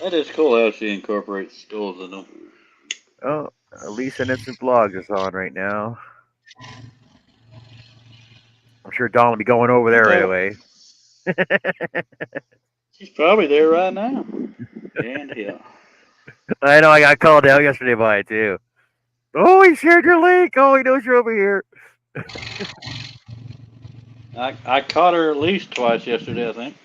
That is cool how she incorporates skulls in them. Oh, Lisa Innocent Blog is on right now. I'm sure Don will be going over there right Okay, away. she's probably there right now. And yeah. I know I got called out yesterday by it too. Oh, he shared your link. Oh, he knows you're over here. I caught her at least twice yesterday, I think.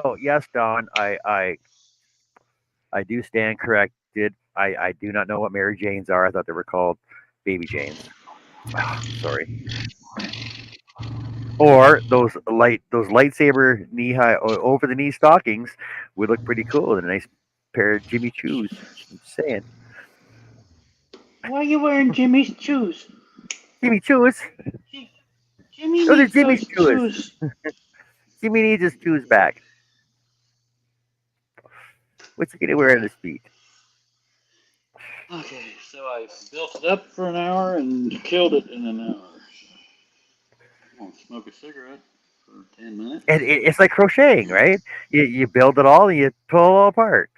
So yes, Don, I do stand corrected. I do not know what Mary Janes are. I thought they were called Baby Janes. Sorry. Or those lightsaber knee high over the knee stockings would look pretty cool in a nice pair of Jimmy Choos. I'm just saying. Why are you wearing Jimmy's shoes? Jimmy Choos. Jimmy Those are needs Jimmy's those shoes. shoes. Jimmy needs his shoes back. What's he gonna wear on his feet? Okay, so I built it up for an hour and killed it in an hour. I'm gonna smoke a cigarette for 10 minutes. And it's like crocheting, right? You build it all and you pull it all apart.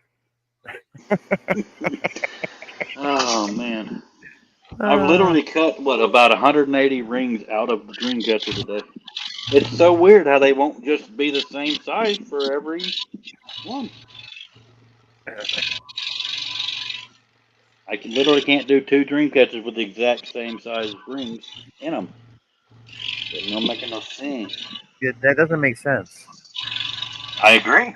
Oh man, I've Uh, literally cut about 180 rings out of the dream catcher today. It's so weird how they won't just be the same size for every one. Literally can't do two dream catchers with the exact same size rings in them. It don't make no sense. that doesn't make sense. I agree.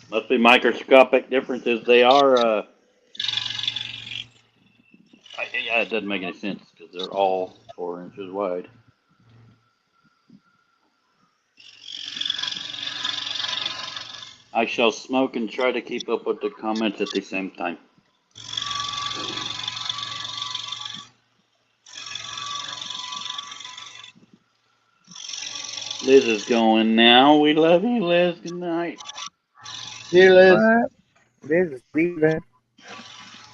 Must be microscopic differences. They are. Yeah, it doesn't make any sense because they're all 4 inches wide. I shall smoke and try to keep up with the comments at the same time. Liz is going now. We love you, Liz. Good night. See you, Liz. What? Liz is leaving.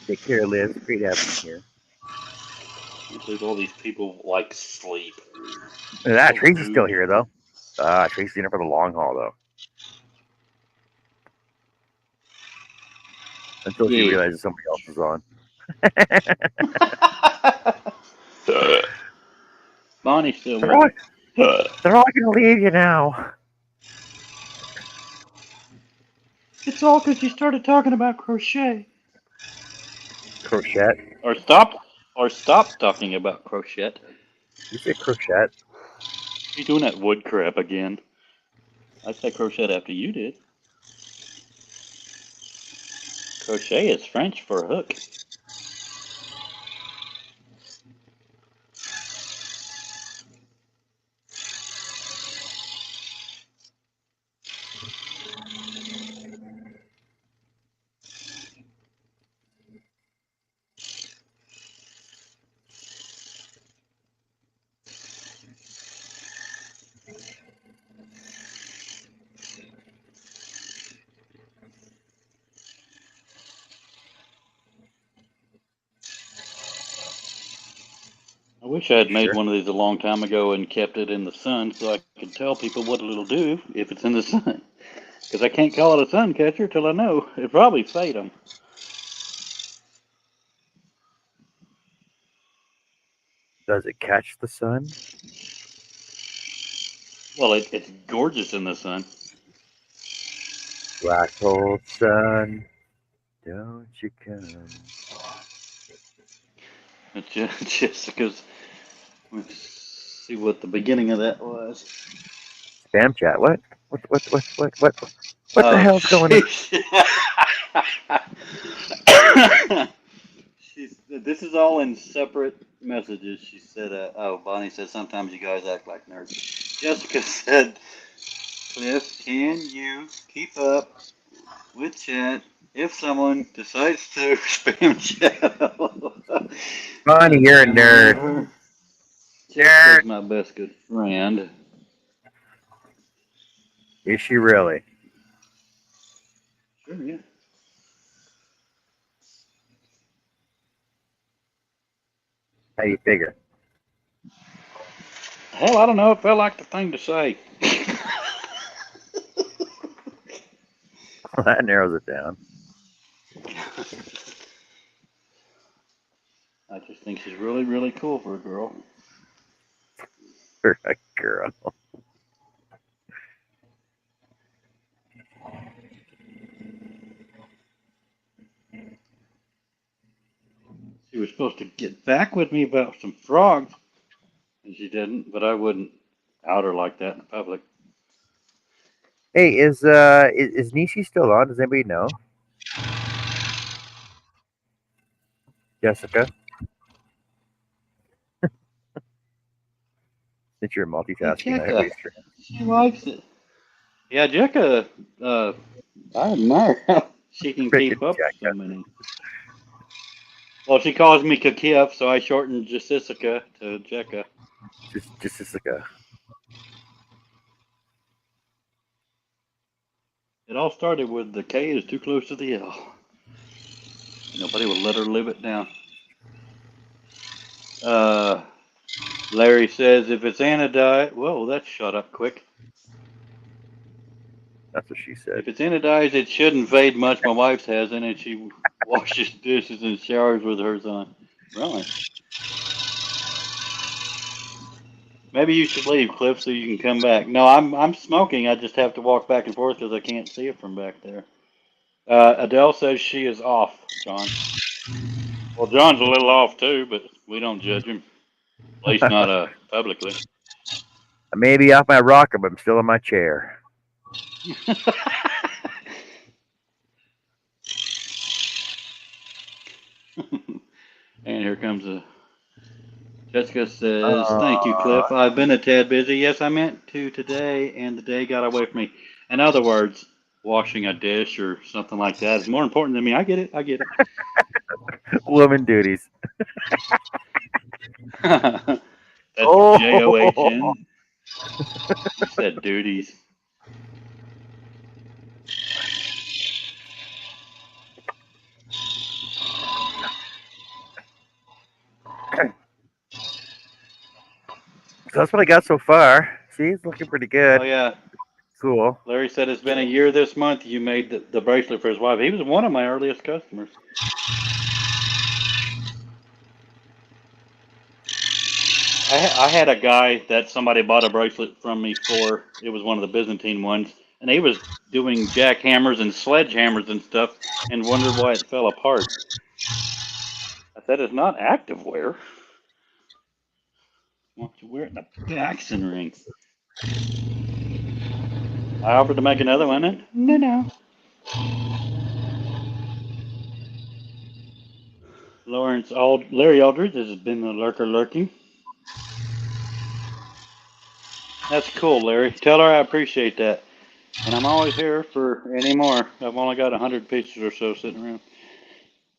Take care, Liz. Great having you here. I can't believe all these people like sleep. Ah, So Tracy's still rude. here though. Tracy's in for the long haul though. Until she Yeah. realizes somebody else is on. Bonnie's still They're with all, us. they're all gonna leave you now. It's all because you started talking about crochet. Crochet. Or stop talking about crochet. You said crochet. You're doing that wood crap again. I said crochet after you did. Crochet is French for hook. I wish I You had made sure? one of these a long time ago and kept it in the sun so I could tell people what it'll do if it's in the sun. Because I can't call it a sun catcher till I know. It'd probably fade them. Does it catch the sun? Well, it's gorgeous in the sun. Black hole sun, don't you come? It's just because. Let's see what the beginning of that was. Spam chat. What? What the Oh, hell's going on? this is all in separate messages. She said, oh, Bonnie said, sometimes you guys act like nerds. Jessica said, Cliff, can you keep up with chat if someone decides to spam chat? Bonnie, God you're a damn, I love nerd. her. Nerd. Jessica's my best good friend. Is she really? Sure, yeah. How do you figure? Hell, I don't know. It felt like the thing to say. Well, that narrows it down. I just think she's really, really cool for a girl. For a girl. She was supposed to get back with me about some frogs, and she didn't, but I wouldn't out her like that in public. Hey, is Nishi still on? Does anybody know? Jessica, since you're Hey, multitasking on Jekka. everybody's stream. She likes it. Yeah, Jekka, I admire how she can keep Frickin' up with so Jessica. many. Well, she calls me Kakif, so I shortened Jessica to Jekka. Just Jessica. It all started with the K is too close to the L. Nobody would let her live it down. Larry says if it's anodized, whoa, that shut up quick. That's what she said. If it's anodized, it shouldn't fade much. My wife's hasn't, and she washes dishes and showers with hers on. Really? Maybe you should leave, Cliff, so you can come back. No, I'm smoking. I just have to walk back and forth because I can't see it from back there. Adele says she is off, John. Well, John's a little off too, but we don't judge him. At least not publicly. I may be off my rocker, but I'm still in my chair. And here comes a. Jessica says, "Thank you, Cliff. I've been a tad busy. Yes, I meant to today, and the day got away from me. In other words, washing a dish or something like that is more important than me. I get it. I get it." Woman duties. That's Oh, JOHN. You said duties. so that's what I got so far. See, it's looking pretty good. Oh yeah, Cool. Larry said it's been a year this month. You made the bracelet for his wife. He was one of my earliest customers. I had a guy that somebody bought a bracelet from me for. It was one of the Byzantine ones, and he was doing jackhammers and sledgehammers and stuff, and wondered why it fell apart. I said it's not active wear. Why don't you wear it in a Paxton ring? I offered to make another one, and no. Larry Aldridge has been a lurker lurking. That's cool, Larry. Tell her I appreciate that. And I'm always here for any more. I've only got 100 pictures or so sitting around.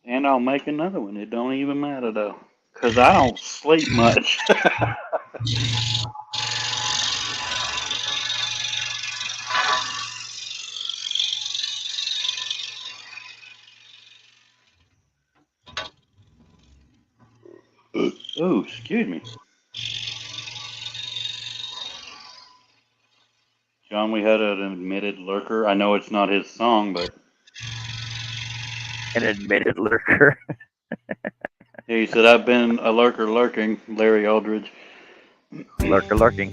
And I'll make another one. It don't even matter, though. Because I don't sleep much. Oh, excuse me. John, we had an admitted lurker. I know it's not his song, but An admitted lurker. he said, I've been a lurker lurking, Larry Aldridge. Lurker lurking.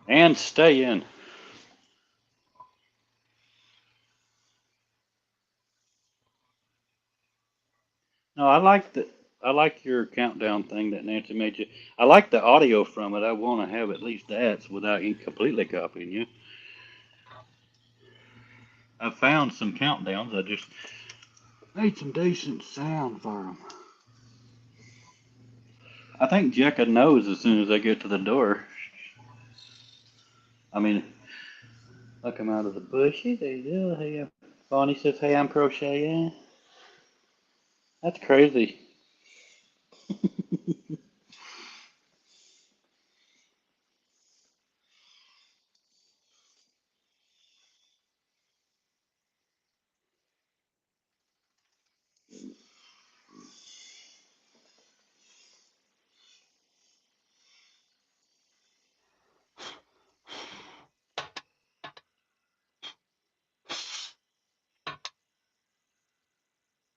And stay in. No, I like your countdown thing that Nancy made you. I like the audio from it. I want to have at least that without you completely copying you. I found some countdowns. I just made some decent sound for them. I think Jekka knows as soon as I get to the door. I mean, I come out of the bushes. There you go. Hey, Bonnie says, "Hey, I'm crocheting." That's crazy.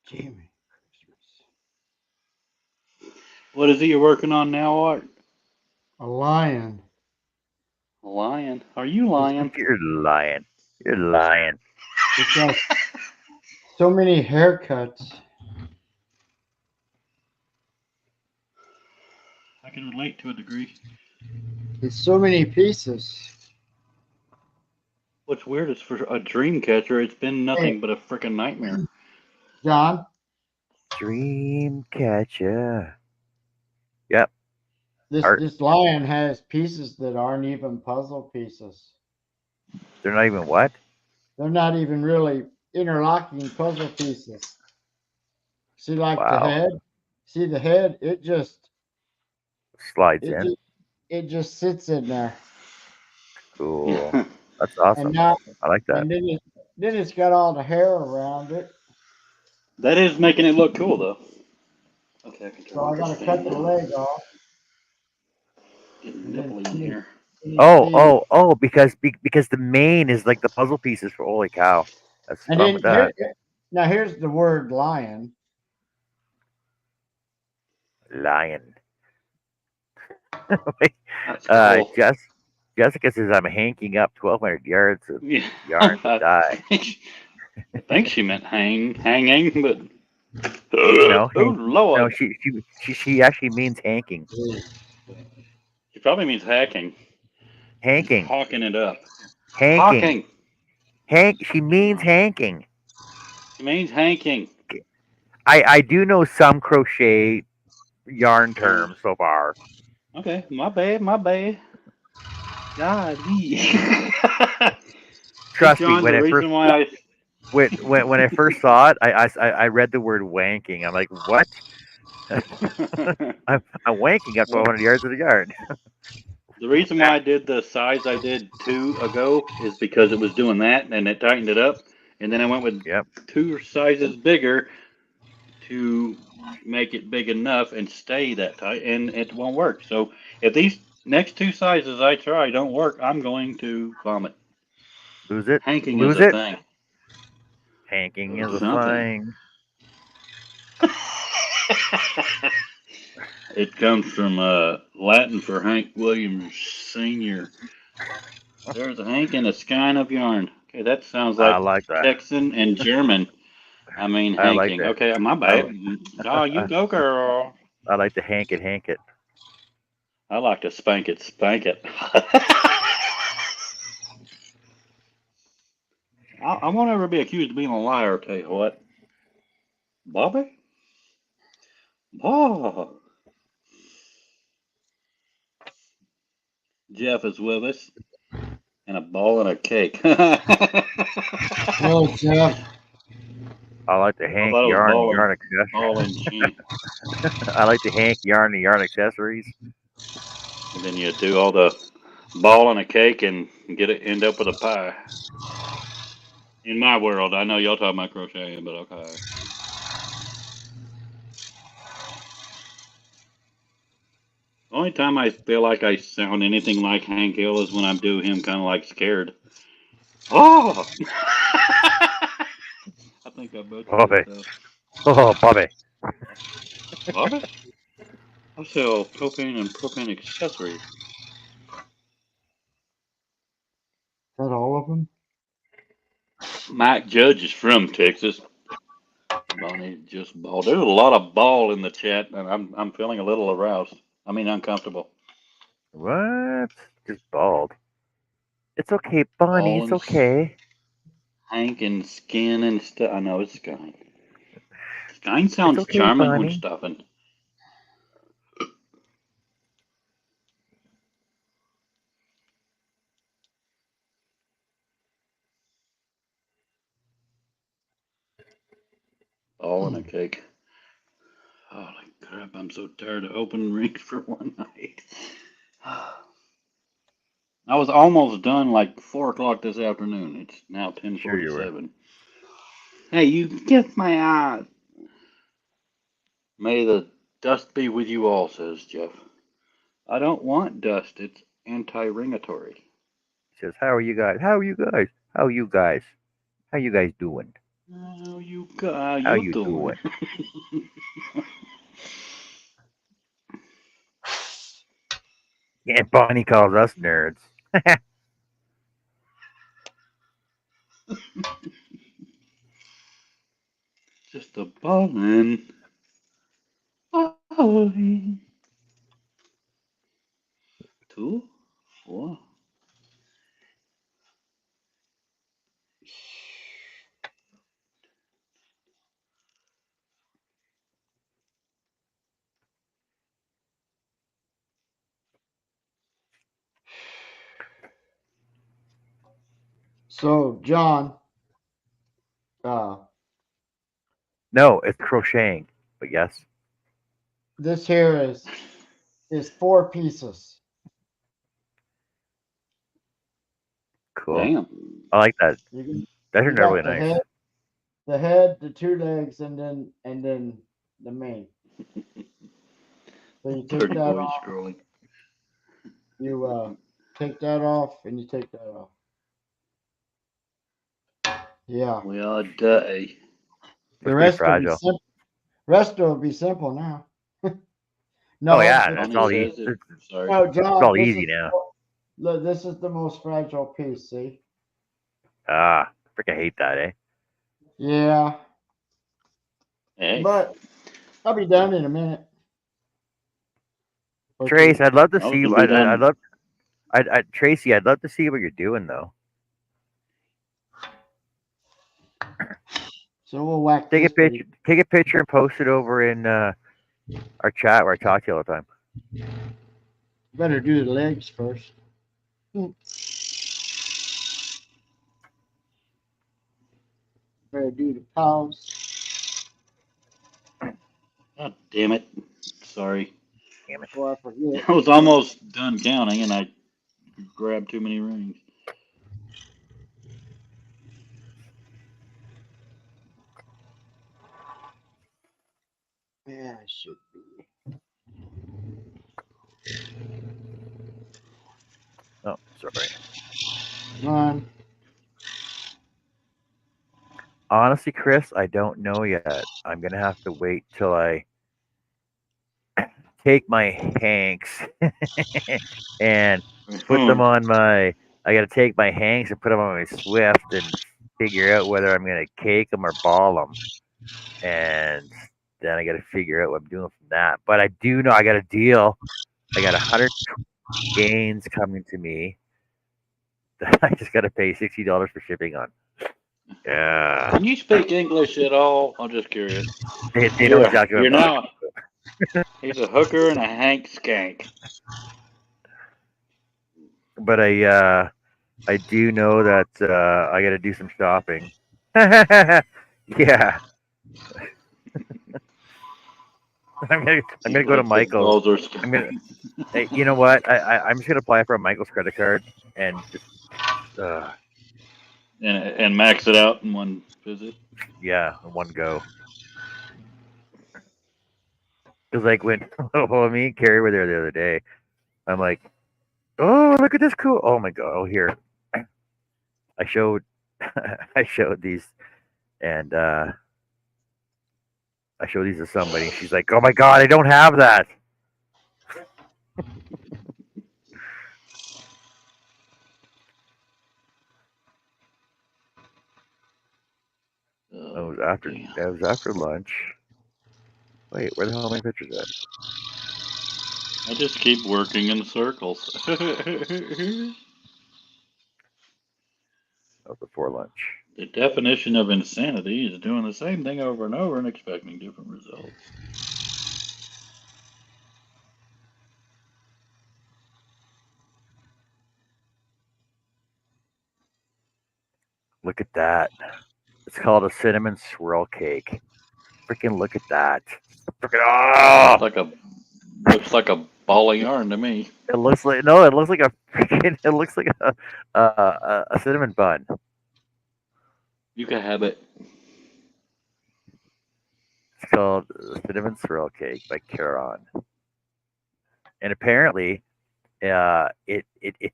Jamie. What is it you're working on now, Art? A lion. A lion? Are you lying? You're lying. You're lying. It's a so many haircuts. I can relate to a degree. There's so many pieces. What's weird is for a dream catcher, it's been Hey, nothing but a freaking nightmare. John, Dream catcher. Yep. this Art. this lion has pieces that aren't even puzzle pieces. They're not even what? They're not even really interlocking puzzle pieces. See, like the Wow. head. See the head. Slides It in. just it just sits in there, Cool. That's and awesome. now I like that. and then it's got all the hair around it. That is making it look cool, though. Okay, I can turn So on I this gotta fan cut the now. leg off, Getting and then nipply in here. Oh, because the main is like the puzzle pieces for holy cow. That's and fun with then that. here's the word lion. Lion. That's cool. Jessica says I'm hanking up 1,200 yards of Yeah, yarn to die. I think she meant hanging, but No, oh no, Lord, she actually means hanking. she probably means hacking. She's Hanking. hawking it up. Hanking. Hawking. She means hanking. It means hanking. I do know some crochet yarn Uh, terms so far. okay, my bad, my bad. Golly. See, Trust me, John, the reason why I when I first saw it, I read the word wanking. I'm like, what? I'm wanking up 1,200 yards of the yard. the reason why I did the size I did 2 ago is because it was doing that and it tightened it up, and then I went with Yep. 2 sizes bigger to make it big enough and stay that tight, and it won't work. So if these next 2 sizes I try don't work, I'm going to vomit. Lose it. Hanking is Lose a it. thing. Hanking is a Something. thing. It comes from Latin for Hank Williams Sr. There's a Hank and a skein of yarn. Okay, that sounds I like like that. Texan and German. I mean, I like hanking. that. Okay, my I, bad. Oh, you go, girl. I like to hank it. I like to spank it, spank it. I won't ever be accused of being a liar, tell you what. Bobby? Oh, Jeff is with us, and a ball and a cake. I Oh, Jeff. I like to hank thought it was yarn and ball and yarn accessories. chain. I like to hank yarn and yarn accessories. And then you do all the ball and a cake and end up with a pie. In my world, I know y'all talking about crocheting, but okay. The only time I feel like I sound anything like Hank Hill is when I do him kind of like scared. Oh! I think I butchered it Bobby. though. Oh, Bobby. Bobby? I sell propane and propane accessories. Is that all of them? Mike Judge is from Texas. Bonnie just ball. There's a lot of ball in the chat, and I'm feeling a little aroused. I mean, uncomfortable. What? Just bald. It's okay, Bonnie. Ball It's and okay. Hank and skin and stuff. I know it's Skyne. Skyne It's sounds okay, charming when Bonnie. stuffing. Ball and a cake. Holy crap, I'm so tired of opening rings for one night. I was almost done like 4 o'clock this afternoon. It's now Sure you were. 10:47. Hey, you get my eyes. May the dust be with you all, says Jeff. I don't want dust. It's anti-ringatory. He says, "How are you guys? How are you guys? How are you guys? How you guys doing? How How you you doing? doing?" Yeah, Bonnie calls us nerds. Falling. Falling. 2, 4. So, John, No, it's crocheting. But yes. this here is 4 pieces. Cool. Damn. I like that. You, That you turned out got really nice. the head, the 2 legs, and then the mane. So you take Dirty that boy off. scrolling. You take that off, and you take that off. Yeah. We are dirty. The It's pretty rest will be fragile. simple. Rest will be simple now. Oh No, yeah, but it's Johnny all easy. says it. Sorry. no, It's John, all this easy is now. look. This is the most fragile piece. See? Ah, freaking hate that, eh? Yeah, Hey. but I'll be done in a minute. Or Trace, two. I'd love to I was see. gonna be done. I'd love. Tracy, I'd love to see what you're doing though. So we'll whack Take a this picture. Take a picture and post it over in our chat where I talk to you all the time. Better do the legs first. Better do the paws. God damn it. Sorry. Damn it. Before I forget. I was almost done counting and I grabbed too many rings. Yeah, it should be. Oh, sorry. 1. Honestly, Chris, I don't know yet. I'm gonna have to wait till I take my hanks and put them on my. I gotta take my hanks and put them on my Swift and figure out whether I'm gonna cake them or ball them, and then I gotta figure out what I'm doing from that. But I do know I got a deal. I got 100 gains coming to me that I just gotta pay $60 for shipping on. Yeah, Can you speak English at all? I'm just curious. they know exactly what You're I'm talking. now. He's a hooker and a hank skank. But I do know that I got to do some shopping. Yeah, I'm gonna go to Michael's. I'm gonna. Hey, you know what? I'm just gonna apply for a Michael's credit card and just and max it out in one visit. yeah, in one go. Cause like when me and Carrie were there the other day, I'm like, oh look at this cool. Oh my god. Oh here, I showed I showed these and I showed these to somebody. She's like, oh my god, I don't have that. Oh, That was after damn. that was after lunch. Wait, where the hell are my pictures at? I just keep working in circles. That was before lunch. The definition of insanity is doing the same thing over and over and expecting different results. Look at that. It's called a cinnamon swirl cake. Freaking look at that. Freaking Looks like a ball of yarn to me. It looks like no, it looks like a freaking it looks like a cinnamon bun. You can have it. It's called cinnamon swirl cake by Caron. And apparently it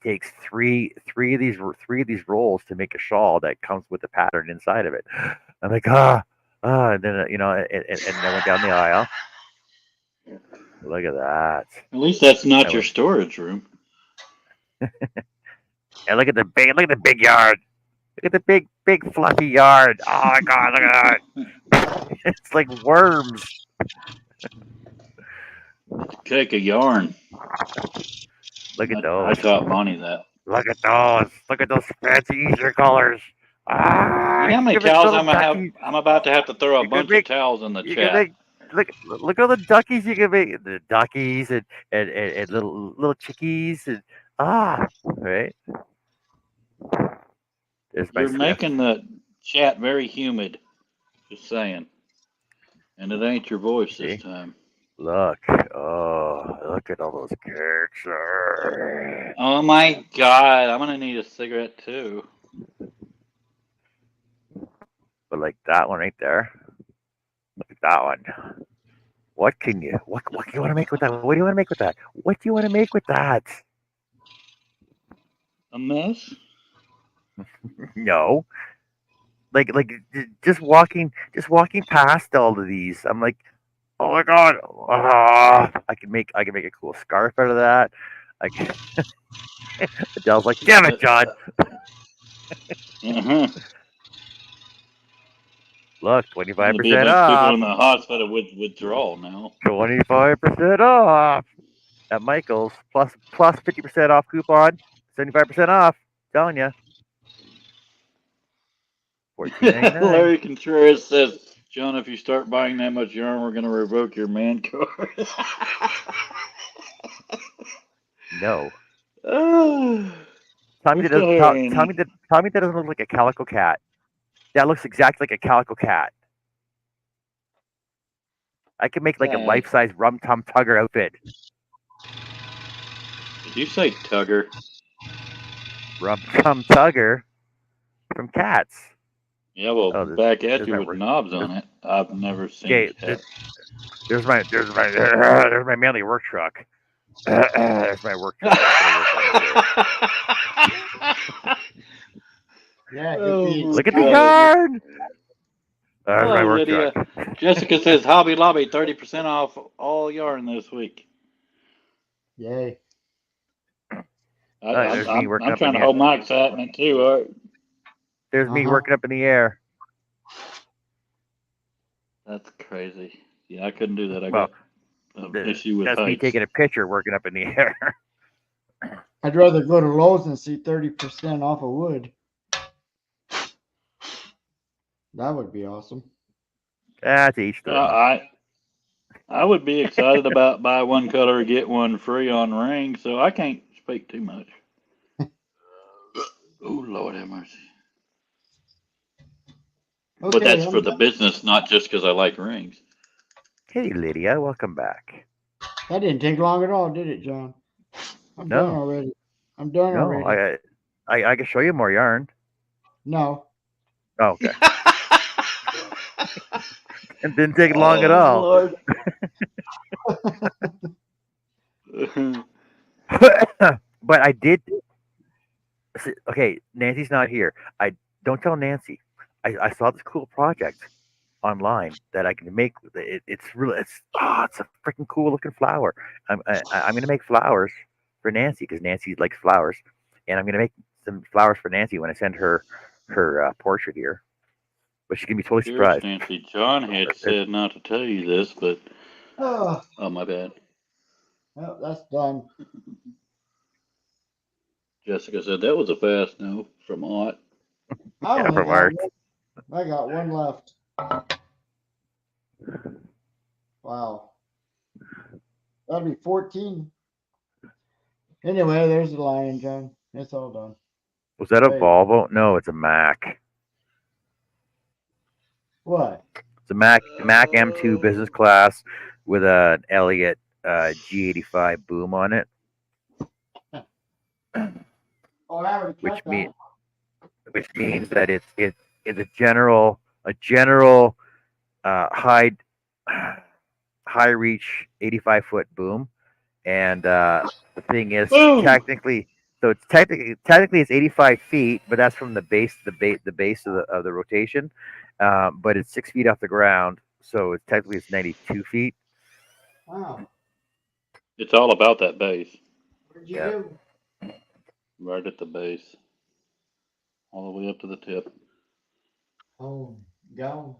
takes three of these rolls to make a shawl that comes with a pattern inside of it. I'm like and then and I went down the aisle. Look at that. At least that's not your storage room. And look at the big yard. Look at the big fluffy yard. Oh my god, look at that. It's like worms. It's a cake of yarn. Look at I those. taught Bonnie that. Look at those. Look at those fancy Easter colors. You Ah, know how you many can make towels little duckies. I'm about to have to throw a You can bunch of make. towels in the You can chat. make. Look at all the duckies you can make. The duckies and little chickies and right. There's my You're Swift. making the chat very humid. Just saying. And it ain't your voice this See. time. Look. Oh, look at all those cakes. Oh my god, I'm gonna need a cigarette too. But like that one right there. Look at that one. What can you? What do you want to make with that? What do you want to make with that? What do you want to make with that? A mess? No. Just walking past all of these, I'm like, oh my god, I can make a cool scarf out of that. I can, Adele's like, damn it, John. Uh-huh. Look, There'll be a 25% bunch of people off. in the hospital with withdrawal now. 25% off at Michael's plus 50% off coupon. 75% off. Telling you, $14.99. Larry Contreras says, John, if you start buying that much yarn, we're gonna revoke your man card. No. Oh, we're still here, Tell me Annie. that doesn't look like a calico cat. That looks exactly like a calico cat. I could make like a Hey, life-size Rum Tum Tugger outfit. did you say Tugger? Rum Tum Tugger from Cats. Yeah, well, Oh, back at there's you my with work. knobs on it. I've never seen Okay, cat. there's my manly work truck. There's my work truck. That's what I work on today. Yeah, you'll Oh be my Look at the god. yarn. There's my Hello, work truck. Lydia. Jessica says Hobby Lobby 30% off all yarn this week. Yay. There's me working I'm up in trying to the. hold my excitement too. All right. There's me Uh-huh. working up in the air. That's crazy. Yeah, I couldn't do that. I Well, got an issue with that's me heights. taking a picture working up in the air. I'd rather go to Lowe's and see 30% off of wood. That would be awesome. That's each their own. I would be excited about buy one color get one free on ring, so I can't speak too much. Oh Lord have mercy. Okay, But that's for the business, not just because I like rings. Hey, Lydia, welcome back. that didn't take long at all, did it, John? I'm done No, already. I'm done no, already. I can show you more yarn. No. Oh, okay. It didn't take long at Oh all. Lord. But I did. Okay, Nancy's not here. I don't tell Nancy. I saw this cool project online that I can make. It's really it's a freaking cool looking flower. I'm gonna make flowers for Nancy because Nancy likes flowers, and I'm gonna make some flowers for Nancy when I send her portrait here. But she's gonna be totally Here's surprised. Nancy. John had said not to tell you this, but Oh, oh my bad. well, that's done. Jessica said that was a fast no from Ott. I Yeah, only from got art. one. I got one left. Wow. That'll be 14. Anyway, there's the lion, John. It's all done. Was that a Hey, Volvo? No, it's a Mac. what? It's a Mac M2 business class with an Elliott G85 boom on it, Oh, I already which cut mean that. which means that it's a general high reach 85-foot boom, and the thing is Boom! technically it's 85 feet, but that's from the base the base of the rotation, but it's 6 feet off the ground, so it's 92 feet. Wow. It's all about that base. What'd you Yeah. do? Right at the base. All the way up to the tip. Oh, gone.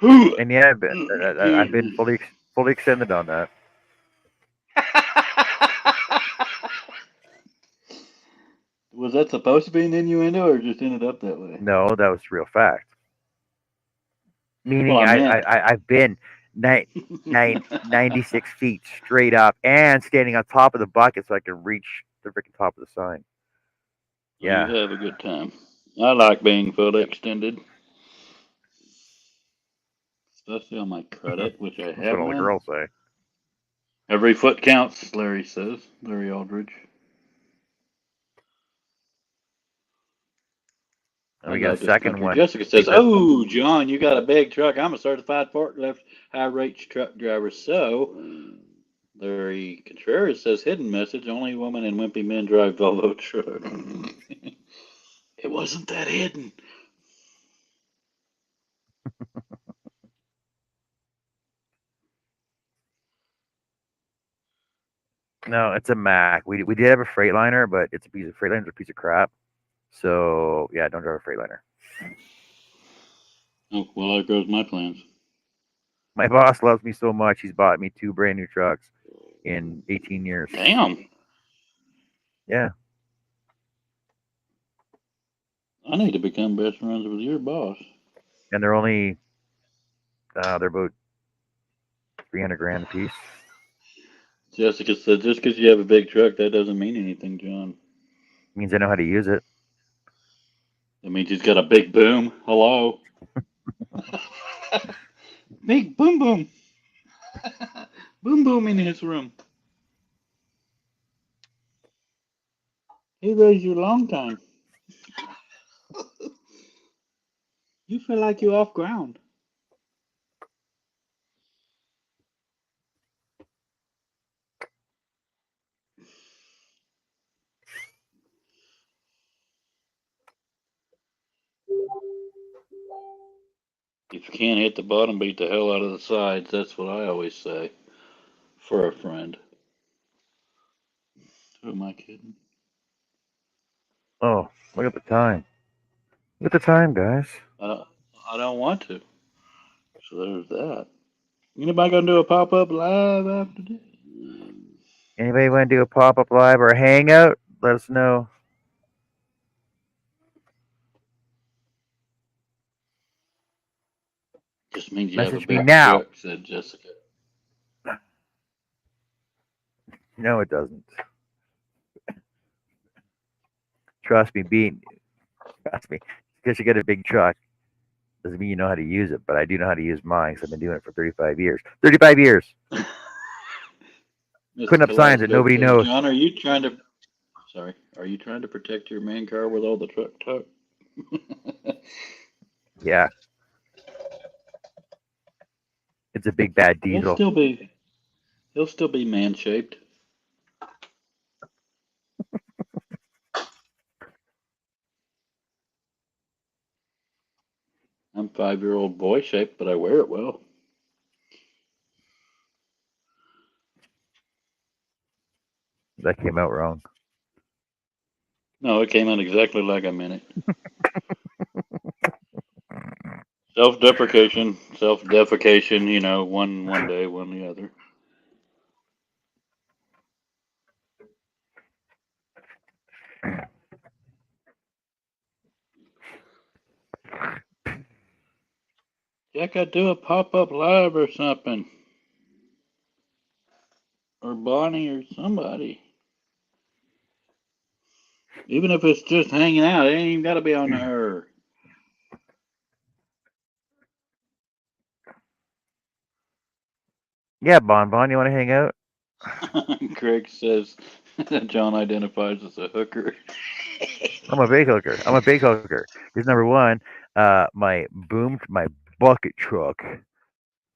And yeah, I've been fully extended on that. Was that supposed to be an innuendo, or just ended up that way? No, that was real fact. Well, Meaning I meant. I've been 96 feet straight up and standing on top of the bucket so I can reach the freaking top of the sign. You Yeah. have a good time. I like being fully extended, especially on my credit, which I That's what have all the none. girls say. Every foot counts, Larry says. Larry Aldridge. And I we got a love this second country. one. Jessica says, That's "Oh, John, you got a big truck. I'm a certified forklift high rate truck driver." So, Larry Contreras says, "Hidden message: only women and wimpy men drive Volvo truck." It wasn't that hidden. no, it's a Mac. We did have a Freightliner, but it's a piece of Freightliner's a piece of crap. So yeah, don't drive a Freightliner. Oh, well, there goes my plans. My boss loves me so much he's bought me 2 brand new trucks in 18 years. Damn. Yeah. I need to become best friends with your boss. And they're only they're about 300 grand a piece. Jessica said, "Just because you have a big truck, that doesn't mean anything, John. Means I know how to use it. That means he's got a big boom. Hello." Big boom boom. Boom boom in his room. He raised you a long time. You feel like you're off ground. If you can't hit the bottom, beat the hell out of the sides. That's what I always say for a friend. Who am I kidding? Oh, look at the time. Look at the time, guys. Uh, I don't want to. So there's that. Anybody gonna do a pop up live after this? Anybody want to do a pop up live or a hangout? Let us know. Just means you have a Message me big now. truck, said Jessica. No, it doesn't. Trust me, trust me. Because you get a big truck doesn't mean you know how to use it, but I do know how to use mine because I've been doing it for 35 years. 35 years. Miss Putting up signs that Kaleidoscope nobody says, knows. John, are you trying to protect your man car with all the truck talk? Yeah, it's a big bad he'll diesel. still be he'll still be man shaped. I'm 5-year-old boy shaped, but I wear it well. That came out wrong. No, it came out exactly like I meant it. Self-deprecation, self-defecation. One day, one the other. Jack, I do a pop-up live or something, or Bonnie or somebody. Even if it's just hanging out, it ain't even got to be on the air. Yeah, Bon, you want to hang out? Craig says John identifies as a hooker. I'm a big hooker. I'm a big hooker. Here's number one. My bucket truck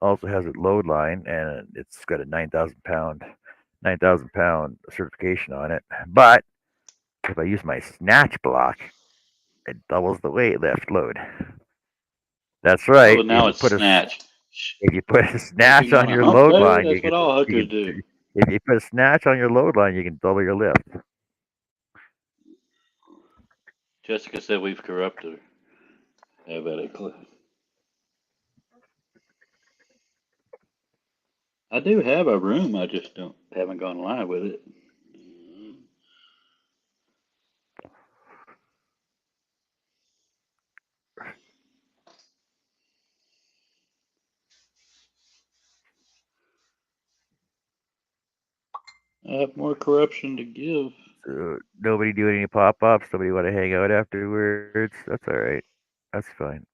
also has a load line, and it's got a 9,000 pound certification on it. But if I use my snatch block, it doubles the weight lift load. That's Oh, right. but now it's snatch. If you put a snatch Hooking on on a your hump load day? line, That's what all you hookers can do. if you put a snatch on your load line, you can double your lift. Jessica said we've corrupted her. Have at it, Cliff. I do have a room. I just haven't gone live with it. I have more corruption to give. Nobody doing any pop ups. Nobody want to hang out afterwards. That's all right. That's fine.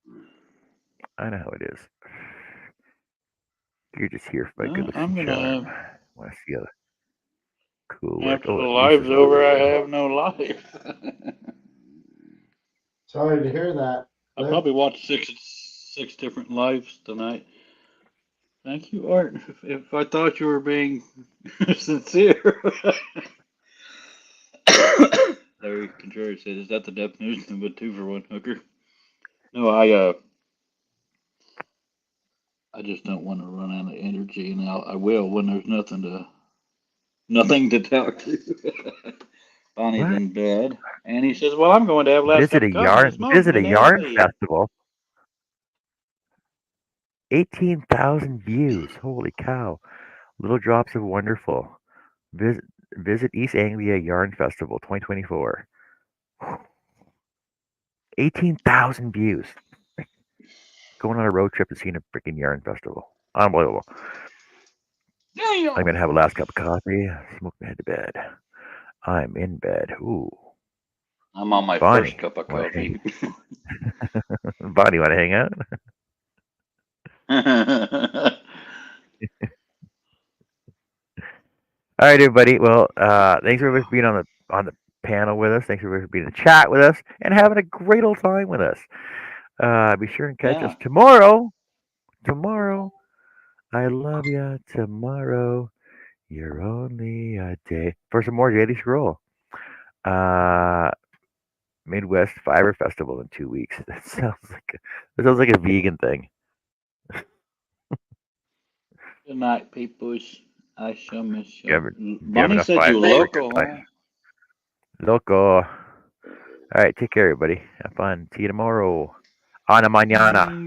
I know how it is. You're just here for my good No, looks I'm and charm. gonna. Want to see how cool work. After Oh, the Lisa's live's on over, I there. have no life. Sorry to hear that, I Cliff. probably watched six different lives tonight. Thank you, Art. If I thought you were being sincere. Larry Contreras said, "Is that the definition of a 2-for-1 hooker?" No, I just don't want to run out of energy, and I will when there's nothing to talk to. Bonnie's What? in bed, and he says, "Well, I'm going to have last cup of coffee and smoke Visit a today." yarn festival. 18,000 views. Holy cow. Little Drops of Wonderful. Visit, visit East Anglia Yarn Festival 2024. 18,000 views. Going on a road trip and seeing a freaking yarn festival. Unbelievable. I'm going to have a last cup of coffee, smoke my head to bed. I'm in bed. Ooh. I'm on my first Bonnie, cup of want to coffee. Bonnie, want to hang out? All right, everybody. Well, thanks everybody for being on the panel with us. Thanks everybody for being in the chat with us and having a great old time with us. Be sure and catch us Yeah, tomorrow. Tomorrow. I love ya. Tomorrow. You're only a day for some more Daily Scroll. Uh, Midwest Fiber Festival in 2 weeks. That sounds like a vegan thing. good night, peoples. I shall miss Do you you. have, do you have Bonnie enough said you fiber? local. Loco. All right, take care, everybody. Have fun. See you tomorrow. Ana mañana.